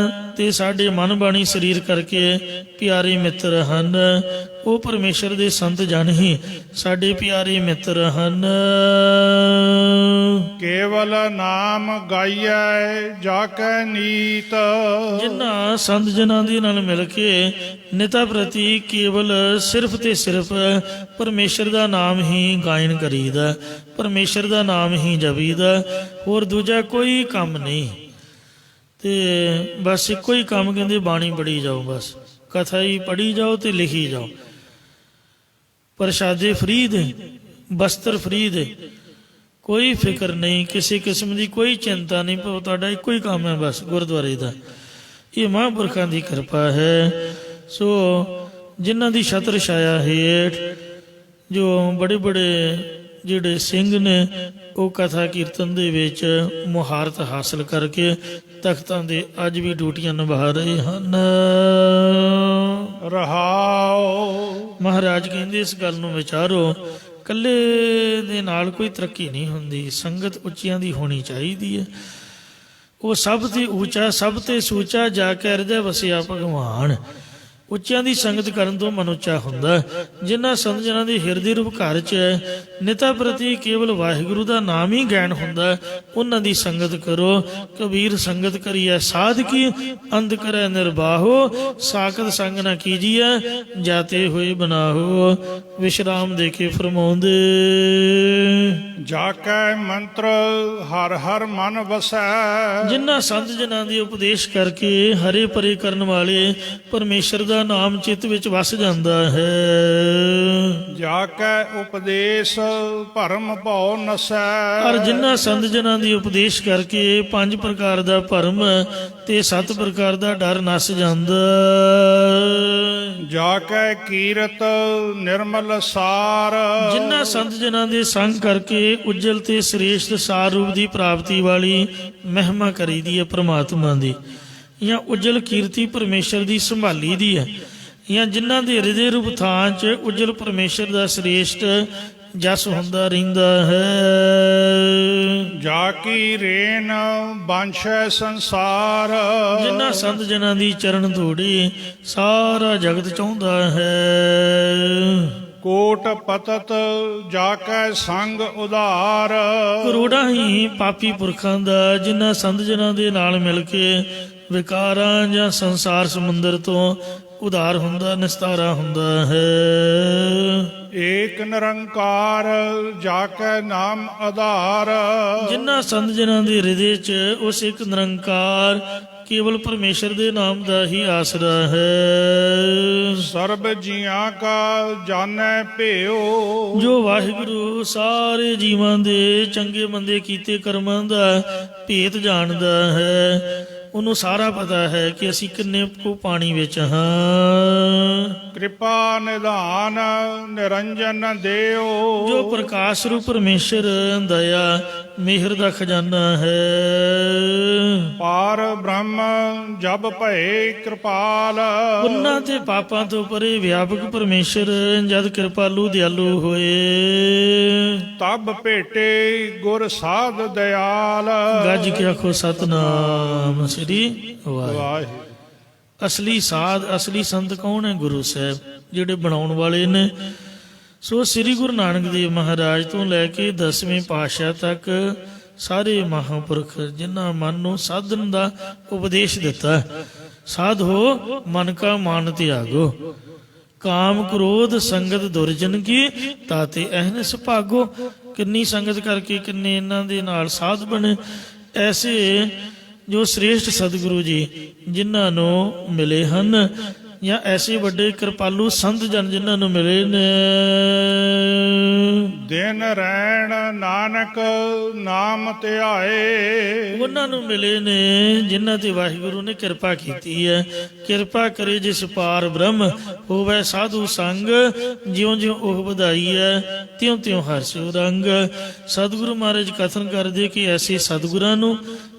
ਤੇ ਸਾਡੇ ਮਨ ਬਾਣੀ ਸਰੀਰ ਕਰਕੇ ਪਿਆਰੇ ਮਿੱਤਰ ਹਨ। ਉਹ ਪਰਮੇਸ਼ਰ ਦੇ ਸੰਤ ਜਨ ਹੀ ਸਾਡੇ ਪਿਆਰੇ ਮਿੱਤਰ ਹਨ।
ਕੇਵਲ ਨਾਮ ਗਾਈਐ ਜਾ ਕੈ ਨੀਤ
ਜਿਨ੍ਹਾਂ ਸੰਤ ਜਨਾਂ ਦੇ ਨਾਲ ਮਿਲ ਕੇ ਨਿਤਾ ਪ੍ਰਤੀ ਕੇਵਲ ਸਿਰਫ ਤੇ ਸਿਰਫ ਪਰਮੇਸ਼ਰ ਦਾ ਨਾਮ ਹੀ ਗਾਇਨ ਕਰੀਦਾ, ਪਰਮੇਸ਼ਰ ਦਾ ਨਾਮ ਹੀ ਜਪੀਦਾ, ਹੋਰ ਦੂਜਾ ਕੋਈ ਕੰਮ ਨਹੀਂ। ਤੇ ਬਸ ਇੱਕੋ ਹੀ ਕੰਮ, ਕਹਿੰਦੇ ਬਾਣੀ ਪੜ੍ਹੀ ਜਾਓ, ਬਸ ਕਥਾ ਹੀ ਪੜ੍ਹੀ ਜਾਓ ਤੇ ਲਿਖੀ ਜਾਓ। ਪ੍ਰਸ਼ਾਦੇ ਫਰੀ ਦੇ, ਬਸਤਰ ਫਰੀ ਦੇ, ਕੋਈ ਫਿਕਰ ਨਹੀਂ, ਕਿਸੇ ਕਿਸਮ ਦੀ ਕੋਈ ਚਿੰਤਾ ਨਹੀਂ। ਤੁਹਾਡਾ ਇੱਕੋ ਹੀ ਕੰਮ ਹੈ ਬਸ ਗੁਰਦੁਆਰੇ ਦਾ। ਇਹ ਮਹਾਂਪੁਰਖਾਂ ਦੀ ਕਿਰਪਾ ਹੈ। ਸੋ ਜਿਨ੍ਹਾਂ ਦੀ ਛਤਰ ਛਾਇਆ ਹੇਠ ਜੋ ਬੜੇ ਬੜੇ ਜਿਹੜੇ ਸਿੰਘ ਨੇ, ਉਹ ਕਥਾ ਕੀਰਤਨ ਦੇ ਵਿੱਚ ਮੁਹਾਰਤ ਹਾਸਲ ਕਰਕੇ ਤਖਤਾਂ ਦੇ ਅੱਜ ਵੀ ਡਿਊਟੀਆਂ ਨਿਭਾ ਰਹੇ ਹਨ।
ਰਹਾਉ
ਮਹਾਰਾਜ ਕਹਿੰਦੇ ਇਸ ਗੱਲ ਨੂੰ ਵਿਚਾਰੋ, ਇਕੱਲੇ ਦੇ ਨਾਲ ਕੋਈ ਤਰੱਕੀ ਨਹੀਂ ਹੁੰਦੀ, ਸੰਗਤ ਉੱਚੀਆਂ ਦੀ ਹੋਣੀ ਚਾਹੀਦੀ ਹੈ। ਉਹ ਸਭ ਤੇ ਉੱਚਾ, ਸਭ ਤੇ ਸੂਚਾ, ਜਾ ਕੇ ਹਿਰਦੇ ਵਸਿਆ ਭਗਵਾਨ। ਉੱਚਿਆਂ ਦੀ ਸੰਗਤ ਕਰਨ ਤੋਂ ਮਨ ਉੱਚਾ ਹੁੰਦਾ। ਜਿਨ੍ਹਾਂ ਸੰਤ ਜਨਾਂ ਦੇ ਹਿਰਦੇ ਰੂਪ ਘਰ 'ਚ ਨਿਤਾ ਪ੍ਰਤੀ ਕੇਵਲ ਵਾਹਿਗੁਰੂ ਦਾ ਨਾਮ ਹੀ ਗੈਨ ਹੁੰਦਾ, ਉਹਨਾਂ ਦੀ ਸੰਗਤ ਕਰੋ। ਕਬੀਰ ਸੰਗਤ ਕਰੀਐ ਸਾਧਕੀ, ਅੰਧ ਕਰੈ ਨਿਰਬਾਹੋ, ਸਾਖਤ ਸੰਗ ਨਾ ਕੀਜੀਐ, ਜਾਤੇ ਹੋਏ ਬਨਾਹੋ। ਵਿਸ਼ਰਾਮ ਦੇ ਕੇ ਫਰਮਾਉਂਦੇ,
ਜਾ ਕੈ ਮੰਤਰ ਹਰ ਹਰ ਮਨ ਵਸੈ
ਜਿਨ੍ਹਾਂ ਸੰਤ ਜਨਾਂ ਦੇ ਉਪਦੇਸ਼ ਕਰਕੇ ਹਰੇ ਭਰੇ ਕਰਨ ਵਾਲੇ ਪਰਮੇਸ਼ਰ ਦਾ ਨਾਮ ਚਿੱਤ ਵਿੱਚ ਵਸ ਜਾਂਦਾ ਹੈ।
ਜਾ ਕੈ ਉਪਦੇਸ਼ ਭਰਮ ਭਉ ਨਸੈ
ਔਰ ਜਿਨ੍ਹਾਂ ਸੰਤ ਜਨਾਂ ਦੀ ਉਪਦੇਸ਼ ਕਰਕੇ 5 ਪ੍ਰਕਾਰ ਦਾ ਭਰਮ ਤੇ 7 ਪ੍ਰਕਾਰ ਦਾ ਡਰ ਨਸ ਜਾਂਦਾ।
ਜਾ ਕੈ ਕੀਰਤ ਨਿਰਮਲ ਸਾਰ
ਜਿਨ੍ਹਾਂ ਸੰਤ ਜਨਾਂ ਦੇ ਸੰਗ ਕਰਕੇ ਉਜਲ ਤੇ ਸ੍ਰੇਸ਼ਟ ਸਾਰ ਰੂਪ ਦੀ ਪ੍ਰਾਪਤੀ ਵਾਲੀ ਮਹਿਮਾ ਕਰੀਦੀ ਹੈ ਪ੍ਰਮਾਤਮਾ ਦੀ, ਜਾਂ ਉਜਲ ਕੀਰਤੀ ਪਰਮੇਸ਼ਰ ਦੀ ਸੰਭਾਲੀ ਦੀ ਹੈ, ਜਾਂ ਜਿਨ੍ਹਾਂ ਦੇ ਹਿਰਦੇ ਰੂਪ ਥਾਂ 'ਚ ਉਜਲ ਪਰਮੇਸ਼ਰ ਦਾ ਸ੍ਰੇਸ਼ਟ ਜਸ ਹੁੰਦਾ ਰਹਿੰਦਾ ਹੈ।
ਜਾ ਕੀ ਰੇਨ ਬੰਸ਼ੈ ਸੰਸਾਰ
ਜਿਨ੍ਹਾਂ ਸੰਤ ਜਨਾਂ ਦੀ ਚਰਨ ਧੂੜੀ ਸਾਰਾ ਜਗਤ ਚਾਹੁੰਦਾ ਹੈ।
ਕੋਟ ਪਤਤ ਜਾ ਕੈ ਸੰਗ ਉਧਾਰ
ਕਰੋੜਾਂ ਹੀ ਪਾਪੀ ਪੁਰਖਾਂ ਦਾ ਜਿਨ੍ਹਾਂ ਸੰਤ ਜਨਾਂ ਦੇ ਨਾਲ ਮਿਲ ਕੇ ਵਿਕਾਰਾਂ ਜਾਂ ਸੰਸਾਰ ਸਮੁੰਦਰ ਤੋਂ ਉਧਾਰ ਹੁੰਦਾ, ਨਿਸਤਾਰਾ ਹੁੰਦਾ ਹੈ।
ਏਕ ਨਿਰੰਕਾਰ ਜਾ ਕੈ ਨਾਮ ਆਧਾਰ।
ਜਿਨ੍ਹਾਂ ਸੰਤ ਜਨਾਂ ਦੇ ਹਿਰਦੇ 'ਚ ਉਸ ਇੱਕ ਨਿਰੰਕਾਰ ਕੇਵਲ ਪਰਮੇਸ਼ਰ ਦੇ ਨਾਮ ਦਾ ਹੀ ਆਸਰਾ ਹੈ।
ਸਰਬ ਜੀਆਂ ਕਾ ਜਾਣੈ ਭਿਓ।
ਜੋ ਵਾਹਿਗੁਰੂ ਸਾਰੇ ਜੀਵਾਂ ਦੇ ਚੰਗੇ ਮੰਦੇ ਕੀਤੇ ਕਰਮਾਂ ਦਾ ਭੇਤ ਜਾਣਦਾ ਹੈ, ਉਹਨੂੰ ਸਾਰਾ ਪਤਾ ਹੈ ਕਿ ਅਸੀਂ ਕਿੰਨੇ ਕੁ ਪਾਣੀ ਵਿੱਚ ਹਾਂ।
ਕਿਰਪਾ ਨਿਧਾਨ ਨਿਰੰਜਨ ਦੇਓ।
ਜੋ ਪ੍ਰਕਾਸ਼ ਰੂਪ ਪਰਮੇਸ਼ਰ ਦਇਆ ਮਿਹਰ ਦਾ ਖਜ਼ਾਨਾ ਹੈ।
ਪਾਰ ਬ੍ਰਹਮ ਜਬ ਭਏ ਕਿਰਪਾਲ।
ਪੁੰਨਾਂ ਤੇ ਪਾਪਾਂ ਤੋਂ ਪਰੇ ਵਿਆਪਕ ਪਰਮੇਸ਼ਰ ਜਦ ਕਿਰਪਾਲੂ ਦਿਆਲੂ ਹੋਏ।
ਤਬ ਭੇਟੇ ਗੁਰ ਸਾਧ ਦਿਆਲ।
ਗੱਜ ਕੇ ਆਖੋ ਸਤਨਾਮ ਸ੍ਰੀ ਵਾਹਿਗੁਰੂ।
ਵਾਹਿਗੁਰੂ।
ਅਸਲੀ ਸਾਧ ਅਸਲੀ ਸੰਤ ਕੌਣ ਹੈ? ਗੁਰੂ ਸਾਹਿਬ, ਜਿਹੜੇ ਬਣਾਉਣ ਵਾਲੇ ਨੇ। ਸੋ ਸ੍ਰੀ ਗੁਰੂ ਨਾਨਕ ਦੇਵ ਮਹਾਰਾਜ ਤੋਂ ਲੈ ਕੇ 10ਵੇਂ ਪਾਤਸ਼ਾਹ ਤੱਕ ਸਾਰੇ ਮਹਾਂਪੁਰਖ ਜਿਨ੍ਹਾਂ ਮਨ ਨੂੰ ਸਾਧਨ ਦਾ ਉਪਦੇਸ਼ ਦਿੱਤਾ। ਸਾਧੋ ਮਨ ਕਾ ਮਾਨ ਤਿਆਗੋ, ਕਾਮ ਕ੍ਰੋਧ ਸੰਗਤ ਦੁਰਜਨ ਕੀ ਤਾਤੇ ਅਹਨਿਸ ਭਾਗੋ। ਕਿੰਨੀ ਸੰਗਤ ਕਰਕੇ ਕਿੰਨੇ ਇਹਨਾਂ ਦੇ ਨਾਲ ਸਾਧ ਬਣੇ। ਐਸੇ ਜੋ ਸ੍ਰੇਸ਼ਟ ਸਤਿਗੁਰੂ ਜੀ ਜਿਨ੍ਹਾਂ ਨੂੰ ਮਿਲੇ ਹਨ, ਜਾਂ ਐਸੇ ਵੱਡੇ ਕਿਰਪਾਲੂ ਸੰਤ ਜਨ ਜਿਨ੍ਹਾਂ ਨੂੰ ਮਿਲੇ ਨੇ।
ਦਿਨ ਰਹਿਣ ਨਾਨਕ ਨਾਮ ਧਿਆਏ।
ਉਹਨਾਂ ਨੂੰ ਮਿਲੇ ਨੇ ਜਿਨ੍ਹਾਂ ਤੇ ਵਾਹਿਗੁਰੂ ਨੇ ਕਿਰਪਾ ਕੀਤੀ ਹੈ। ਕਿਰਪਾ ਕਰੇ ਜਿਸ ਪਾਰ ਬ੍ਰਹਮ ਹੋਵੇ ਸਾਧੂ ਸੰਗ। ਜਿਉਂ ਜਿਉਂ ਉਹ ਵਧਾਈ ਹੈ ਤਿਉਂ ਤਿਉਂ ਹਰਸਿਓ ਰੰਗ। ਸਤਿਗੁਰੂ ਮਹਾਰਾਜ ਕਥਨ ਕਰਦੇ ਕਿ ਐਸੇ ਸਤਿਗੁਰਾਂ ਨੂੰ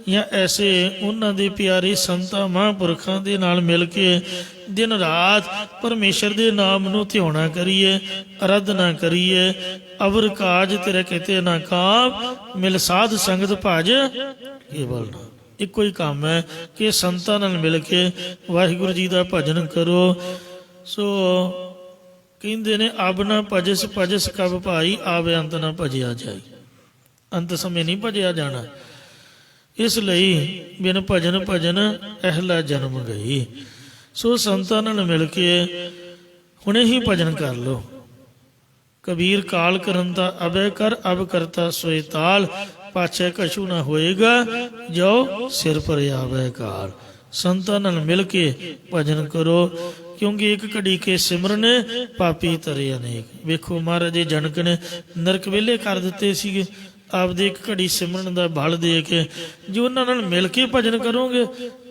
ਜਾਂ ਐਸੇ ਉਹਨਾਂ ਦੇ ਪਿਆਰੇ ਸੰਤਾਂ ਮਹਾਂਪੁਰਖਾਂ ਦੇ ਨਾਲ ਮਿਲ ਕੇ ਦਿਨ ਰਾਤ ਪਰਮੇਸ਼ਰ ਦੇ ਨਾਮ ਨੂੰ ਧਿਆਉਣਾ ਕਰੀਏ, ਅਰਾਧਨਾ ਕਰੀਏ। ਅਵਰ ਕਾਜ ਤੇਰੇ ਕਿਤੇ ਨਾ ਕਾਮ, ਮਿਲ ਸਾਧ ਸੰਗਤ ਭਜ ਕੇਵਲ ਨਾਮ। ਇੱਕੋ ਹੀ ਕੰਮ ਹੈ ਕਿ ਸੰਤਾਂ ਨਾਲ ਮਿਲ ਕੇ ਵਾਹਿਗੁਰੂ ਜੀ ਦਾ ਭਜਨ ਕਰੋ। ਸੋ ਕਹਿੰਦੇ ਨੇ ਅਬ ਨਾ ਭਜਸ ਭਜਸ ਕਬ ਭਾਈ, ਆਵੇ ਅੰਤ ਨਾ ਭਜਿਆ ਜਾਈ। ਅੰਤ ਸਮੇਂ ਨਹੀਂ ਭਜਿਆ ਜਾਣਾ। ਇਸ ਲਈ ਬਿਨ ਭਜਨ ਭਜਨ ਅਹਿਲਾ ਜਨਮ ਗਈ। ਸੋ ਸੰਤਾਂ ਨਾਲ ਮਿਲ ਕੇ ਹੁਣੇ ਹੀ ਭਜਨ ਕਰ ਲੋ। ਕਬੀਰ ਕਾਲ ਕਰਨ ਦਾ ਅਬੈ ਕਰ, ਅਬ ਕਰਤਾ ਸੋਏ ਤਾਲ। ਪਾਛੇ ਕਛੂ ਨਾ ਹੋਏਗਾ ਜੋ ਸਿਰ ਪਰ ਆਵੇ ਕਾਲ। ਸੰਤਾਂ ਨਾਲ ਮਿਲ ਕੇ ਭਜਨ ਕਰੋ, ਕਿਉਂਕਿ ਇੱਕ ਘੜੀ ਕੇ ਸਿਮਰਨ ਪਾਪੀ ਤਰੇ ਅਨੇਕ। ਵੇਖੋ ਮਹਾਰਾਜ ਜਨਕ ਨੇ ਨਰਕ ਵਿਹਲੇ ਕਰ ਦਿੱਤੇ ਸੀਗੇ। ਆਪਦੇ ਇੱਕ ਘੜੀ ਸਿਮਰਨ ਦਾ ਬਲ ਦੇ ਕੇ ਜੇ ਉਹਨਾਂ ਨਾਲ ਮਿਲ ਕੇ ਭਜਨ ਕਰੋਗੇ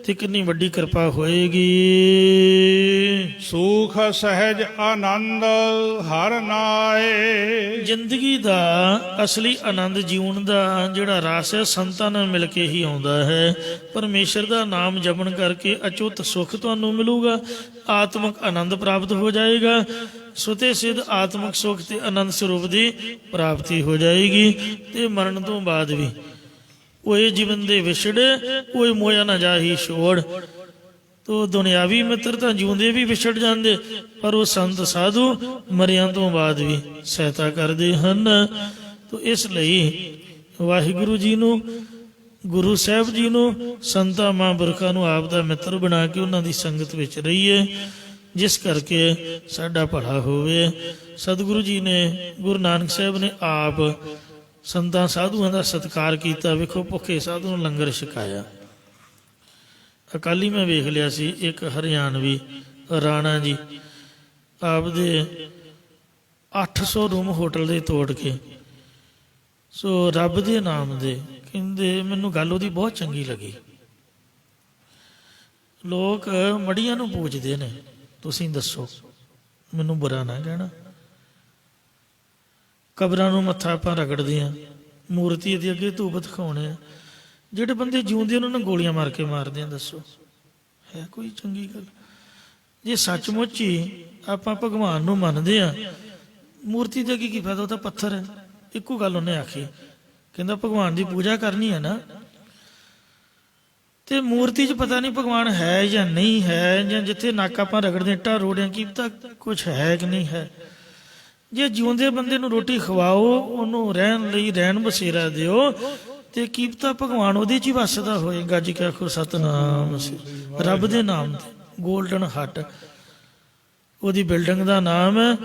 ਤੇ ਕਿੰਨੀ ਵੱਡੀ ਕਿਰਪਾ ਹੋਏਗੀ।
ਸੁਖ ਸਹਿਜ ਆਨੰਦ ਹਰ ਨਾਏ।
ਜ਼ਿੰਦਗੀ ਦਾ ਅਸਲੀ ਆਨੰਦ ਜੀਵਨ ਦਾ ਜਿਹੜਾ ਰਸ ਹੈ ਸੰਤਾਂ ਨਾਲ ਮਿਲ ਕੇ ਹੀ ਆਉਂਦਾ ਹੈ। ਪਰਮੇਸ਼ਰ ਦਾ ਨਾਮ ਜਪਣ ਕਰਕੇ ਅਚੁੱਤ ਸੁਖ ਤੁਹਾਨੂੰ ਮਿਲੂਗਾ, ਆਤਮਿਕ ਆਨੰਦ ਪ੍ਰਾਪਤ ਹੋ ਜਾਏਗਾ। ਸੁਤੇ ਸਿੱਧ ਆਤਮਿਕ ਸੁਖ ਤੇ ਆਨੰਦ ਸਰੂਪ ਦੀ ਪ੍ਰਾਪਤੀ ਹੋ ਜਾਏਗੀ। ਤੇ ਮਰਨ ਤੋਂ ਬਾਅਦ ਵੀ ਉਹ ਜੀਵਨ ਦੇ ਵਿਛੜੇ ਕੋਈ ਮੋਇਆ ਨਾ ਜਾਹੀ ਛੋੜ। ਤੋ ਦੁਨਿਆਵੀ ਮਿੱਤਰ ਤਾਂ ਜਿਉਂਦੇ ਵੀ ਵਿਛੜ ਜਾਂਦੇ, ਪਰ ਉਹ ਸੰਤ ਸਾਧੂ ਮਰਿਆਂ ਤੋਂ ਬਾਅਦ ਵੀ ਸਹਾਇਤਾ ਕਰਦੇ ਹਨ। ਤੋ ਇਸ ਲਈ ਵਾਹਿਗੁਰੂ ਜੀ ਨੂੰ, ਗੁਰੂ ਸਾਹਿਬ ਜੀ ਨੂੰ, ਸੰਤਾਂ ਮਹਾਂਪੁਰਖਾਂ ਨੂੰ ਆਪ ਦਾ ਮਿੱਤਰ ਬਣਾ ਕੇ ਉਹਨਾਂ ਦੀ ਸੰਗਤ ਵਿੱਚ ਰਹੀਏ, ਜਿਸ ਕਰਕੇ ਸਾਡਾ ਭਲਾ ਹੋਵੇ। ਸਤਿਗੁਰੂ ਜੀ ਨੇ, ਗੁਰੂ ਨਾਨਕ ਸਾਹਿਬ ਨੇ ਆਪ ਸੰਤਾਂ ਸਾਧੂਆਂ ਦਾ ਸਤਿਕਾਰ ਕੀਤਾ। ਵੇਖੋ ਭੁੱਖੇ ਸਾਧੂ ਨੂੰ ਲੰਗਰ ਛਕਾਇਆ। ਅਕਾਲੀ ਮੈਂ ਵੇਖ ਲਿਆ ਸੀ ਇੱਕ ਹਰਿਆਣਵੀ ਰਾਣਾ ਜੀ ਆਪਦੇ 800 ਰੂਮ ਹੋਟਲ ਦੇ ਤੋੜ ਕੇ, ਸੋ ਰੱਬ ਦੇ ਨਾਮ ਦੇ, ਕਹਿੰਦੇ ਮੈਨੂੰ ਗੱਲ ਉਹਦੀ ਬਹੁਤ ਚੰਗੀ ਲੱਗੀ। ਲੋਕ ਮੜੀਆਂ ਨੂੰ ਪੂਜਦੇ ਨੇ, ਤੁਸੀਂ ਦੱਸੋ, ਮੈਨੂੰ ਬੁਰਾ ਨਾ ਕਹਿਣਾ। ਕਬਰਾਂ ਨੂੰ ਮੱਥਾ ਆਪਾਂ ਰਗੜਦੇ ਹਾਂ, ਮੂਰਤੀ ਦੇ ਅੱਗੇ ਧੂਪ ਦਿਖਾਉਣੇ ਆ। ਜਿਹੜੇ ਬੰਦੇ ਜਿਉਂਦੇ ਉਹਨਾਂ ਨੂੰ ਗੋਲੀਆਂ ਮਾਰ ਕੇ ਮਾਰਦੇ ਆ, ਦੱਸੋ ਹੈ ਕੋਈ ਚੰਗੀ ਗੱਲ? ਜੇ ਸੱਚਮੁੱਚ ਹੀ ਆਪਾਂ ਭਗਵਾਨ ਨੂੰ ਮੰਨਦੇ ਆ, ਮੂਰਤੀ ਦੇ ਅੱਗੇ ਕੀ ਫਾਇਦਾ? ਉਹ ਤਾਂ ਪੱਥਰ ਹੈ। ਇੱਕੋ ਗੱਲ ਉਹਨੇ ਆਖੀ, ਕਹਿੰਦਾ ਭਗਵਾਨ ਦੀ ਪੂਜਾ ਕਰਨੀ ਹੈ ਨਾ, ਤੇ ਮੂਰਤੀ 'ਚ ਪਤਾ ਨਹੀਂ ਭਗਵਾਨ ਹੈ ਜਾਂ ਨਹੀਂ ਹੈ, ਜਾਂ ਜਿੱਥੇ ਨੱਕ ਆਪਾਂ ਰਗੜਦੇ ਇੱਟਾਂ ਰੋੜਿਆਂ ਕੀ ਪਤਾ ਕੁਛ ਹੈ ਕਿ ਨਹੀਂ ਹੈ। ਜੇ ਜਿਉਂਦੇ ਬੰਦੇ ਨੂੰ ਰੋਟੀ ਖਵਾਓ, ਉਹਨੂੰ ਰਹਿਣ ਲਈ ਰਹਿਣ ਬਸੇਰਾ ਦਿਓ, ਤੇ ਕੀ ਪਤਾ ਭਗਵਾਨ ਉਹਦੇ 'ਚ ਹੀ ਵੱਸਦਾ ਹੋਏ। ਗੱਜ ਕੇ ਆਖੋ ਸਤਨਾਮ। ਰੱਬ ਦੇ ਨਾਮ ਤੇ ਗੋਲਡਨ ਹੱਟ ਉਹਦੀ ਬਿਲਡਿੰਗ ਦਾ ਨਾਮ ਹੈ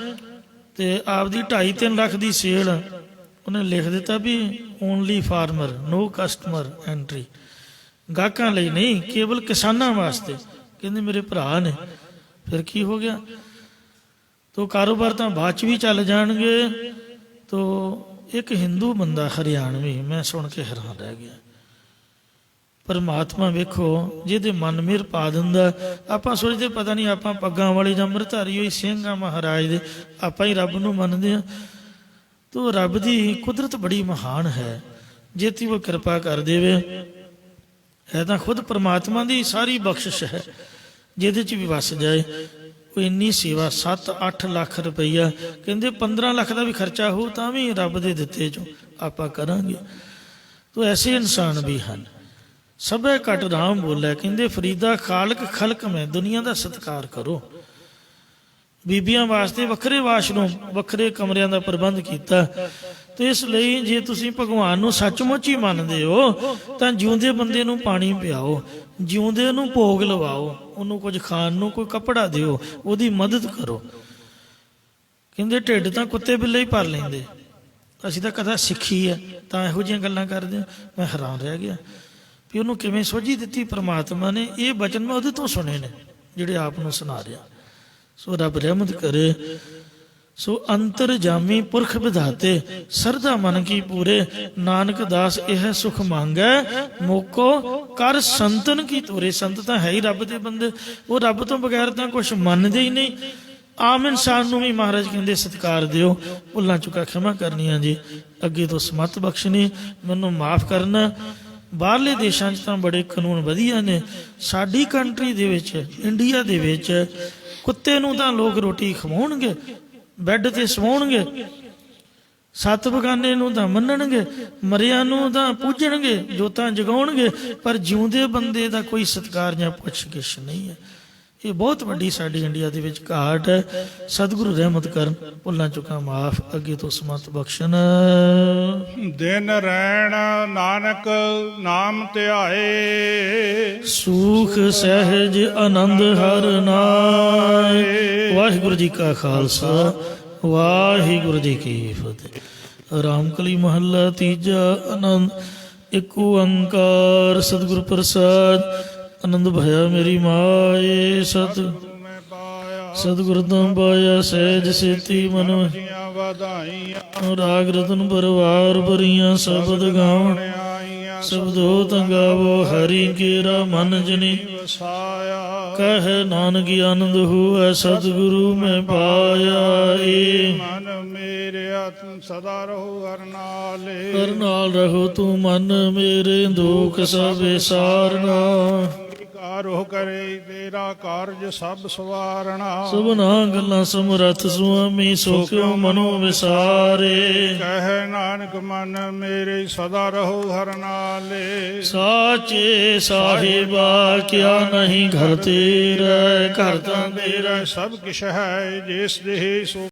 ਤੇ ਆਪਦੀ 2.5-3 ਲੱਖ ਦੀ ਸੇਲ ਉਹਨੇ ਲਿਖ ਦਿੱਤਾ ਵੀ ਓਨਲੀ ਫਾਰਮਰ, ਨੋ ਕਸਟਮਰ ਐਂਟਰੀ, ਗਾਹਕਾਂ ਲਈ ਨਹੀਂ, ਕੇਵਲ ਕਿਸਾਨਾਂ ਵਾਸਤੇ। ਕਹਿੰਦੇ ਮੇਰੇ ਭਰਾ ਨੇ। ਫਿਰ ਕੀ ਹੋ ਗਿਆ? ਤੋ ਕਾਰੋਬਾਰ ਤਾਂ ਬਾਅਦ ਚ ਵੀ ਚੱਲ ਜਾਣਗੇ। ਤੋ ਇੱਕ ਹਿੰਦੂ ਬੰਦਾ ਹਰਿਆਣਵੀ, ਮੈਂ ਸੁਣ ਕੇ ਹੈਰਾਨ ਰਹਿ ਗਿਆ। ਪਰਮਾਤਮਾ ਵੇਖੋ ਜਿਹਦੇ ਮਨ ਮਿਹਰ ਪਾ ਦਿੰਦਾ। ਆਪਾਂ ਸੋਚਦੇ ਪਤਾ ਨਹੀਂ ਆਪਾਂ ਪੱਗਾਂ ਵਾਲੇ ਜਾਂ ਅੰਮ੍ਰਿਤਧਾਰੀ ਹੋਈ ਸਿੰਘ ਆ ਮਹਾਰਾਜ ਦੇ, ਆਪਾਂ ਹੀ ਰੱਬ ਨੂੰ ਮੰਨਦੇ ਹਾਂ। ਤੋ ਰੱਬ ਦੀ ਕੁਦਰਤ ਬੜੀ ਮਹਾਨ ਹੈ, ਜੇਤੀ ਉਹ ਕਿਰਪਾ ਕਰ ਦੇਵੇ। ਹੈ ਤਾਂ ਖੁਦ ਪਰਮਾਤਮਾ ਦੀ ਸਾਰੀ ਬਖਸ਼ਿਸ਼ ਹੈ, ਜਿਹਦੇ ਚ ਵੀ ਵਸ ਜਾਏ। ਉਹ ਇੰਨੀ ਸੇਵਾ 7-8 ਲੱਖ ਰੁਪਈਆ, ਕਹਿੰਦੇ 15 ਲੱਖ ਦਾ ਵੀ ਖਰਚਾ ਹੋ ਤਾਂ ਵੀ ਰੱਬ ਦੇ ਦਿੱਤੇ ਚੋਂ ਆਪਾਂ ਕਰਾਂਗੇ। ਤੋ ਐਸੇ ਇਨਸਾਨ ਵੀ ਹਨ। ਸਭੇ ਘਟ ਰਾਮ ਬੋਲਿਆ, ਕਹਿੰਦੇ ਫਰੀਦਾ ਖਾਲਕ ਖਲਕ ਮੈਂ, ਦੁਨੀਆ ਦਾ ਸਤਿਕਾਰ ਕਰੋ। ਬੀਬੀਆਂ ਵਾਸਤੇ ਵੱਖਰੇ ਵਾਸ਼ਰੂਮ, ਵੱਖਰੇ ਕਮਰਿਆਂ ਦਾ ਪ੍ਰਬੰਧ ਕੀਤਾ। ਤੇ ਇਸ ਲਈ ਜੇ ਤੁਸੀਂ ਭਗਵਾਨ ਨੂੰ ਸੱਚਮੁੱਚ ਹੀ ਮੰਨਦੇ ਹੋ ਤਾਂ ਜਿਉਂਦੇ ਬੰਦੇ ਨੂੰ ਪਾਣੀ ਪਿਆਓ, ਜਿਉਂਦੇ ਨੂੰ ਭੋਗ ਲਵਾਓ, ਉਹਨੂੰ ਕੁਝ ਖਾਣ ਨੂੰ ਕੋਈ ਕੱਪੜਾ ਦਿਓ, ਉਹਦੀ ਮਦਦ ਕਰੋ। ਕਹਿੰਦੇ ਢਿੱਡ ਤਾਂ ਕੁੱਤੇ ਬਿੱਲੇ ਹੀ ਭਰ ਲੈਂਦੇ, ਅਸੀਂ ਤਾਂ ਕਦਾ ਸਿੱਖੀ ਹੈ ਤਾਂ ਇਹੋ ਜਿਹੀਆਂ ਗੱਲਾਂ ਕਰਦੇ ਹਾਂ। ਮੈਂ ਹੈਰਾਨ ਰਹਿ ਗਿਆ ਵੀ ਉਹਨੂੰ ਕਿਵੇਂ ਸੋਝੀ ਦਿੱਤੀ ਪ੍ਰਮਾਤਮਾ ਨੇ। ਇਹ ਬਚਨ ਮੈਂ ਉਹਦੇ ਤੋਂ ਸੁਣੇ ਨੇ ਜਿਹੜੇ ਆਪ ਨੂੰ ਸੁਣਾ ਰਿਹਾ। ਸੋ ਰੱਬ ਰਹਿਮਤ ਕਰੇ। ਸੋ ਅੰਤਰ ਜਾਮੀ ਪੁਰਖ ਵਿਧਾਤੇ, ਸਰਦਾ ਮਨ ਕੀ ਪੂਰੇ, ਨਾਨਕ ਦਾਸ ਇਹ ਸੁਖ ਮੰਗੈ, ਮੋਕੋ ਕਰ ਸੰਤਨ ਕੀ ਤੋਰੇ। ਸੰਤ ਤਾਂ ਹੈ ਹੀ ਰੱਬ ਦੇ ਬੰਦੇ, ਉਹ ਰੱਬ ਤੋਂ ਬਗੈਰ ਤਾਂ ਕੁਛ ਮੰਨਦੇ ਹੀ ਨਹੀਂ। ਆਮ ਇਨਸਾਨ ਨੂੰ ਵੀ ਮਹਾਰਾਜ ਕਹਿੰਦੇ ਸਤਿਕਾਰ ਦਿਓ। ਭੁੱਲਾਂ ਚੁੱਕਾ ਖਿਮਾ ਕਰਨੀਆਂ ਜੀ, ਅੱਗੇ ਤੋਂ ਸਮਤ ਬਖਸ਼ਣੀ, ਮੈਨੂੰ ਮਾਫ ਕਰਨਾ। ਬਾਹਰਲੇ ਦੇਸ਼ਾਂ 'ਚ ਤਾਂ ਬੜੇ ਕਾਨੂੰਨ ਵਧੀਆ ਨੇ। ਸਾਡੀ ਕੰਟਰੀ ਦੇ ਵਿੱਚ, ਇੰਡੀਆ ਦੇ ਵਿੱਚ, ਕੁੱਤੇ ਨੂੰ ਤਾਂ ਲੋਕ ਰੋਟੀ ਖਵਾਉਣਗੇ, ਬੈੱਡ ਤੇ ਸਵਾਉਣਗੇ, 7 ਬਗਾਨੇ ਨੂੰ ਤਾਂ ਮੰਨਣਗੇ, ਮਰਿਆਂ ਨੂੰ ਤਾਂ ਪੂਜਣਗੇ, ਜੋਤਾਂ ਜਗਾਉਣਗੇ, ਪਰ ਜਿਉਂਦੇ ਬੰਦੇ ਦਾ ਕੋਈ ਸਤਿਕਾਰ ਜਾਂ ਪੁੱਛ-ਗਿੱਛ ਨਹੀਂ ਹੈ। ਇਹ ਬਹੁਤ ਵੱਡੀ ਸਾਡੀ ਇੰਡੀਆ ਦੇ ਵਿੱਚ ਘਾਟ ਹੈ। ਸਤਿਗੁਰੂ ਰਹਿਮਤ ਕਰਨ, ਭੁੱਲਾਂ ਚੁੱਕਾਂ ਮਾਫ, ਅੱਗੇ ਤੋਂ ਸਮਤ ਬਖਸ਼ਣ।
ਦਿਨ ਰਹਿਣ ਨਾਨਕ ਨਾਮ ਧਿਆਏ,
ਸੁਖ ਸਹਿਜ ਆਨੰਦ ਹਰ ਨਾਏ। ਵਾਹਿਗੁਰੂ ਜੀ ਕਾ ਖਾਲਸਾ, ਵਾਹਿਗੁਰੂ ਜੀ ਕੀ ਫਤਿਹ। ਰਾਮਕਲੀ ਮਹੱਲਾ ਤੀਜਾ। ਆਨੰਦ ਇੱਕ ਓੰਕਾਰ ਸਤਿਗੁਰ ਪ੍ਰਸਾਦ। ਆਨੰਦ ਭਇਆ ਮੇਰੀ ਮਾਏ, ਸਤਿਗੁਰ ਤੋਂ ਪਾਇਆ ਸਹਿਜ ਸੇਤੀ ਮਨ
ਵਧਾਈਆਂ।
ਰਾਗ ਰਤਨ ਪਰਵਾਰ ਭਰੀਆਂ ਸ਼ਬਦ ਗਾਵਣ, ਸ਼ਬਦੋ ਤੰਗਾਵੋ ਹਰੀ ਕੇਰਾ ਮਨ ਜਨੀ
ਵਸਾਇਆ।
ਕਹਿ ਨਾਨਕ ਆਨੰਦ ਹੋਇ ਸਤਿਗੁਰੂ ਮੈਂ ਪਾਇਆ। ਏ
ਮਨ ਮੇਰੇ ਆਤਮ ਸਦਾ ਰਹੋ ਹਰ ਨਾਲੇ,
ਹਰ ਨਾਲ ਰਹੋ ਤੂੰ ਮਨ ਮੇਰੇ, ਦੁਖ ਸਭ ਵਿਸਾਰਨਾ।
ਕਾਰੋ ਕਰੇ ਤੇਰਾ ਕਾਰਜ ਸਭ ਸਵਾਰਣਾ।
ਸਭਨਾ ਗੱਲਾਂ ਸਮਰੱਥ ਸੁਆਮੀ, ਸੋ ਕਿਉ ਮਨੋ ਵਿਸਾਰੇ।
ਕਹਿ ਨਾਨਕ ਮਨ ਮੇਰੇ ਸਦਾ ਰਹੋ ਹਰ ਨਾਲੇ।
ਸਾਚੇ ਸਾਹਿਬਾ ਕਿਆ ਨਹੀਂ ਘਰ ਤੇਰਾ, ਘਰ ਤਾਂ ਤੇਰਾ
ਸਭ ਕਿਛ ਹੈ ਜਿਸ ਦੇਹ ਸੋ